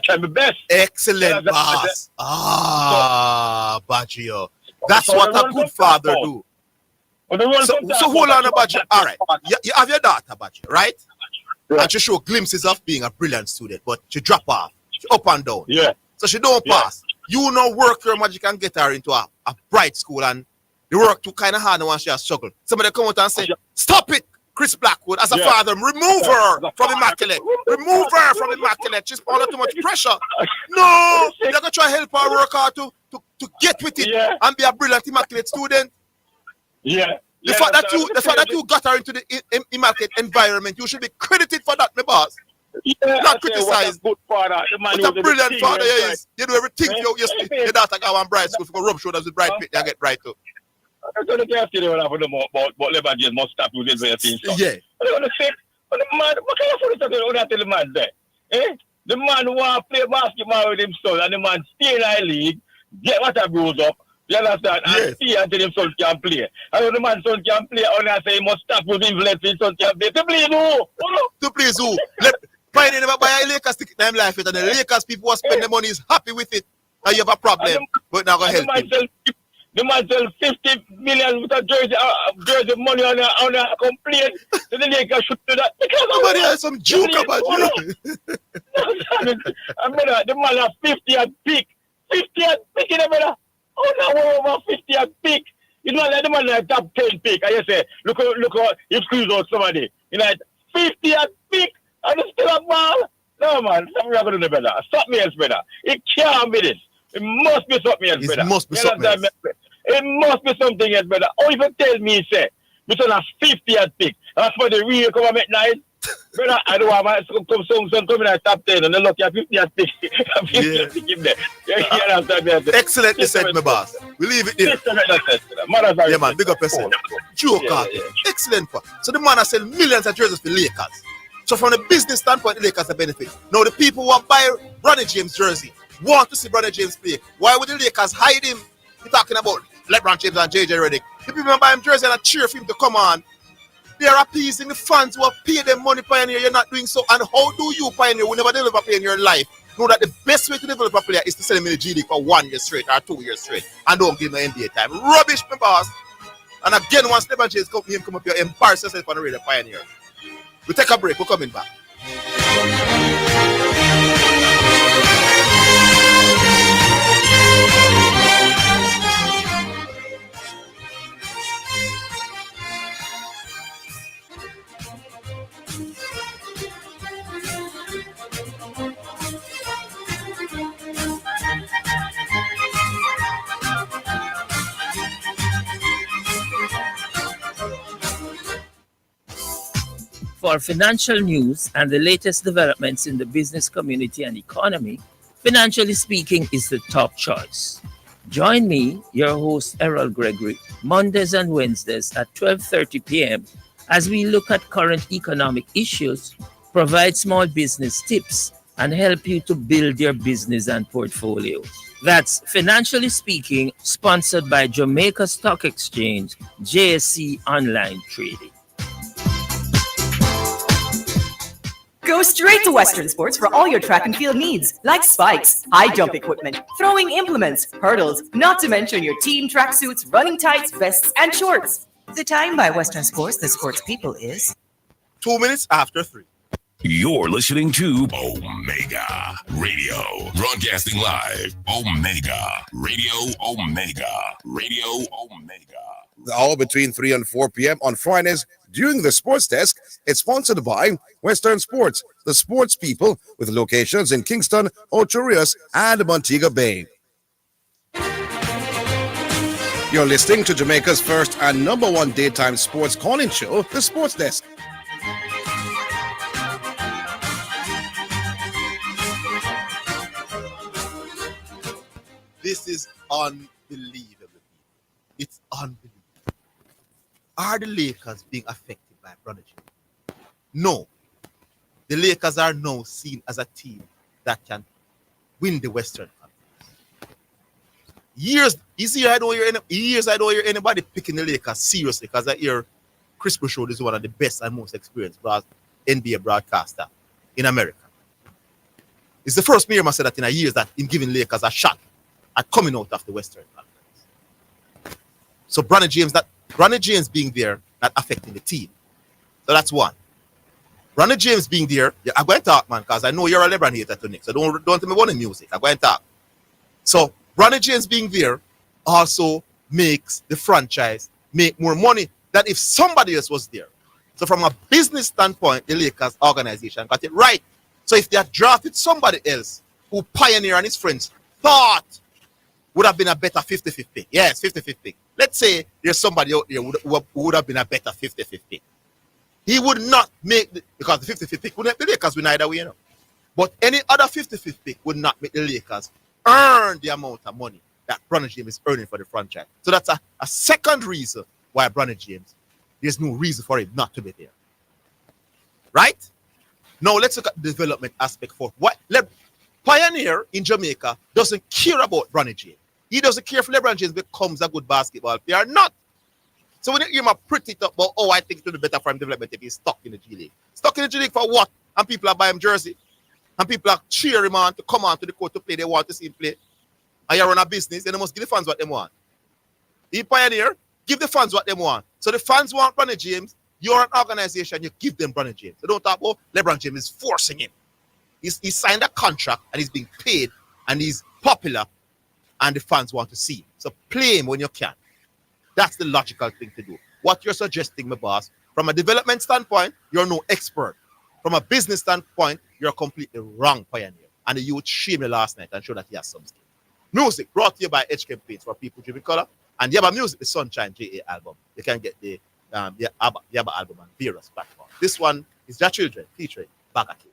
try my best. Excellent, boss. Baggio. That's what a good father do. So hold on, Baggio. All right. You have your daughter, Baggio, right? Yeah. And she show glimpses of being a brilliant student, but she drop off. She up and down. Yeah. So she don't pass. You know work your magic and get her into a bright school, and the work too kind of hard once she has struggled. Somebody come out and say, stop it, Chris Blackwood, as a father, remove her from Immaculate. Remove her from Immaculate. She's under too much pressure. No! You're going to try to help her work hard to get with it and be a brilliant Immaculate student. Yeah. The fact that you got her into the Immaculate environment, you should be credited for that, my boss. Not criticized. What a brilliant father he is. You do everything your daughter go on bright school for rub shoulders with bright pit, you get bright too. I'm going to ask you about LeBron James must stop with his thing. Yeah. I'm going to say, what kind of food is that tell the man there? The man who want to play basketball with his son and the man stay in the league, get what grows up. You understand? And see until his son can play. And when the man's son can play, only I say he must stop with him let his son can play. To play who? To play who? Pioneer never buy a Lakers ticket in life, and the Lakers people who spend the money is happy with it. Now you have a problem, but now go help him. The man sell 50 million with a jersey money on a complaint. So the Lakers should do that. Somebody has some joke about you. The man has 50 at peak. 50 at peak, you know, oh, no, over 50 at peak. You know, the man like top 10 pick. And you say, look, you squeeze out somebody. You know, 50 at peak, and it's still a ball. No, man, something are going to do better. Something else better. It can't be this. It must be something else better. It must be something else. It must be something else better. Or if you tell me, say, we son has 50 at pick. That's for the real come and make nice. Brother, I don't want my some come in at top 10 and then look at 50 and stick. 50 and stick him there. You understand me? Excellently said, my boss. We leave it there. Yeah, man, big up yourself. Joke out. Excellent. So the man has sell millions of jerseys for Lakers. So from the business standpoint, the Lakers are benefit. Now the people who buy Bronny James jersey want to see Bronny James play. Why would the Lakers hide him? You're talking about LeBron James and JJ Redick. The people who buy him jersey and cheer for him to come on. They are appeasing the fans who have paid them money, Pioneer. You're not doing so. And how do you, Pioneer, who never develop a player in your life, know that the best way to develop a player is to sell him in the G League for 1 year straight or 2 years straight and don't give him an NBA time? Rubbish, my boss. And again, once LeBron James come up here, embarrass yourself on the radio, Pioneer. We take a break. We're coming back. For financial news and the latest developments in the business community and economy, Financially Speaking is the top choice. Join me, your host Errol Gregory, Mondays and Wednesdays at 12:30 p.m. as we look at current economic issues, provide small business tips, and help you to build your business and portfolio. That's Financially Speaking, sponsored by Jamaica Stock Exchange, JSC Online Trading. Go straight to Western Sports for all your track and field needs, like spikes, high jump equipment, throwing implements, hurdles, not to mention your team tracksuits, running tights, vests, and shorts. The time by Western Sports, the sports people, is 2 minutes after 3. You're listening to Omega Radio, broadcasting live. Omega Radio, Omega Radio, Omega. The hour between 3 and 4 p.m. on Fridays during the Sports Desk. It's sponsored by Western Sports, the sports people, with locations in Kingston, Ocho Rios, and Montego Bay. You're listening to Jamaica's first and number one daytime sports calling show, the Sports Desk. This is unbelievable. It's unbelievable. Are the Lakers being affected by prodigy? No. The Lakers are now seen as a team that can win the Western Conference. Years I don't hear anybody picking the Lakers seriously, because I hear Chris Bouchard is one of the best and most experienced NBA broadcaster in America. It's the first year I said that in a years that him giving Lakers a shot at coming out of the Western Conference. So Bronny James being there, not affecting the team. So that's one. Bronny James being there, yeah, I'm going to talk, man, because I know you're a LeBron hater tonight. So don't tell me about the music. I'm going to talk. So Bronny James being there also makes the franchise make more money than if somebody else was there. So from a business standpoint, the Lakers organization got it right. So if they had drafted somebody else who Pioneer and his friends thought would have been a better 50-50 pick. Yes, 50-50 pick. Let's say there's somebody out there who would have been a better 50-50 pick. He would not make because the 50-50 pick wouldn't make the Lakers win either way, you know. But any other 50-50 pick would not make the Lakers earn the amount of money that Bronny James is earning for the franchise. So that's a second reason why Bronny James, there's no reason for him not to be there. Right? Now let's look at the development aspect for what Pioneer in Jamaica doesn't care about Bronny James. He doesn't care if LeBron James becomes a good basketball player or not. So when you hear him pretty talk about, I think it would be better for him development if he's stuck in the G League. Stuck in the G League for what? And people are buying him jersey. And people are cheering him on to come on to the court to play. They want to see him play. And you run a business, then they must give the fans what they want. The Pioneer, give the fans what they want. So the fans want Bronny James. You're an organization, you give them Bronny James. So don't talk about LeBron James is forcing him. He signed a contract and he's being paid and he's popular and the fans want to see him. So play him when you can. That's the logical thing to do. What you're suggesting, my boss, from a development standpoint, you're no expert. From a business standpoint, you're completely wrong, Pioneer. And the youth shamed me last night and showed that he has some skill. Music brought to you by Edge Campaigns for People Driven Color. And Yaba Music, the Sunshine JA album. You can get the Yaba album on various platforms. This one It's their children featuring Bagaki.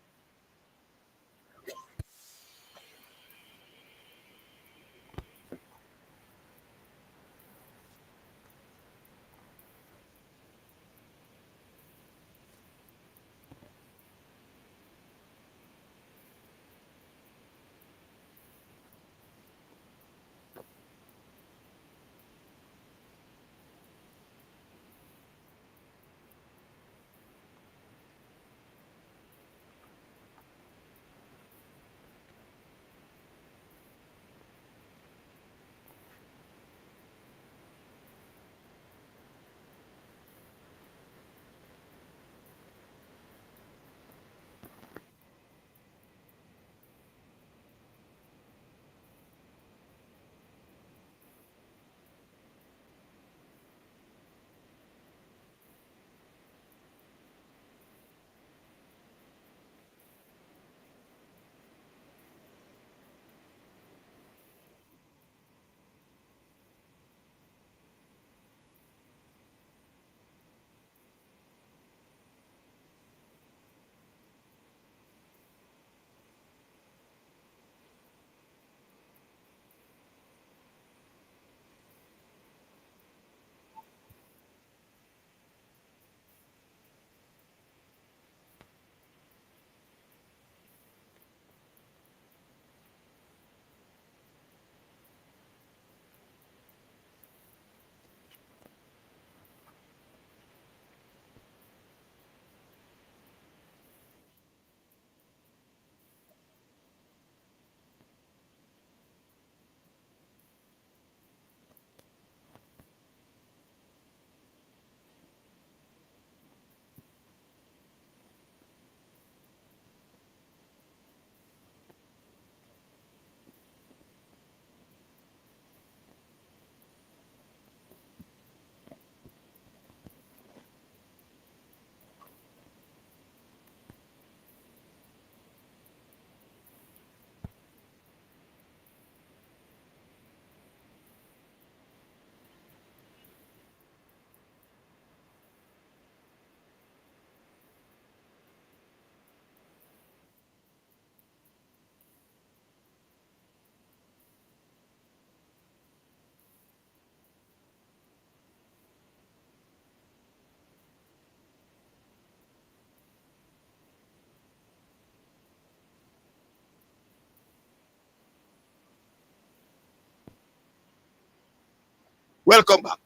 Welcome back.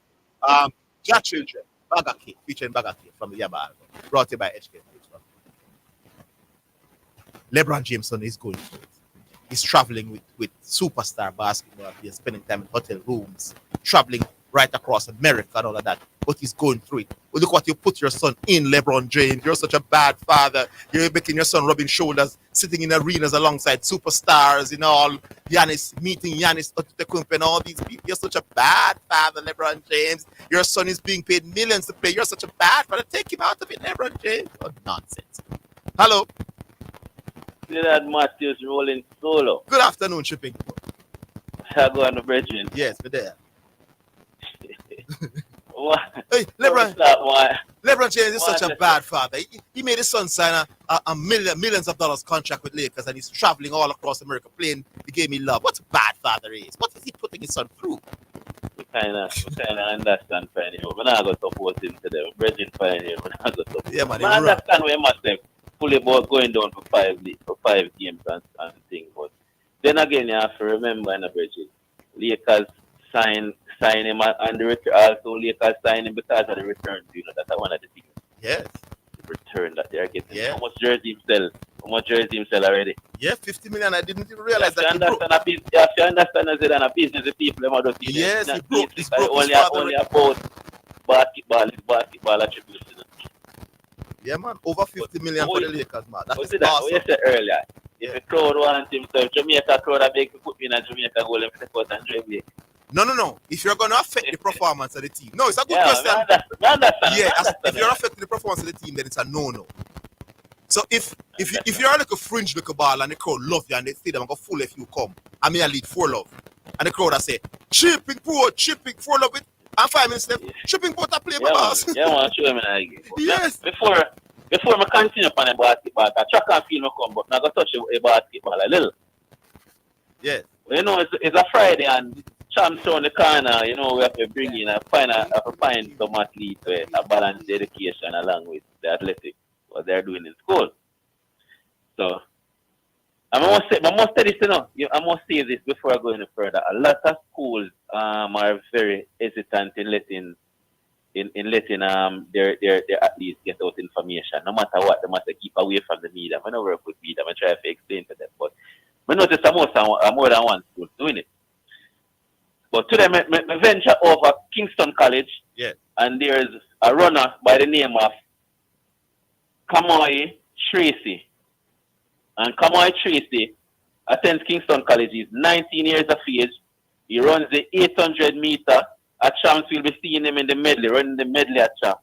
Your children, Bagaki, featuring Bagaki from the Yaba album, brought to you by HK. LeBron Jameson is going through it. He's traveling with superstar basketball players, spending time in hotel rooms, traveling right across America and all of that. But he's going through it. Well, look what you put your son in, LeBron James. You're such a bad father. You're making your son rubbing shoulders, sitting in arenas alongside superstars, all Giannis, meeting Giannis Antetokounmpo and all these people. You're such a bad father, LeBron James. Your son is being paid millions to play. You're such a bad father. Take him out of it, LeBron James. Oh, nonsense. Hello. That Matthews rolling solo. Good afternoon, Shipping. I go on the bridging. Yes, we're there. Hey, LeBron James is such a bad father. He made his son sign a millions of dollars contract with Lakers, and he's traveling all across America playing the game he loves. What a bad father is. What is he putting his son through? We kind of understand Pioneer. We're not going to support him today. We're bridging Pioneer. We're not going to support him. Yeah, man, I understand where must have fully about going down for five games and things. But then again, you have to remember in the bridging, Lakers sign him and the return. Also, Lakers sign him because of the return. That's one of the things. Yes. The return that they're getting. Yeah. How much jersey him sell already? Yeah, 50 million. I didn't even realize that. You have to understand as a business, the people them are just yes, he broke only about basketball attributes. Yeah, man, over 50 million for the Lakers, man. That's awesome. What you said earlier. If the crowd wants him to Jamaica crowd, I beg to put me in a Jamaica goal and take out and dribble. No. If you're going to affect the performance of the team. No, it's a good question. I understand. If you're affecting the performance of the team, then it's a no-no. So if you're like a fringe little ball and the crowd love you and they say them go full if you come, I mean I lead 4-love. And the crowd I say, chipping 4-love it. And 5 minutes left, chipping port I play my boss. Yeah, man, show him an idea. Yes. Before before I continue on the basketball, I track and field me come, but I'm going to touch a basketball a little. Yeah. You know, it's a Friday and champs on the corner, you know, we have to bring in find some athletes with a balanced education along with the athletics, what they're doing in school. So I must say this, you know, I must say this before I go any further. A lot of schools are very hesitant in letting their athletes get out information. No matter what, they must keep away from the media. I know work with media, I try to explain to them. But I notice more than one school doing it. But today, I venture over Kingston College, and there's a runner by the name of Kamoy Tracy. And Kamoy Tracy attends Kingston College. He's 19 years of age. He runs the 800 meter. At Champs, we'll be seeing him in the medley, running the medley at Champs.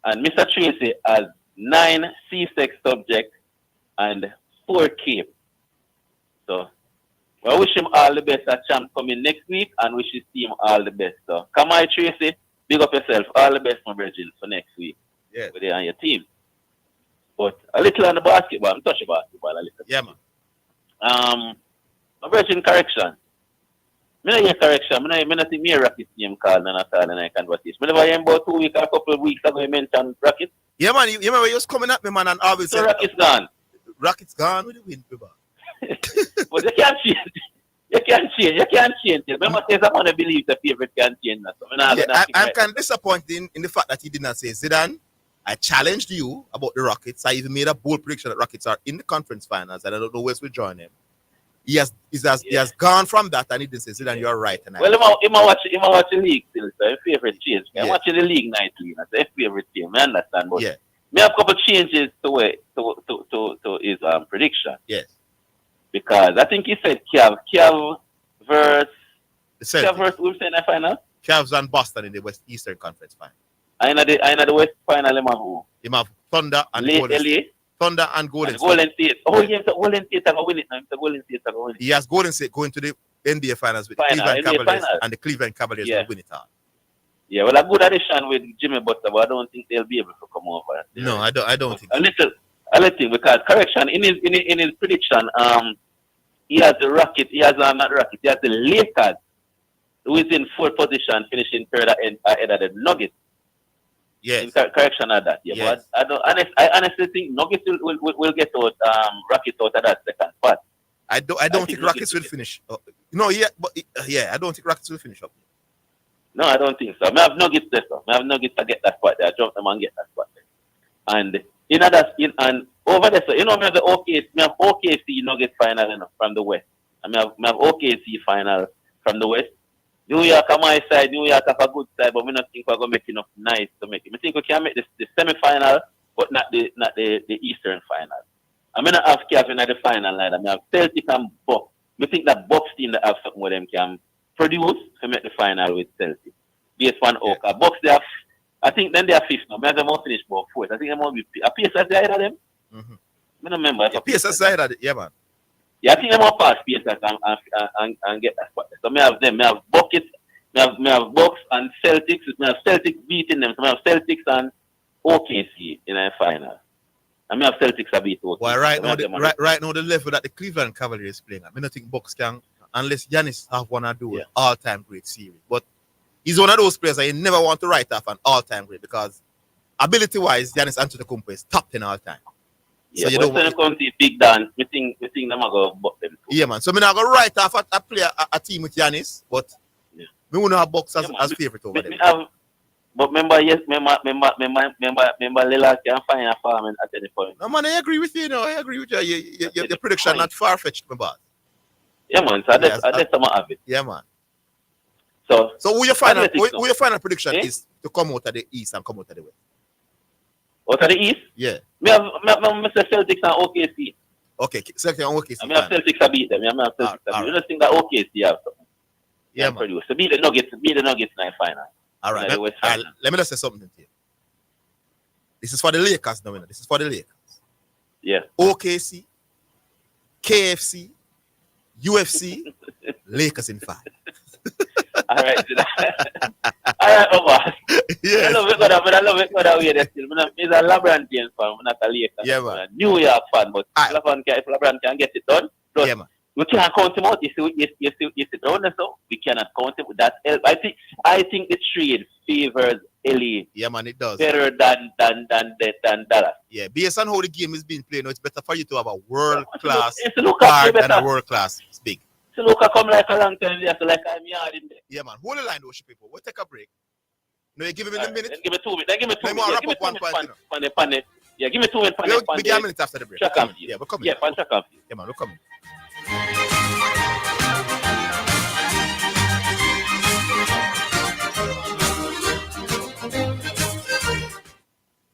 And Mr. Tracy has 9 C-sex subjects and 4 Cape. So, I wish him all the best at Champs coming next week and wish his team all the best. So, come on, Tracy, big up yourself. All the best, my virgin, for next week. Yeah. With you and your team. But a little on the basketball. I'm touching basketball a little. Yeah, man. My virgin correction. I don't hear correction. I don't think me a Rockets game called and all in a conversation. I never hear about 2 weeks or a couple of weeks ago you mentioned Rockets. Yeah, man. You remember you was coming at me, man, and always so Rockets gone. Rockets gone with the win, people. But you can't change. You can't change it. Remember, there's someone who believes the favorite can change that. So I'm kind of disappointed in the fact that he did not say, Zidane, I challenged you about the Rockets. I even made a bold prediction that Rockets are in the conference finals, and I don't know where we join him. He has gone from that, and he didn't say, Zidane, you're right. And well, he might watch the league still, so his favorite change. I'm watching the league nightly, that's his favorite team. I understand, but me have a couple of changes to his prediction. Yes. Because I think he said Cav versus who's in the final? Cavs and Boston in the West Eastern Conference final. I know the West final, him have who? Him have Thunder and Golden State. Thunder and Golden State. Oh, yes, Golden State are going to win it now. Golden State are going to win it. He has Golden State going to the NBA finals with the Cleveland Cavaliers, and the Cleveland Cavaliers will win it all. Yeah, well, a good addition with Jimmy Butler, but I don't think they'll be able to come over. No, I don't think. A little thing, because correction in his prediction, he has the Rockets. He has not Rockets. He has the Lakers, who is in 4th position, finishing third ahead of the Nuggets. Yes. Correction of that. Yeah, yes. But I honestly think Nuggets will get out Rockets out of that second spot. I don't think Rockets will finish. I don't think Rockets will finish up. No, I don't think so. I have Nuggets there. I have Nuggets to get that spot there. I jump them and get that spot there. And over there, so I have the OKC Nuggets final from the West. I have OKC final from the West. New York on my side, New York have a good side, but I don't think we're going to make enough nice to make it. I think we can make the semi-final, but not the Eastern final. I'm going to have Kevin at the final night. I have Celtic and Bucks. I think that Bucks team that have something where them can produce to make the final with Celtic. Based on Oka. Bucks, I think then they are 5th now. I have more finish about 4th. I think they might be a Pacers side of them. Mm-hmm. I don't remember. Pacers side of it, yeah, man. Yeah, I think they might pass Pacers and get that spot. So I have them. I have Buckets. I have Bucks and Celtics. I have Celtics beating them. So I have Celtics and OKC in the final. And I have Celtics beat OKC. Well, right now the level that the Cleveland Cavaliers is playing, I don't think Bucks can, unless Giannis have one to do an all-time great series. But he's one of those players that you never want to write off an all-time great because ability-wise, Giannis Antetokounmpo is top 10 all-time. Yeah, so you don't want to see big dance. We think them are going to buck them too. Yeah, man. So I'm not going to write off a player, a team with Giannis, but we won't have Bucks as favorite over them. But remember, Lillard can find a farm at any point. No, man, I agree with you. I agree with you. Your prediction not far-fetched, my boss. Yeah, man. So that's some of it. Yeah, man. So who your final prediction is to come out of the East and come out of the West? Out of the East? Yeah. I have Mr. Celtics and OKC. Okay, Celtics and OKC. I have Celtics to beat them. I have Celtics to beat them. You just think that OKC have something. Yeah, man. Produce. So beat the Nuggets in the final. All right. Let me just say something to you. This is for the Lakers now. This is for the Lakers. Yeah. OKC, KFC, UFC, Lakers in 5. All right. All right, boss. Yes. I love it, but I love it, but I wear that still. I'm a LeBron James fan. I'm not a Lakers. Yeah, I'm man. a New York fan, but if LeBron can get it done, plus Yeah, man. we can't count him out. You see, down there, so we cannot count him. That I think the trade favors LA. Yeah, man, it does. Better than Dallas. Yeah, based on how the game is being played, now it's better for you to have a world class It's a look guard at than a world class big. So look, I come like a long time there, so like I'm yard in there. Yeah, man. Hold the line, though, people. We'll take a break. No, you give him in a minute. Then give me 2 minutes. Then give me 2 Let me minutes. wrap Give me up 2 one minutes. point. Pan. Yeah, give me 2 minutes. We'll begin a minute after the break. Check We're coming. off you. Yeah, we're coming. Yeah, pan check off you. Yeah, man, we're coming.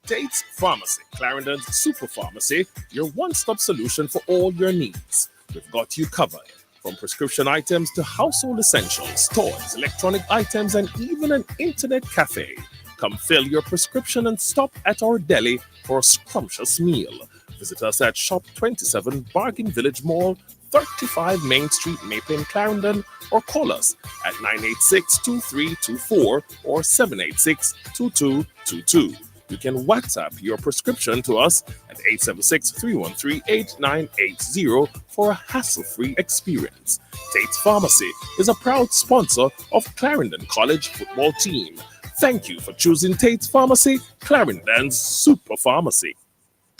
Tate's Pharmacy, Clarendon's super pharmacy, your one-stop solution for all your needs. We've got you covered. From prescription items to household essentials, toys, electronic items, and even an internet cafe. Come fill your prescription and stop at our deli for a scrumptious meal. Visit us at Shop 27 Bargain Village Mall, 35 Main Street, Maple, Clarendon, or call us at 986-2324 or 786-2222. You can WhatsApp your prescription to us at 876-313-8980 for a hassle-free experience. Tate's Pharmacy is a proud sponsor of Clarendon College football team. Thank you for choosing Tate's Pharmacy, Clarendon's super pharmacy.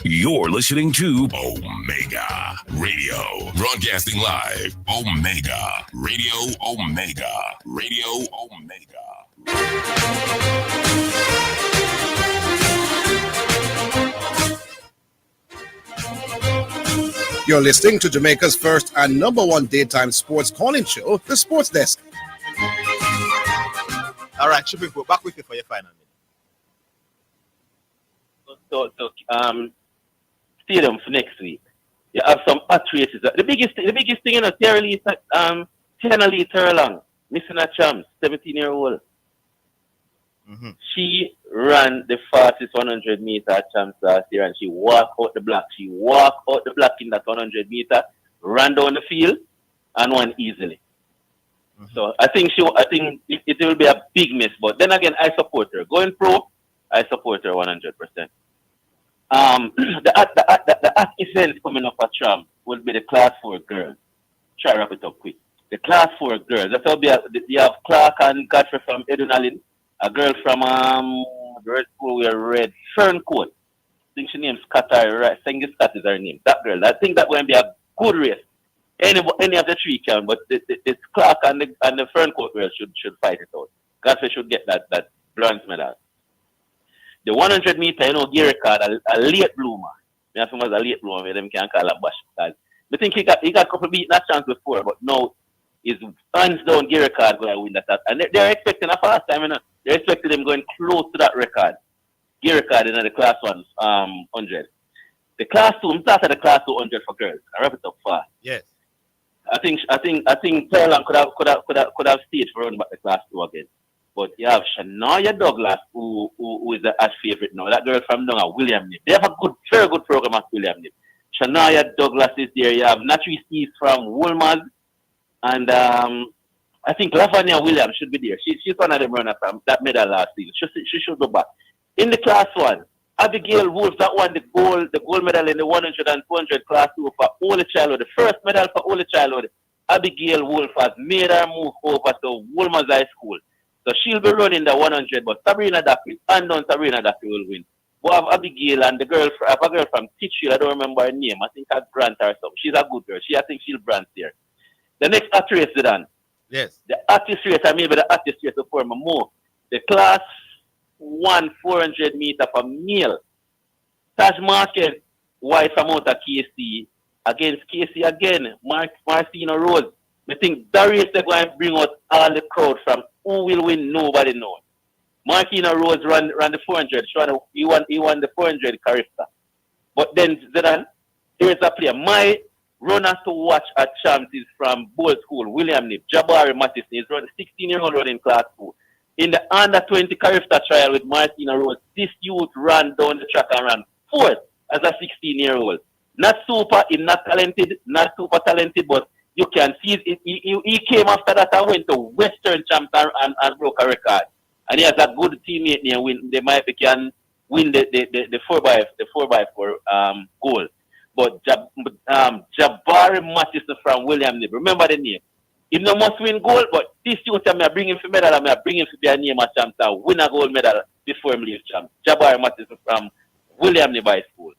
You're listening to Omega Radio, broadcasting live. Omega Radio, Omega Radio, Omega. You're listening to Jamaica's first and number one daytime sports calling show, The Sports Desk. All right, Chipping, we're back with you for your final minute. So, stadium for next week. You have some hot races. The biggest thing, you know, Terry Lee Terlang, missing a chance, 17-year-old. Mm-hmm. She ran the fastest 100 meter champs last year, and she walked out the block. She walked out the block in that 100 meter, ran down the field, and won easily. Mm-hmm. So I think it will be a big miss. But then again, I support her. Going pro, I support her 100%. The event coming up at Tram will be the Class 4 girls. Try to wrap it up quick. The Class 4 girls. That's how you have Clark and Godfrey from Edunalin. A girl from the red school we read Ferncourt. I think she named Scott, right? Sengi Scott is her name. That girl. I think that's going to be a good race. Any of the three can, but the Clark and the Ferncourt girl should fight it out. Godfrey should get that bronze medal. The 100 meter, you know, Gary called a late bloomer. Me have him as a late bloomer, them can call a bash. I think he got a couple beat that chance before, but now is hands down Gary card going to win that. And they're expecting a fast time, you know. They're expecting him going close to that record. Gary card in the class 100. The class 2, I'm starting the class 200 for girls. I wrap it up fast. Yes. I think Thailand could have stayed for running back the class 2 again. But you have Shania Douglas, who is the as favorite now. That girl from down at William Nip. They have a very good program at William Nip. Shania Douglas is there. You have Natri Steves from Woolmaz. And I think Lavanya Williams should be there. She's one of them runners from that medal last season. She should go back. In the class 1, Abigail Wolf that won the gold medal in the 100 and 200 class 2 for Only Childhood. The first medal for Only Childhood. Abigail Wolf has made her move over to Woolmaz High School. So she'll be running the 100, but Sabrina Daffy, unknown Sabrina Daffy will win. We have Abigail and I have a girl from Titchfield, I don't remember her name. I think I Grant or something. She's a good girl. I think she'll brand there. The next race, Zidane. Yes. The artist race, I maybe the artist race before me more. The class 1 400 meter for male. Taj Market, white from out of KC. Against KC again, Marcino Rose. I think that race they're going to bring out all the crowd from who will win, nobody knows. Marcino Rose ran the 400. He won the 400 Carissa. But then Zidane, there is a player. My runner to watch at Champs is from Bowl School, William Nip, Jabari Mattison. He's running 16-year-old running class 2. In the under 20 Carissa trial with Martina Rose, this youth ran down the track and ran 4th as a 16-year-old. Not super talented, but You can see it. He came after that and went to Western Champs and broke a record. And he has a good teammate there. They might can win the 4x4 goal. But Jabari Mathison from William Nib. Remember the name. He no must win gold, but this year I bring him for medal and I bring him for be a name of champ to win a gold medal before him leave champ. Jabari Mathison from William Nib High School.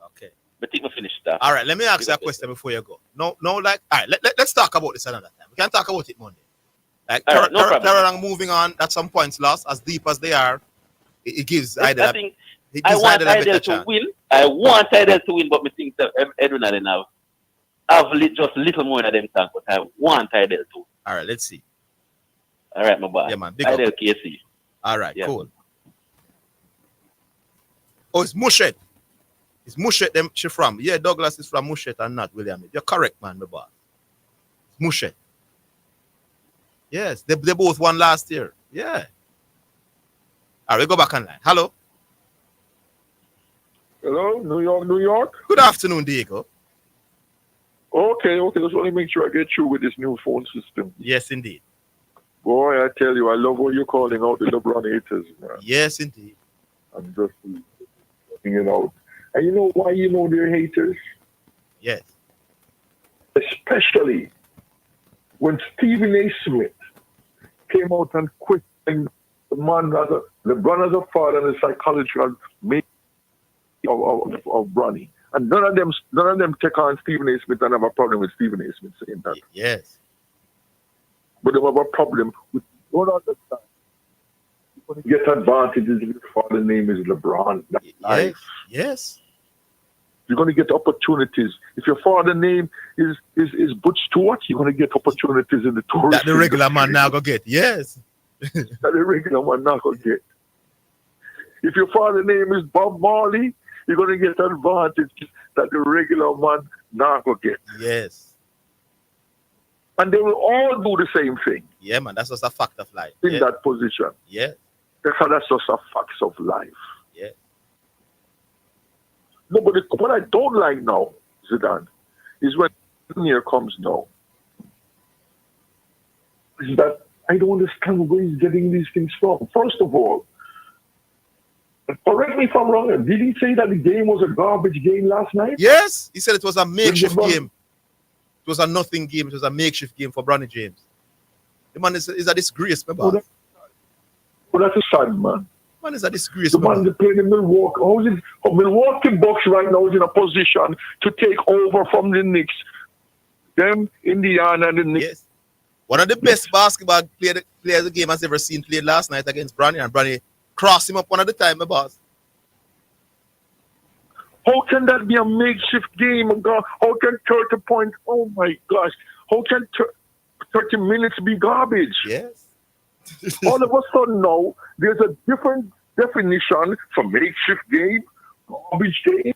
Okay. But think we finish that. All right, let me ask you a question before you go. No, like, all right, let's talk about this another time. We can talk about it Monday. Like, Terrorang moving on at some points lost, as deep as they are, it gives Idle. I want Idle to win. I want Idle to win, but I think that Edwin and have just little more than them tank, but I want Idle to. All right, let's see. All right, my boy. Yeah, man. Big Idle up. KC. All right, cool. Oh, it's Mushet. It's Mushet them she from. Yeah, Douglas is from Mushet and not William. You're correct, man, my boss. Mushet. Yes, they both won last year. Yeah. All right, we go back online. Hello. Hello, New York. Good afternoon, Diego. Okay. Just want to make sure I get through with this new phone system. Yes, indeed. Boy, I tell you, I love what you're calling out the LeBron haters, man. Yes, indeed. I'm just putting it out. And you know why they're haters? Yes. Especially when Stephen A. Smith came out and questioned the man LeBron as a father and the psychological make of Bronny. And none of them take on Stephen A. Smith and have a problem with Stephen A. Smith saying that. Yes. But they have a problem with don't understand. You get advantages if your father's name is LeBron. That's life. Yes. You're going to get opportunities. If your father's name is Butch Stewart, you're going to get opportunities in the tourist. That the regular man now go get. Yes. That the regular man now go get. If your father's name is Bob Marley, you're going to get advantages that the regular man now go get. Yes. And they will all do the same thing. Yeah, man. That's just a fact of life. In that position. Yeah. That's just a fact of life. Yeah. No, but what I don't like now, Zidane, is when year comes now, is that I don't understand where he's getting these things from. First of all, correct me if I'm wrong, did he say that the game was a garbage game last night? Yes, he said it was a makeshift game. It was a nothing game. It was a makeshift game for Bronny James. The man is a disgrace, my boss. Well, that's a sad man. Man is a disgrace. The man that played in Milwaukee. Milwaukee Bucks right now is in a position to take over from the Knicks. Them, Indiana, and the Knicks. Yes. One of the best basketball players the game has ever seen played last night against Bronny, and Bronny crossed him up one at a time, my boss. How can that be a makeshift game? How can 30 points? Oh my gosh. How can 30 minutes be garbage? Yes. All of a sudden now, there's a different definition for makeshift game, garbage game.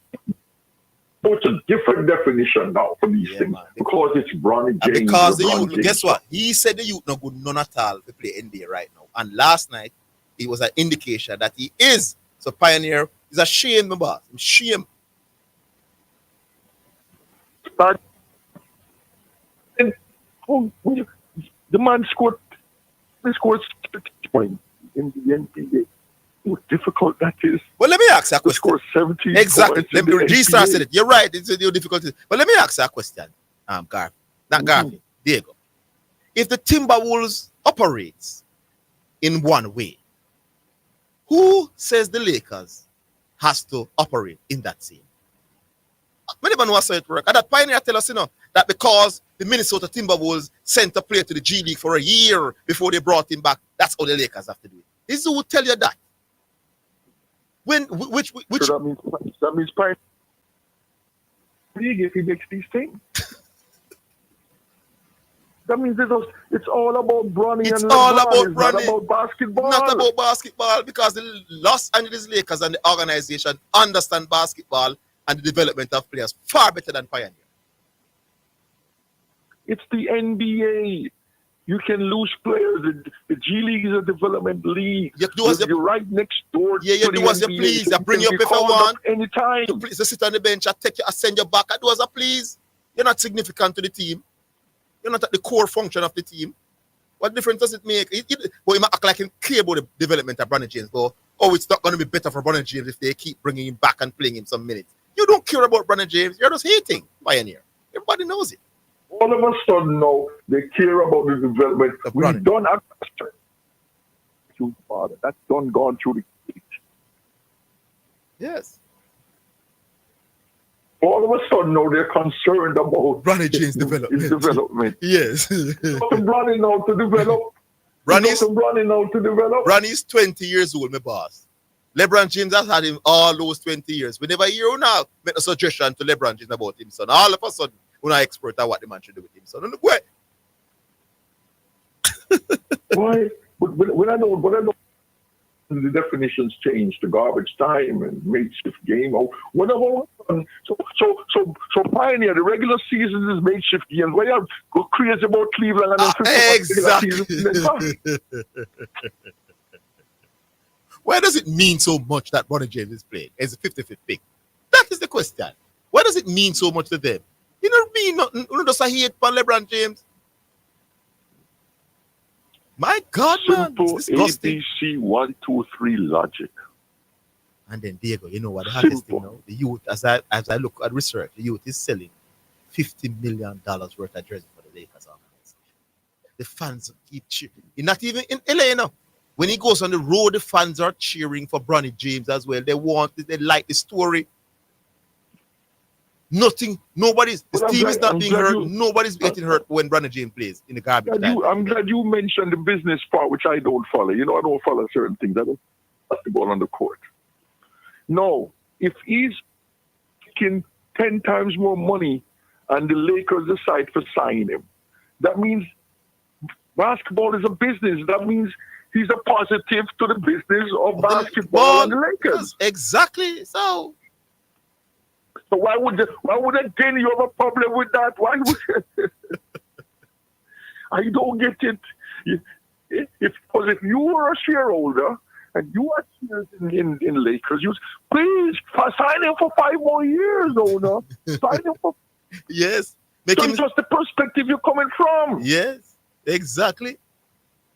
So it's a different definition now for these things. Because it's Bronny James. And because the youth, guess what? He said the youth no good none at all to play NBA right now. And last night, it was an indication that he is. So Pioneer is a shame, my boss. Shame. But the man scored 60 points in the NBA. How difficult that is. Well, let me ask you a question. Score 17 exactly. points. G-Star said it. You're right. It's a difficulty. But let me ask you a question, Garfield. Not Garfield. Diego. If the Timberwolves operates in one way, who says the Lakers has to operate in that same? We never know how it works. And that Pioneer tell us, that because the Minnesota Timberwolves sent a player to the G League for a year before they brought him back, that's how the Lakers have to do it. This is who will tell you that. Which so that means Pioneer League if he makes these things. That means it's all about Bronny and all LeBron. about It's Bronny. not about basketball. Not about basketball, because the Los Angeles Lakers and the organization understand basketball and the development of players far better than Pioneer. It's the NBA. You can lose players. The G League is a development league. You're right next door. Yeah, you to do the as you NBA. please. I bring you up can if be I called want. up anytime. You please sit on the bench. I take you. I send you back. I do as I please. You're not significant to the team. You're not at the core function of the team. What difference does it make? But he might act like he care about the development of Bronny James. But, it's not going to be better for Bronny James if they keep bringing him back and playing him some minutes. You don't care about Bronny James. You're just hating Pioneer. Everybody knows it. All of a sudden now, they care about the development. We've done father. That's done gone through the cage. Yes. All of a sudden now they're concerned about Bronny James' development. Yes. Bronny now to develop. Bronny's 20 years old, my boss. LeBron James has had him all those 20 years. We never hear now make a suggestion to LeBron James about him, son. All of a sudden, we're not expert at what the man should do with him, son. Look where. Why? But when I know the definitions change to garbage time and makeshift game or whatever. So Pioneer, the regular season is makeshift games. Why you go crazy about Cleveland and then exactly. Why does it mean so much that Bronny James is playing as a 55th pick? That is the question. Why does it mean so much to them? You don't mean nothing. You just hate for LeBron James. My God, simple man. Simple ABC 1, 2, 3 logic. And then Diego, you know what the hardest thing now? The youth, as I look at research, the youth is selling $50 million worth of jerseys for the Lakers organization. The fans keep cheering. Not even in LA now. When he goes on the road, the fans are cheering for Bronny James as well. They like the story. The team is not being hurt. Nobody's getting hurt when Bronny James plays in the garbage time. I'm glad you mentioned the business part, which I don't follow. I don't follow certain things. I don't basketball on the court. No, if he's making 10 times more money and the Lakers decide to sign him, that means basketball is a business. That means he's a positive to the business of basketball and the Lakers. Exactly. So why would again you have a problem with that? Why would I don't get it. If you were a shareholder and you are shares in Lakers, please sign him for 5 more years, owner. Sign him for yes. Just the perspective you're coming from. Yes, exactly.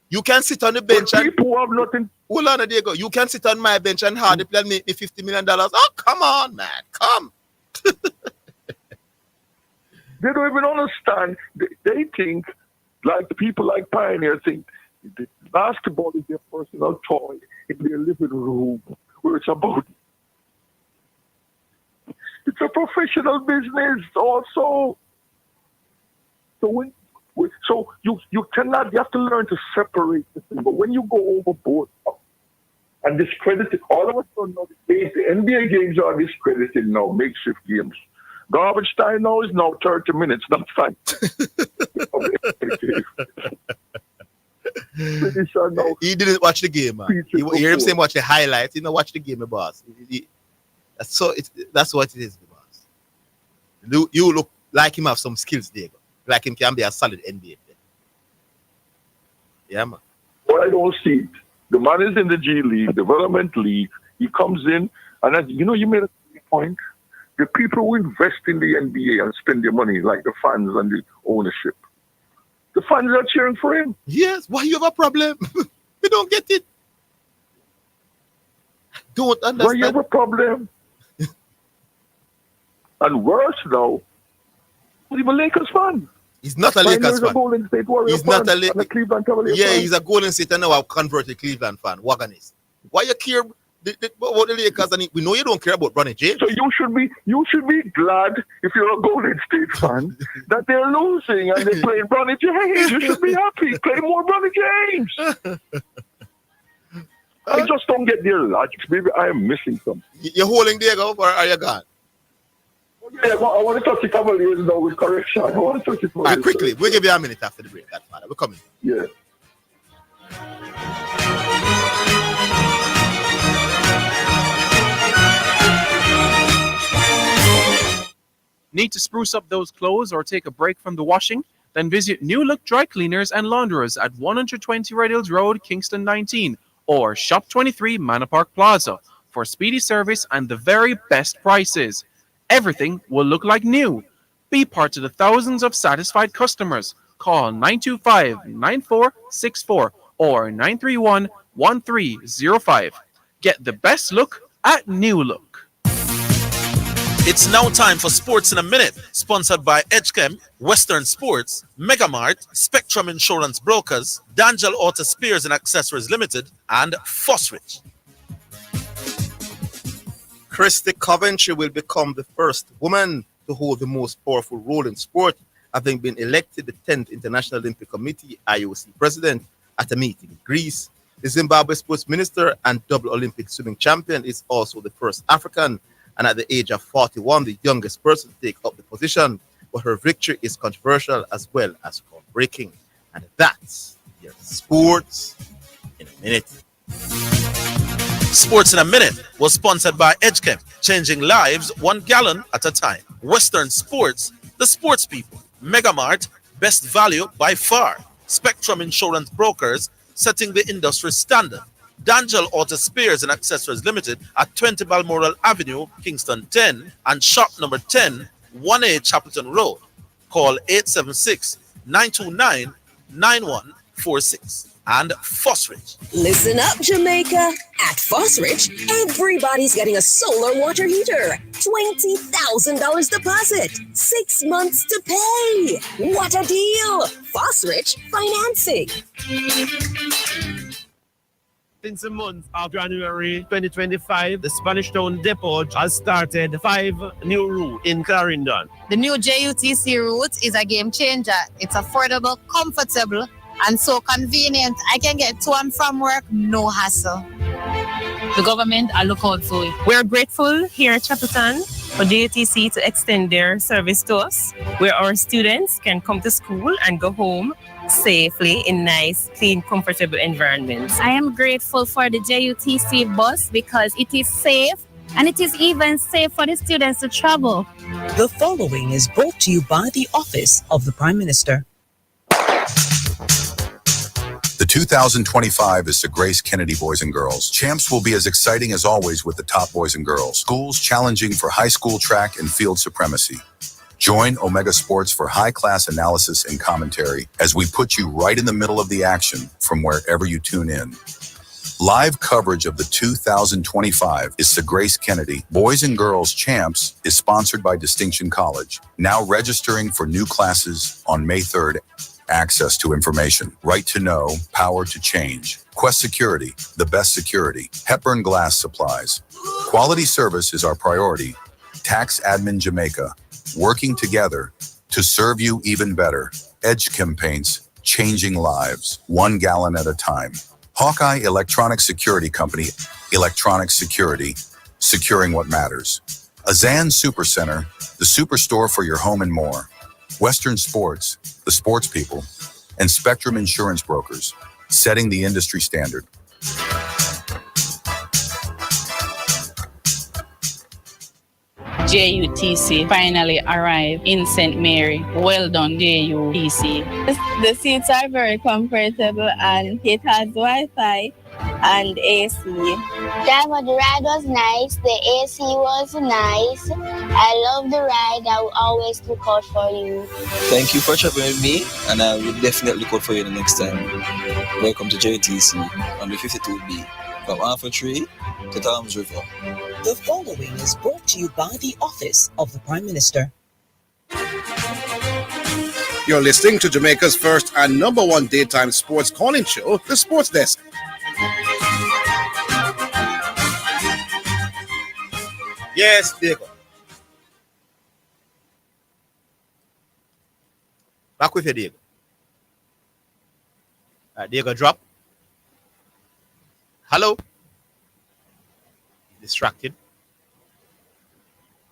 You can sit on the bench and people have nothing. Hold on, there you go. You can sit on my bench and hardly play and make me $50 million. Oh, come on, man. Come. They don't even understand. They think, like the people like Pioneer think, basketball is their personal toy in their living room, where it's about. It's a professional business also. So you cannot. You have to learn to separate the thing. But when you go overboard and discredit it, all of a sudden, the NBA games are discredited now. Makeshift games. Garbage time now is now 30 minutes, not 5. He didn't watch the game, man. You hear him saying watch the highlights. He didn't watch the game, my boss. That's what it is, my boss. You look like him have some skills, Diego. Like him can be a solid NBA player. Yeah, man. Well, I don't see it. The man is in the G League, Development League. He comes in, and as you made a point. The people who invest in the NBA and spend their money, like the fans and the ownership, the fans are cheering for him. Yes. Why you have a problem? We don't get it. Don't understand. Why you have a problem? And worse now, he's a Lakers fan. He's not a Lakers fan. Golden State Warrior he's not a Cleveland Cavaliers fan. He's a Golden State and now a converted Cleveland fan. Wagonist. Why you care about the Lakers? And we know you don't care about Bronny James. So you should be glad if you're a Golden State fan that they're losing and they're playing Bronny James. You should be happy. Play more Bronny James. I just don't get their logic. Maybe I am missing something. You're holding Diego or are you gone? Yeah, I want to touch the Cavaliers now with correction. I want to touch it. All right, quickly. We'll give you a minute after the break, Godfather. We're coming. Yeah. Need to spruce up those clothes or take a break from the washing? Then visit New Look Dry Cleaners and Launderers at 120 Red Hills Road, Kingston 19, or Shop 23 Manor Park Plaza for speedy service and the very best prices. Everything will look like new. Be part of the thousands of satisfied customers. Call 925-9464 or 931-1305. Get the best look at New Look. It's now time for Sports in a Minute, sponsored by Edgechem, Western Sports, Megamart, Spectrum Insurance Brokers, Dangel Auto Spears and Accessories Limited, and Fosrich. Christy Coventry will become the first woman to hold the most powerful role in sport, having been elected the 10th International Olympic Committee IOC president at a meeting in Greece. The Zimbabwe sports minister and double Olympic swimming champion is also the first African, and at the age of 41, the youngest person to take up the position. But her victory is controversial as well as groundbreaking. And that's your Sports in a Minute. Sports in a Minute was sponsored by Edgechem, changing lives 1 gallon at a time. Western Sports, the sports people. Megamart, best value by far. Spectrum Insurance Brokers, setting the industry standard. Dangel Auto Spears and Accessories Limited at 20 Balmoral Avenue, Kingston 10, and shop number 10, 1A Chapelton Road. Call 876-929-9146. And Fosrich. Listen up, Jamaica. At Fosrich, everybody's getting a solar water heater. $20,000 deposit. 6 months to pay. What a deal! Fosrich Financing. Since the month of January 2025, the Spanish Town Depot has started 5 new routes in Clarendon. The new JUTC route is a game changer. It's affordable, comfortable, and so convenient. I can get to and from work, no hassle. The government are looking out for it. We're grateful here at Chapelton for JUTC to extend their service to us, where our students can come to school and go home safely in nice, clean, comfortable environments. I am grateful for the JUTC bus because it is safe and it is even safe for the students to travel. The following is brought to you by the Office of the Prime Minister. The 2025 is the Grace Kennedy Boys and Girls. Champs will be as exciting as always with the top boys and girls. Schools challenging for high school track and field supremacy. Join Omega Sports for high-class analysis and commentary as we put you right in the middle of the action from wherever you tune in. Live coverage of the 2025 is the Grace Kennedy Boys and Girls Champs is sponsored by Distinction College. Now registering for new classes on May 3rd. Access to information, right to know, power to change. Quest Security, the best security. Hepburn Glass Supplies. Quality service is our priority. Tax Admin Jamaica, working together to serve you even better. Edgechem Paints, changing lives, 1 gallon at a time. Hawkeye Electronic Security Company, electronic security, securing what matters. Azan Supercenter, the superstore for your home and more. Western Sports, the sports people, and Spectrum Insurance Brokers, setting the industry standard. JUTC finally arrived in St. Mary. Well done, JUTC. The seats are very comfortable and it has Wi-Fi and AC. Driver, the ride was nice. The AC was nice. I love the ride. I will always look out for you. Thank you for traveling with me, and I will definitely look out for you the next time. Welcome to JTC on the 52B from Alpha Tree to Tom's River. The following is brought to you by the Office of the Prime Minister. You're listening to Jamaica's first and number one daytime sports calling show, The Sports Desk. Yes, Diego. Back with you, Diego. Diego, drop. Hello. Distracted.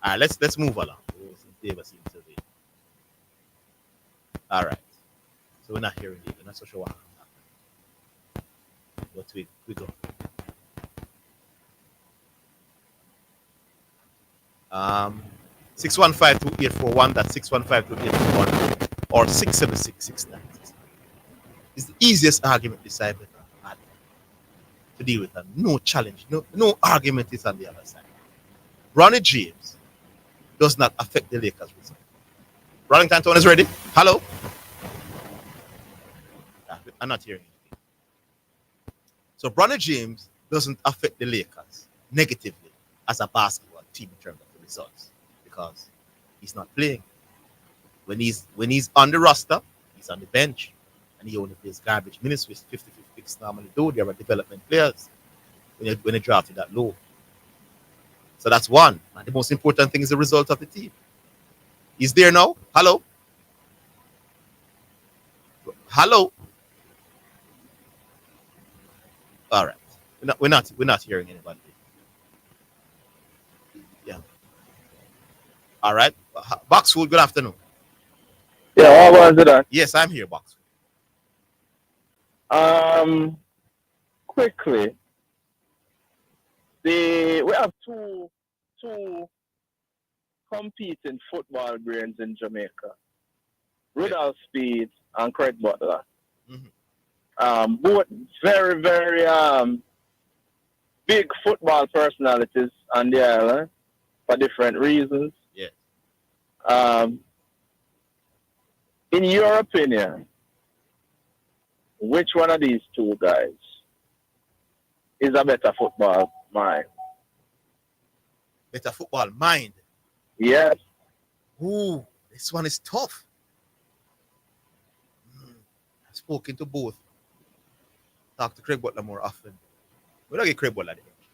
All right, let's move along. Diego seems to be. All right. So we're not hearing Diego. Not so sure what happened. But we go. 615-2841, that's 615-2841, or 676-696. It's the easiest argument this side had to deal with, and no challenge, no argument is on the other side. Ronnie James does not affect the Lakers result. Rollington Town is ready. Hello. I'm not hearing anything. So Bronny James doesn't affect the Lakers negatively as a basketball team in terms of the results because he's not playing. When he's on the roster, he's on the bench, and he only plays garbage minutes, which 50-50 picks normally do. They are development players when they drafted that low. So that's one. And the most important thing is the result of the team. He's there now. Hello. Hello. All right. We're not hearing anybody. Yeah. All right. Boxwood, good afternoon. Yeah, what was it? Yes, I'm here, Boxwood. Quickly, we have two competing football brains in Jamaica. Rudolph Speed and Craig Butler. Both very, very big football personalities on the island for different reasons. Yeah. In your opinion, which one of these two guys is a better football mind? Better football mind? Yes. Ooh, this one is tough. I've spoken to both. Talk to Craig Butler more often. We don't get Craig Butler the edge.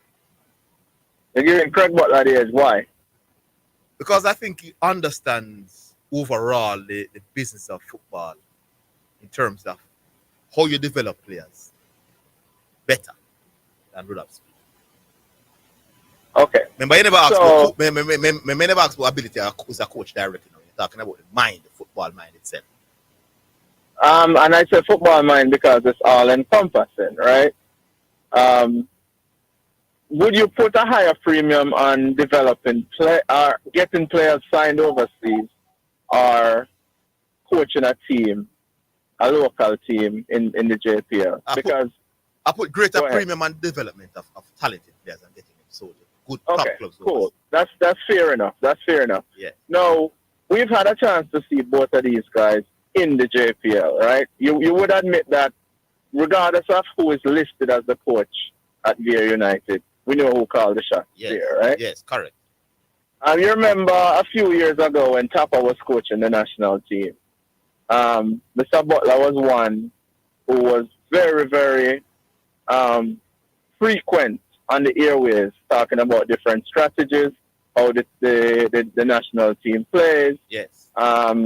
You're giving Craig Butler the edge. Why? Because I think he understands overall the business of football in terms of how you develop players better than Rudolph Speed. Okay. Remember, you never asked never asked about ability as a coach directly. Now. You're talking about the mind, the football mind itself. And I say football mind because it's all encompassing, right? Would you put a higher premium on developing or getting players signed overseas, or coaching a team, a local team in the JPL? I put greater premium on development of talented players and getting them sold. Good top clubs. Cool. That's fair enough. That's fair enough. Yeah. Now, we've had a chance to see both of these guys in the JPL, right? You would admit that regardless of who is listed as the coach at Veer United, we know who called the shots there, right? Yes, correct. You remember a few years ago when Tapa was coaching the national team, Mr. Butler was one who was very, very frequent on the airways talking about different strategies, how the national team plays. Yes.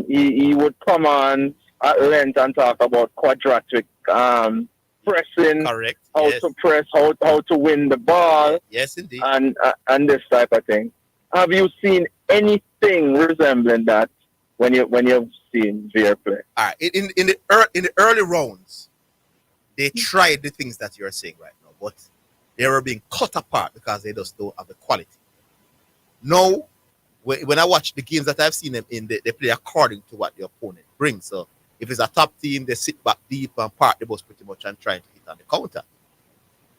He would come on at length and talk about quadratic pressing, correct. How to press, how to win the ball. Yes, indeed. And this type of thing. Have you seen anything resembling that when you've seen Veer play? All right. In the early rounds, they tried the things that you're saying right now, but they were being cut apart because they just don't have the quality. Now, when I watch the games that I've seen them in, they play according to what the opponent brings. So if it's a top team, they sit back deep and park the bus pretty much and trying to hit on the counter.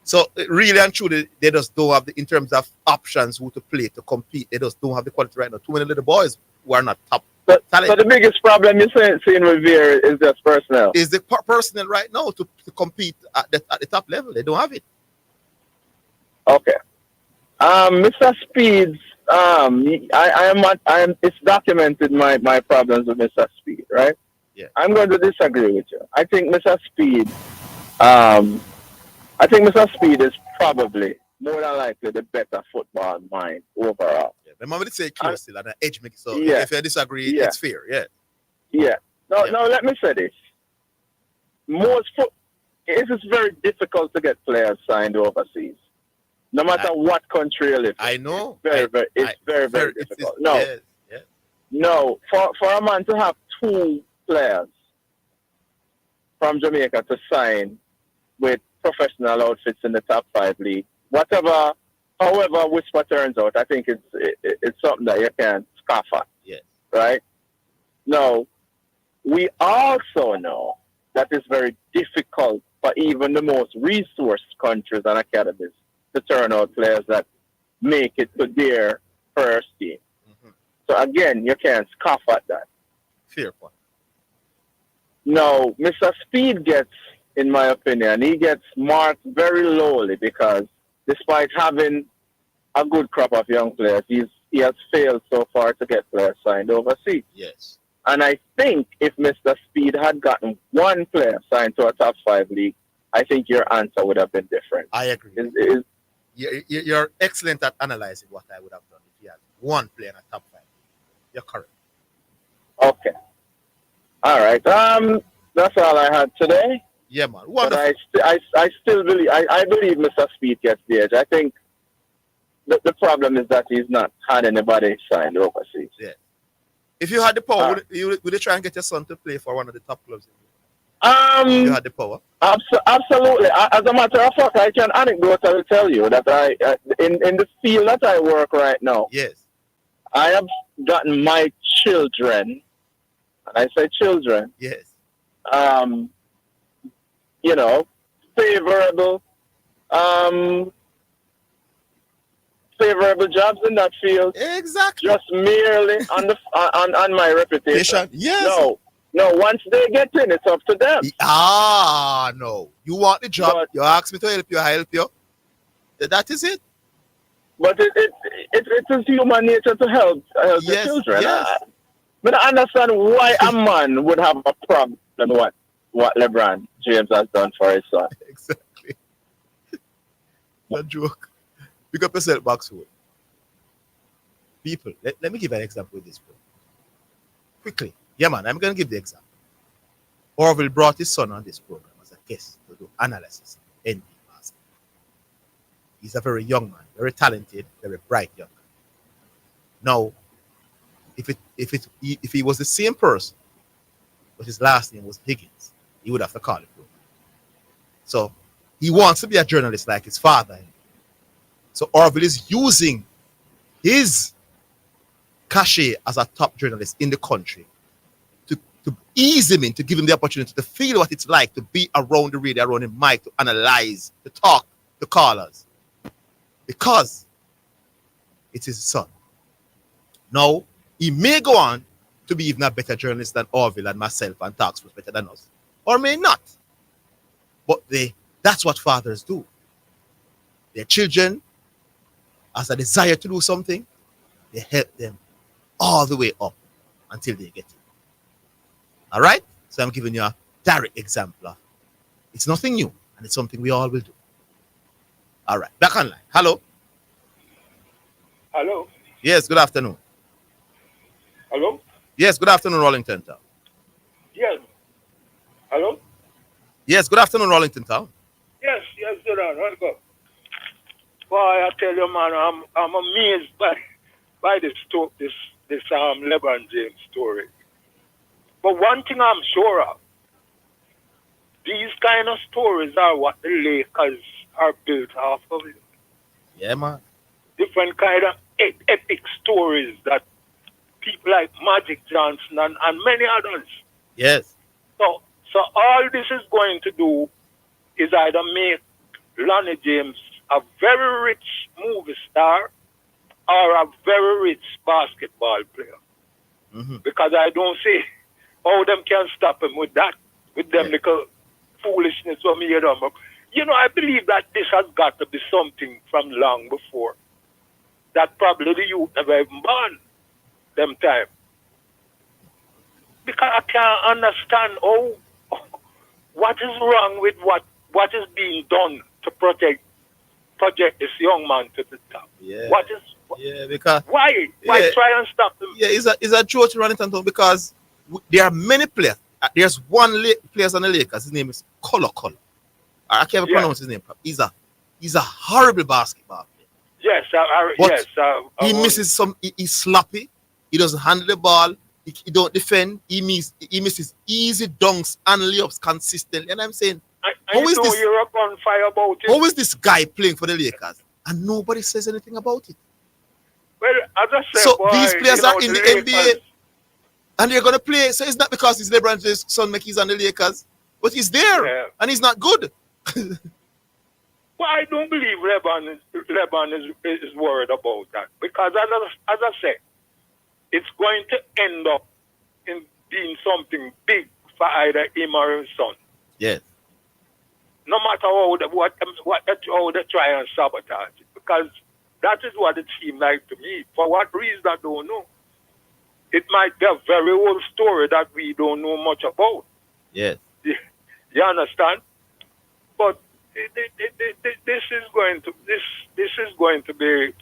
So really and truly, they just don't have in terms of options who to play to compete. They just don't have the quality right now. Too many little boys who are not top talent. So the biggest problem you're seeing with Veer is just personnel. Is the personnel right now to compete at the top level? They don't have it. Okay. Mr. Speeds, it's documented my problems with Mr. Speed, right? Yeah. I'm going to disagree with you. I think Mr. Speed is probably more than likely the better football mind overall. Yeah. Remember to say close still and an edge make it so yeah. If you disagree, it's fair, yeah. Yeah. No, let me say this. It is very difficult to get players signed overseas. No matter what country you live in. I know. It's very difficult. No, for a man to have two players from Jamaica to sign with professional outfits in the top 5 league, however whisper turns out, I think it's something that you can't scoff at. Yes. Right? No, we also know that it's very difficult for even the most resourced countries and academies to turn out players that make it to their first team. Mm-hmm. So again, you can't scoff at that. Fair point. Now, Mr. Speed gets in my opinion. He gets marked very lowly because despite having a good crop of young players, he has failed so far to get players signed overseas. Yes. And I think if Mr. Speed had gotten one player signed to a top 5 league, I think your answer would have been different. I agree. You're excellent at analyzing what I would have done if he had one player in a top 5. You're correct. Okay. All right. That's all I had today. Yeah, man. Wonderful. But I still believe I believe Mr. Speed gets the edge. I think the problem is that he's not had anybody signed overseas. Yeah. If you had the power, would you try and get your son to play for one of the top clubs? If you had the power. Absolutely. As a matter of fact, I can anecdotally tell you that in the field that I work right now. Yes. I have gotten my children, and I say children. Yes. Favorable jobs in that field. Exactly. Just merely on my reputation. Yes. No. Once they get in, it's up to them. No. You want the job? But you ask me to help you. I help you. That is it. But it is human nature to help the children. Yes. But I understand why a man would have a problem with what LeBron James has done for his son. Exactly. No joke. Pick up yourself, Boxwood. People, let me give an example with this, bro. Quickly. Yeah, man, I'm going to give the example. Orville brought his son on this program as a guest to do analysis of NBA basketball. He's a very young man, very talented, very bright young man. Now, if he was the same person, but his last name was Higgins, he would have to call it program. So he wants to be a journalist like his father. So Orville is using his cachet as a top journalist in the country to ease him in, to give him the opportunity to feel what it's like to be around the radio, around the mic, to analyze, to talk to callers. Because it's his son. Now, he may go on to be even a better journalist than Orville and myself and talks was better than us. Or may not. But that's what fathers do. Their children, as a desire to do something, they help them all the way up until they get it. All right? So I'm giving you a direct example. It's nothing new, and it's something we all will do. All right. Back online. Hello. Hello. Yes, good afternoon. Hello? Yes, good afternoon, Rollington Town. Yes. Hello? Yes, good afternoon, Rollington Town. Yes, Zidane. Welcome. Boy, I tell you, man, I'm amazed by this LeBron James story. But one thing I'm sure of, these kind of stories are what the Lakers are built off of. Yeah, man. Different kind of epic stories that people like Magic Johnson and many others. Yes. So all this is going to do is either make Lonnie James a very rich movie star or a very rich basketball player. Mm-hmm. Because I don't see how them can stop him with that, with them little foolishness from here down. I believe that this has got to be something from long before. That probably the youth never even born them time. Because I can't understand what is wrong with what is being done to project this young man to the top. Yeah. Because why try and stop him? Yeah, it's a joke to run it on because there are many players. There's one player on the Lakers. His name is Colo. I can't even pronounce his name. He's a horrible basketball player. Yes, he misses some. He's sloppy. He doesn't handle the ball. He don't defend. He misses easy dunks and layups consistently. And I'm saying, how is this? You're up on fire about it. How is this guy playing for the Lakers and nobody says anything about it? Well, as I said, so these players are in the NBA and they're gonna play. So it's not because he's LeBron James' son, he's on the Lakers, but he's there and he's not good. Well, I don't believe Lebanon is worried about that because, as I said, it's going to end up in being something big for either him or his son. Yes. no matter how they try and sabotage it, because that is what it seemed like to me. For what reason, I don't know. It might be a very old story that we don't know much about. Yes. You understand? But this is going to be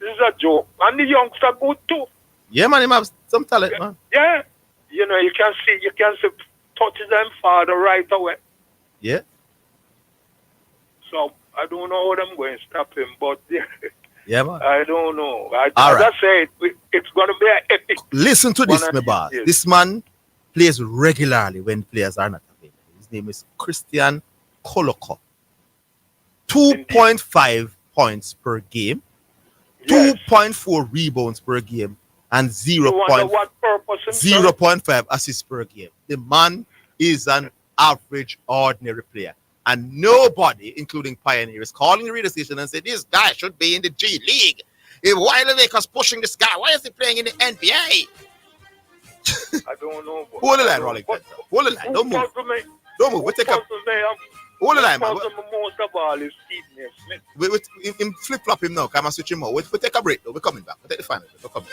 a joke. And the youngster good too. Yeah, man, him have some talent, man. Yeah. You can see touches them father right away. Yeah. So I don't know how I'm going to stop him, but yeah, man. I don't know. As right. I said, it's going to be an epic. Listen to this, my boss. This man plays regularly when players are not available. His name is Christian Koloko. 2.5 points per game, 2.4 rebounds per game, and 0.5 assists per game. The man is an average, ordinary player. And nobody, including Pioneer, is calling the radio station and saying, this guy should be in the G League. Why are the Lakers pushing this guy? Why is he playing in the NBA? I don't know. Hold the line, Rolling. Hold the line. Don't move. Don't move. We take up. Hold the line, man. Most of all is Stephen Smith. We flip-flop him now. Can I switch him out? We take a break, though. We're coming back. We'll take the final. We're coming.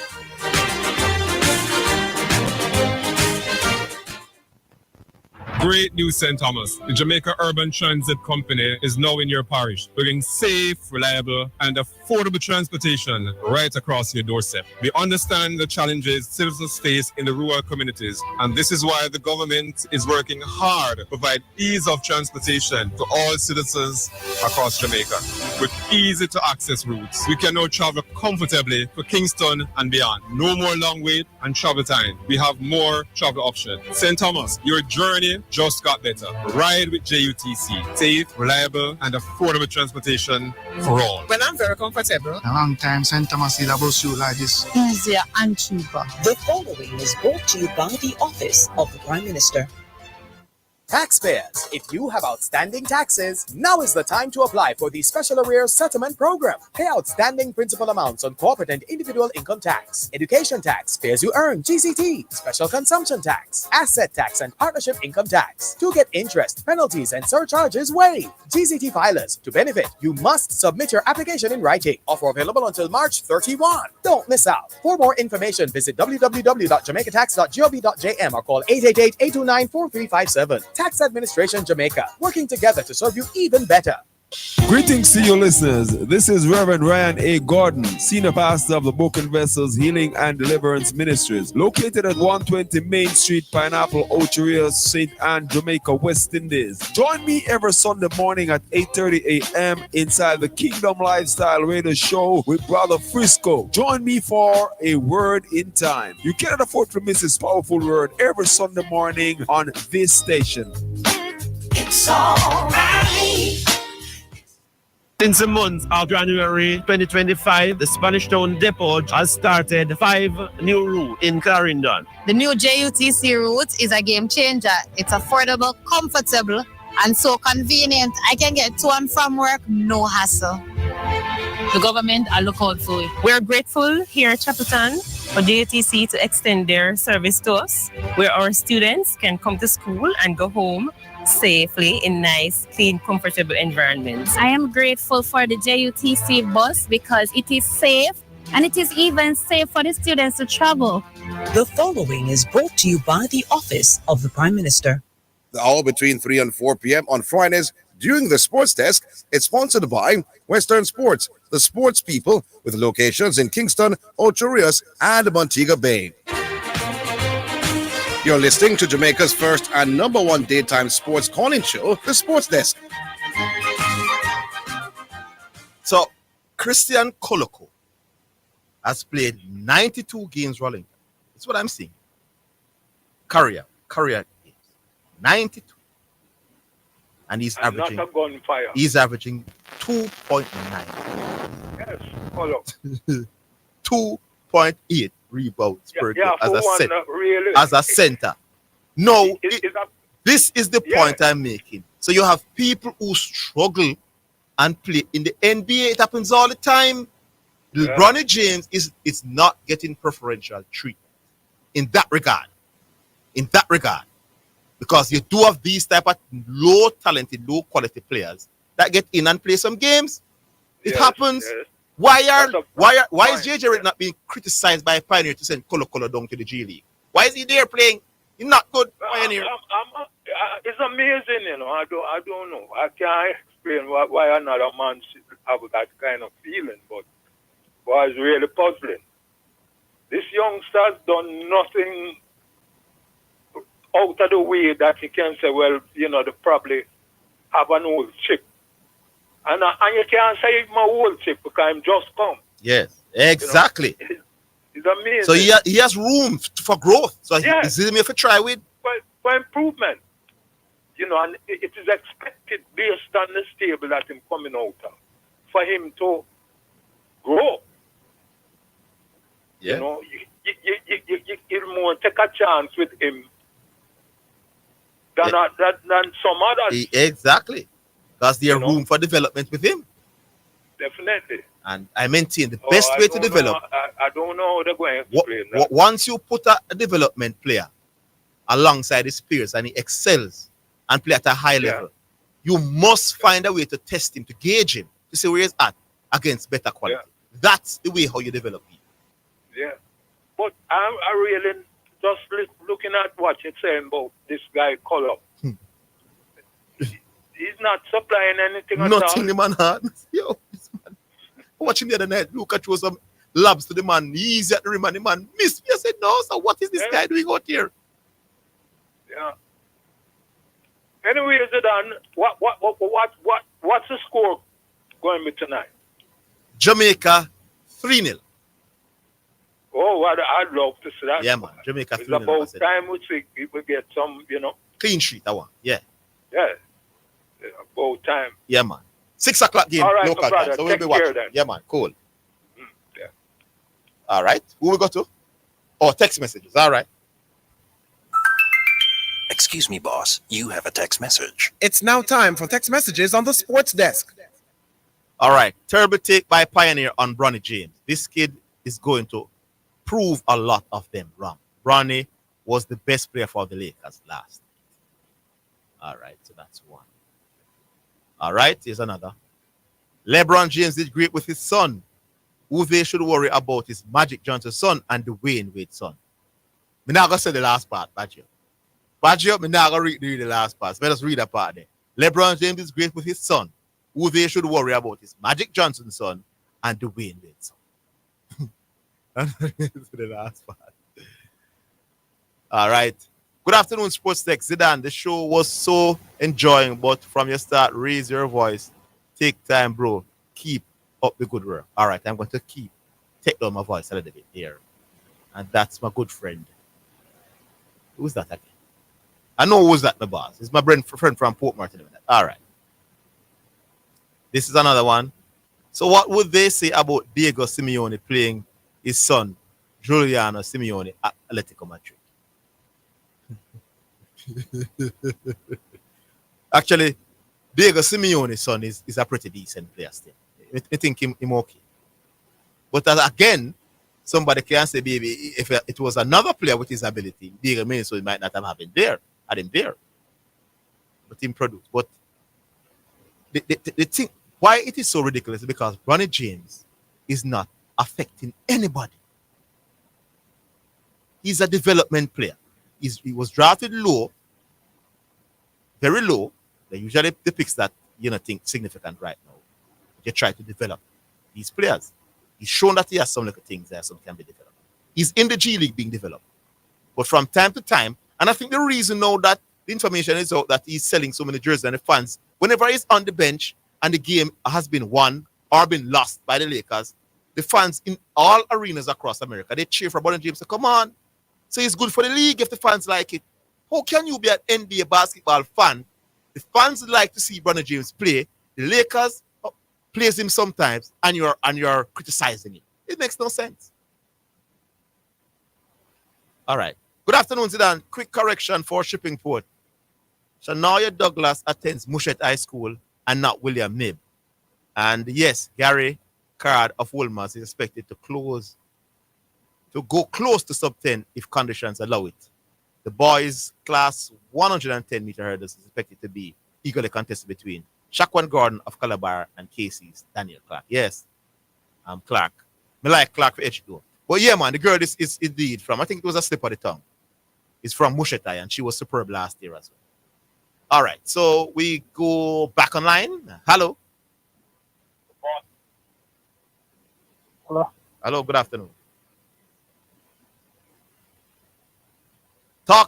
Great news, St. Thomas. The Jamaica Urban Transit Company is now in your parish, bringing safe, reliable, and affordable transportation right across your doorstep. We understand the challenges citizens face in the rural communities, and this is why the government is working hard to provide ease of transportation to all citizens across Jamaica. With easy-to-access routes, we can now travel comfortably to Kingston and beyond. No more long wait and travel time. We have more travel options. St. Thomas, your journey just got better. Ride with JUTC. Safe, reliable, and affordable transportation for all. When I'm very comfortable. A long time St. Thomas did a bus route like this. Easier and cheaper. The following is brought to you by the Office of the Prime Minister. Taxpayers, if you have outstanding taxes, now is the time to apply for the Special Arrears Settlement Program. Pay outstanding principal amounts on corporate and individual income tax, education tax, pay as you earn, GCT, special consumption tax, asset tax, and partnership income tax. To get interest, penalties, and surcharges waived. GCT filers, to benefit, you must submit your application in writing. Offer available until March 31. Don't miss out. For more information, visit www.jamaicatax.gov.jm or call 888-829-4357. Tax Administration Jamaica, working together to serve you even better. Greetings to you listeners. This is Reverend Ryan A. Gordon, Senior Pastor of the Broken Vessels Healing and Deliverance Ministries, located at 120 Main Street, Pineapple, Ocho, St. Anne, Jamaica, West Indies. Join me every Sunday morning at 8:30 a.m. inside the Kingdom Lifestyle Radio Show with Brother Frisco. Join me for a word in time. You cannot afford to miss this powerful word every Sunday morning on this station. It's all right. Since the month of January 2025, the Spanish Town Depot has started 5 new routes in Clarendon. The new JUTC route is a game changer. It's affordable, comfortable, and so convenient. I can get to and from work, no hassle. The government are looking out for it. We're grateful here at Chapelton for JUTC to extend their service to us, where our students can come to school and go home safely in nice, clean, comfortable environments. I am grateful for the JUTC bus because it is safe and it is even safe for the students to travel. The following is brought to you by the Office of the Prime Minister. The hour between 3 and 4 p.m. on Fridays during the Sports Desk. It's sponsored by Western Sports, the sports people with locations in Kingston, Ocho Rios, and Montego Bay. You're listening to Jamaica's first and number one daytime sports calling show, The Sports Desk. So, Christian Koloko has played 92 games rolling. That's what I'm seeing. Career games. 92. And he's averaging. Not a gunfire. He's averaging 2.9. Yes, follow. 2.8 rebounds per game as a really, as a center. No, this is the point I'm making. So you have people who struggle and play in the NBA. It happens all the time. LeBron James is not getting preferential treatment in that regard. Because you do have these type of low talented, low quality players that get in and play some games. It happens. Yes. Why Fine. is JJ Redd not being criticized by Pioneer to send Colo down to the G League? Why is he there playing? He's not good, Pioneer. It's amazing, you know. I don't know. I can't explain why another man should have that kind of feeling, but it's really puzzling. This youngster's done nothing out of the way that you can say, well, you know, they probably have an old chip. And you can't say it's my old chip because I'm just come. Yes, exactly. You know, it's amazing. So he has room for growth. So he's him to try with. For improvement. You know, and it is expected based on the stable that him coming out of for him to grow. Yeah. You know, you more take a chance with him than some others. Exactly. Because there's room for development with him. Definitely. And I maintain the best way to develop. I don't know how they're going to explain that. Once you put a development player alongside his peers and he excels and play at a high level, you must find a way to test him, to gauge him, to see where he's at against better quality. That's the way how you develop him. Yeah. But I really just looking at what you're saying about this guy Colo. He's not supplying anything at all. Nothing, the man had. Yo, this man. Watching the other night, Luca throw some lobs to the man. Easy at the rim, and the man missed. I said, no, so what is this guy doing out here? Yeah. Anyway, Zidane, what's the score going to be tonight? Jamaica 3-0. Oh, I'd love to see that. Yeah, man. Jamaica 3-0. It's about time we get some, you know. Clean sheet, that one. Yeah. Yeah. About time. Yeah, man. 6 o'clock game, all right, local time. So we'll be watching. Yeah, man. Cool. Yeah. All right. Who we go to? Oh, text messages. All right. Excuse me, boss. You have a text message. It's now time for text messages on the sports desk. All right. Terrible take by Pioneer on Bronny James. This kid is going to prove a lot of them wrong. Bronny was the best player for the Lakers last night. All right. So that's one. All right. Here's another. LeBron James did great with his son. Who they should worry about is Magic Johnson's son and Dwayne Wade's son. I'm not going to say the last part, Badger. I'm not going to read the last part. Let us read that part there. LeBron James is great with his son. Who they should worry about is Magic Johnson's son and Dwayne Wade's son. The last part. All right. Good afternoon, Sports Tech. Zidane, the show was so enjoying, but from your start, raise your voice. Take time, bro. Keep up the good work. All right, I'm going to take down my voice a little bit here. And that's my good friend. Who's that again? I know who's that, the boss. It's my friend from Port Martin. All right. This is another one. So what would they say about Diego Simeone playing his son, Giuliano Simeone, at Atletico Madrid? Actually, Diego Simeone's son is a pretty decent player still. I think him okay. But again, somebody can say, baby, if it was another player with his ability, Diego Simeone might not have had him there. But him produced. But the thing, why it is so ridiculous is because Bronny James is not affecting anybody. He's a development player. He was drafted low, very low. They usually the picks that think significant right now. You try to develop these players. He's shown that he has some little things there, some can be developed. He's in the G League being developed. But from time to time, and I think the reason now that the information is out that he's selling so many jerseys and the fans, whenever he's on the bench and the game has been won or been lost by the Lakers, the fans in all arenas across America, they cheer for Bronny James. Say, come on. So it's good for the league if the fans like it. How can you be an NBA basketball fan? The fans like to see Bronny James play. The Lakers plays him sometimes, and you're criticizing him. It makes no sense. All right. Good afternoon, Zidane. Quick correction for Shipping Port. Shania Douglas attends Mushet High School and not William Nib. And yes, Gary Card of Wolmer's is expected to go close to sub 10 if conditions allow it. The boys class 110-meter hurdles is expected to be equally contested between Shaquan Gordon of Calabar and Casey's Daniel Clark. Yes, Clark. Me like Clark for H2. But yeah, man, the girl is indeed from, I think it was a slip of the tongue. It's from Mushetai, and she was superb last year as well. All right, so we go back online. Hello. Hello. Hello, good afternoon.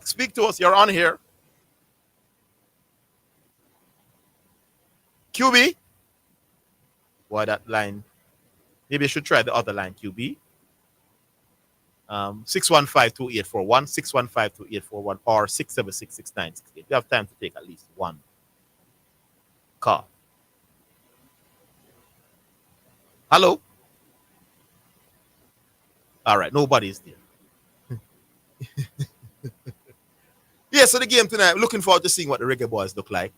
Speak to us. You're on here. QB. Why that line? Maybe I should try the other line, QB. 615-2841, 615-2841, or 676-6968. We have time to take at least one call. Hello? All right, nobody's there. Yeah, so the game tonight, looking forward to seeing what the Reggae Boys look like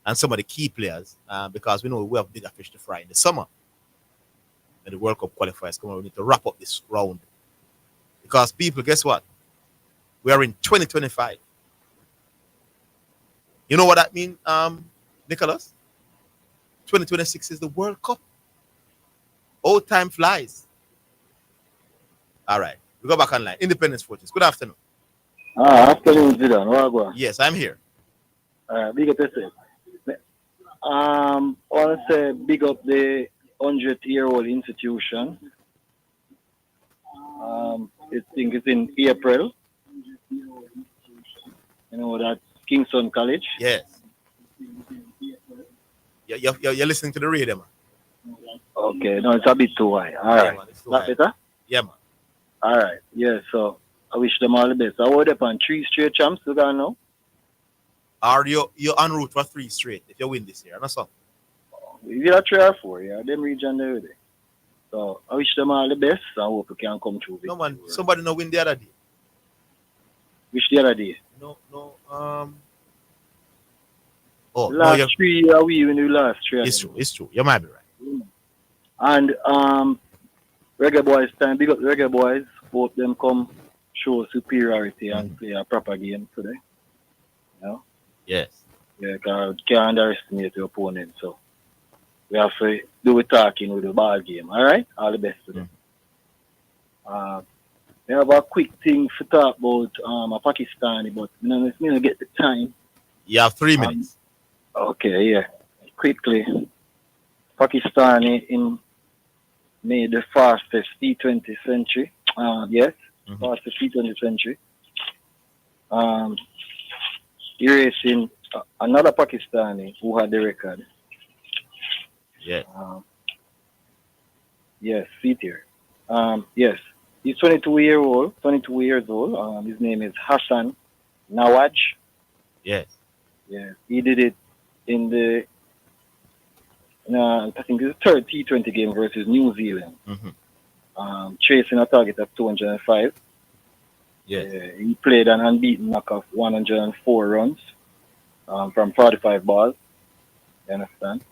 and some of the key players, because we know we have bigger fish to fry in the summer. And the World Cup qualifiers come on, we need to wrap up this round. Because people, guess what? We are in 2025. You know what that means, Nicholas? 2026 is the World Cup. Old time flies. All right, we go back online. Independence Fortress. Good afternoon. Afternoon, Zidane. Wagwan. Yes, I'm here. Big up yourself. I want to say big up the 100-year-old institution. I think it's in April. You know, that's Kingston College. Yes. You're listening to the radio, man. Okay, no, it's a bit too high. All right. Man, That better? Yeah, man. All right. Yeah, so I wish them all the best. I would up on 3 straight champs, you got know. Are you en route for 3 straight if you win this year? That's all. We got 3 or 4, yeah. Them region there. So I wish them all the best. I hope we can come through. No, man. Somebody no win the other day. Which the other day? No. Last no, 3 are we win the last 3. It's true. You might be right. And Reggae Boys time, big up Reggae Boys. Hope them come show superiority and play a proper game today. You know? Yes. Yeah, because we can't underestimate the opponent. So we have to do the talking with the ball game. All right? All the best to them. We have a quick thing to talk about a Pakistani, but we don't get the time. You have 3 minutes. Okay, yeah. Quickly. Pakistani made the fastest T20 century. Yes, fastest T20 century. Erasing another Pakistani who had the record. Yeah. Yes, see here. Yes, he's 22 years old. His name is Hassan Nawaj. Yes. Yeah, he did it in the I think it's the 3rd T20 game versus New Zealand. Chasing a target of 205. Yes. He played an unbeaten knock of 104 runs from 45 balls. You understand?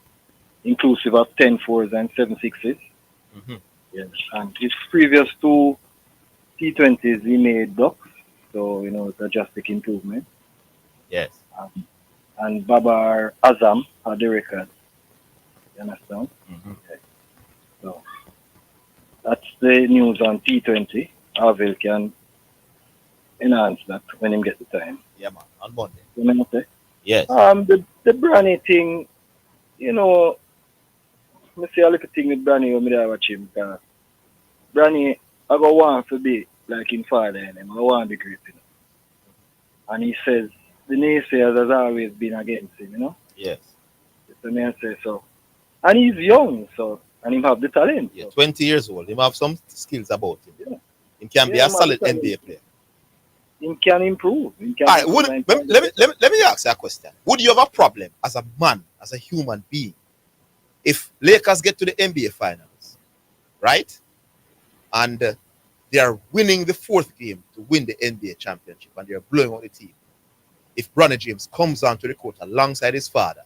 Inclusive of 10 fours and 7 sixes. Yes. And his previous 2 T20s he made ducks. So, it's a drastic improvement. Yes. And Babar Azam had the record. You understand? Okay. So that's the news on T20. Avil can enhance that when him get the time. Yeah, man. On Monday. You know what I'm saying? Yes. The Branny thing, I see a little thing with Branny when I watch him. Branny, I go want to be like him father and him. I want to be great, And he says the naysayers has always been against him, Yes. The man says so. And he's young, and he have the talent. Yeah, 20 years old. He have some skills about him. Yeah. He can be a solid NBA player. He can improve. All right, let me ask you a question. Would you have a problem as a man, as a human being, if Lakers get to the NBA finals, right? And they are winning the 4th game to win the NBA championship, and they are blowing out the team. If Bronny James comes onto the court alongside his father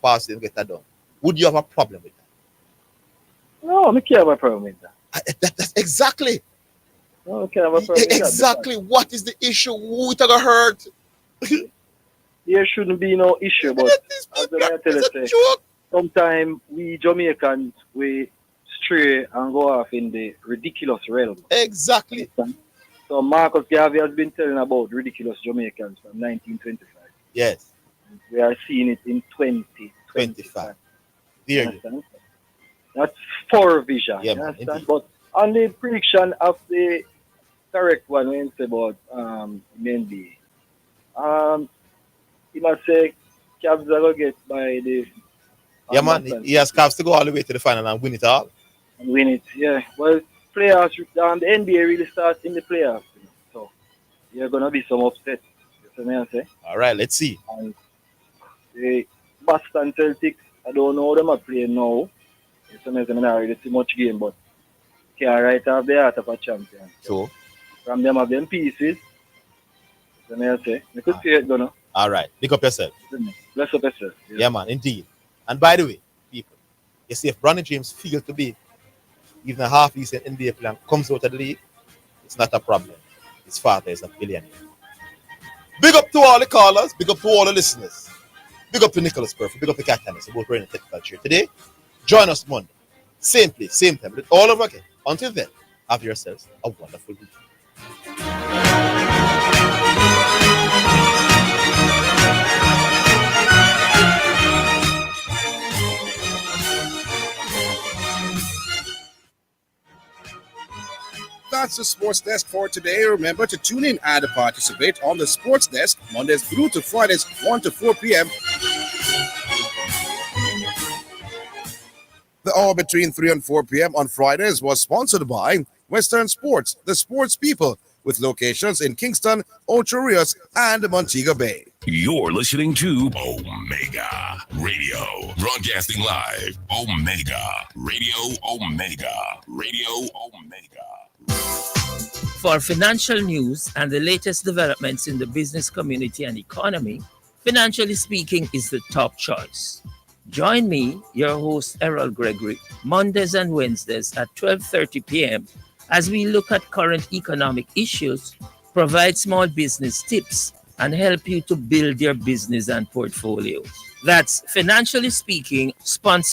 passes and get that done, would you have a problem with that? No, I can't have a problem with that. That's exactly. No, I can't have a problem with exactly. What is the issue? Who it gonna hurt? there shouldn't be no issue, but as I tell you, sometimes we Jamaicans we stray and go off in the ridiculous realm. Exactly. So Marcus Garvey has been telling about ridiculous Jamaicans from 1925. Yes. We are seeing it in 2025. There you. That's for vision. Yeah, you understand? indeed. But on the prediction of the correct one when it's about Mendy, you must say Cavs are gonna get by the Yeah, man. He has Cavs to go all the way to the final and win it all. and win it. Yeah. Well, playoffs. The NBA really starts in the playoffs, so you're gonna be some upset. You see what I say? All right, let's see. And the Boston Celtics, I don't know how them are playing now. You see what I say? I don't really see much game, but can't write off the heart of a champion. So, from them of them pieces, you see what I say? You could see it, don't know. all right. Pick up yourself. Bless up yourself. Yeah, man, indeed. And by the way, people, you see, if Bronny James feels to be even a half decent NBA player comes out of the league, it's not a problem. His father is a billionaire. Big up to all the callers, big up to all the listeners. Big up to Nicholas Perfect, big up to Cat Tennis, about running the technical chair. Today, join us Monday. Same place, same time, but all over again. Until then, have yourselves a wonderful week. That's the Sports Desk for today. Remember to tune in and participate on the Sports Desk Mondays through to Fridays, 1 to 4 p.m. The hour between 3 and 4 p.m. on Fridays was sponsored by Western Sports, the sports people, with locations in Kingston, Ocho Rios, and Montego Bay. You're listening to Omega Radio, broadcasting live. Omega Radio, Omega Radio, Omega. For financial news and the latest developments in the business community and economy, Financially Speaking is the top choice. Join me, your host Errol Gregory, Mondays and Wednesdays at 12:30 p.m. as we look at current economic issues, provide small business tips, and help you to build your business and portfolio. That's Financially Speaking, sponsored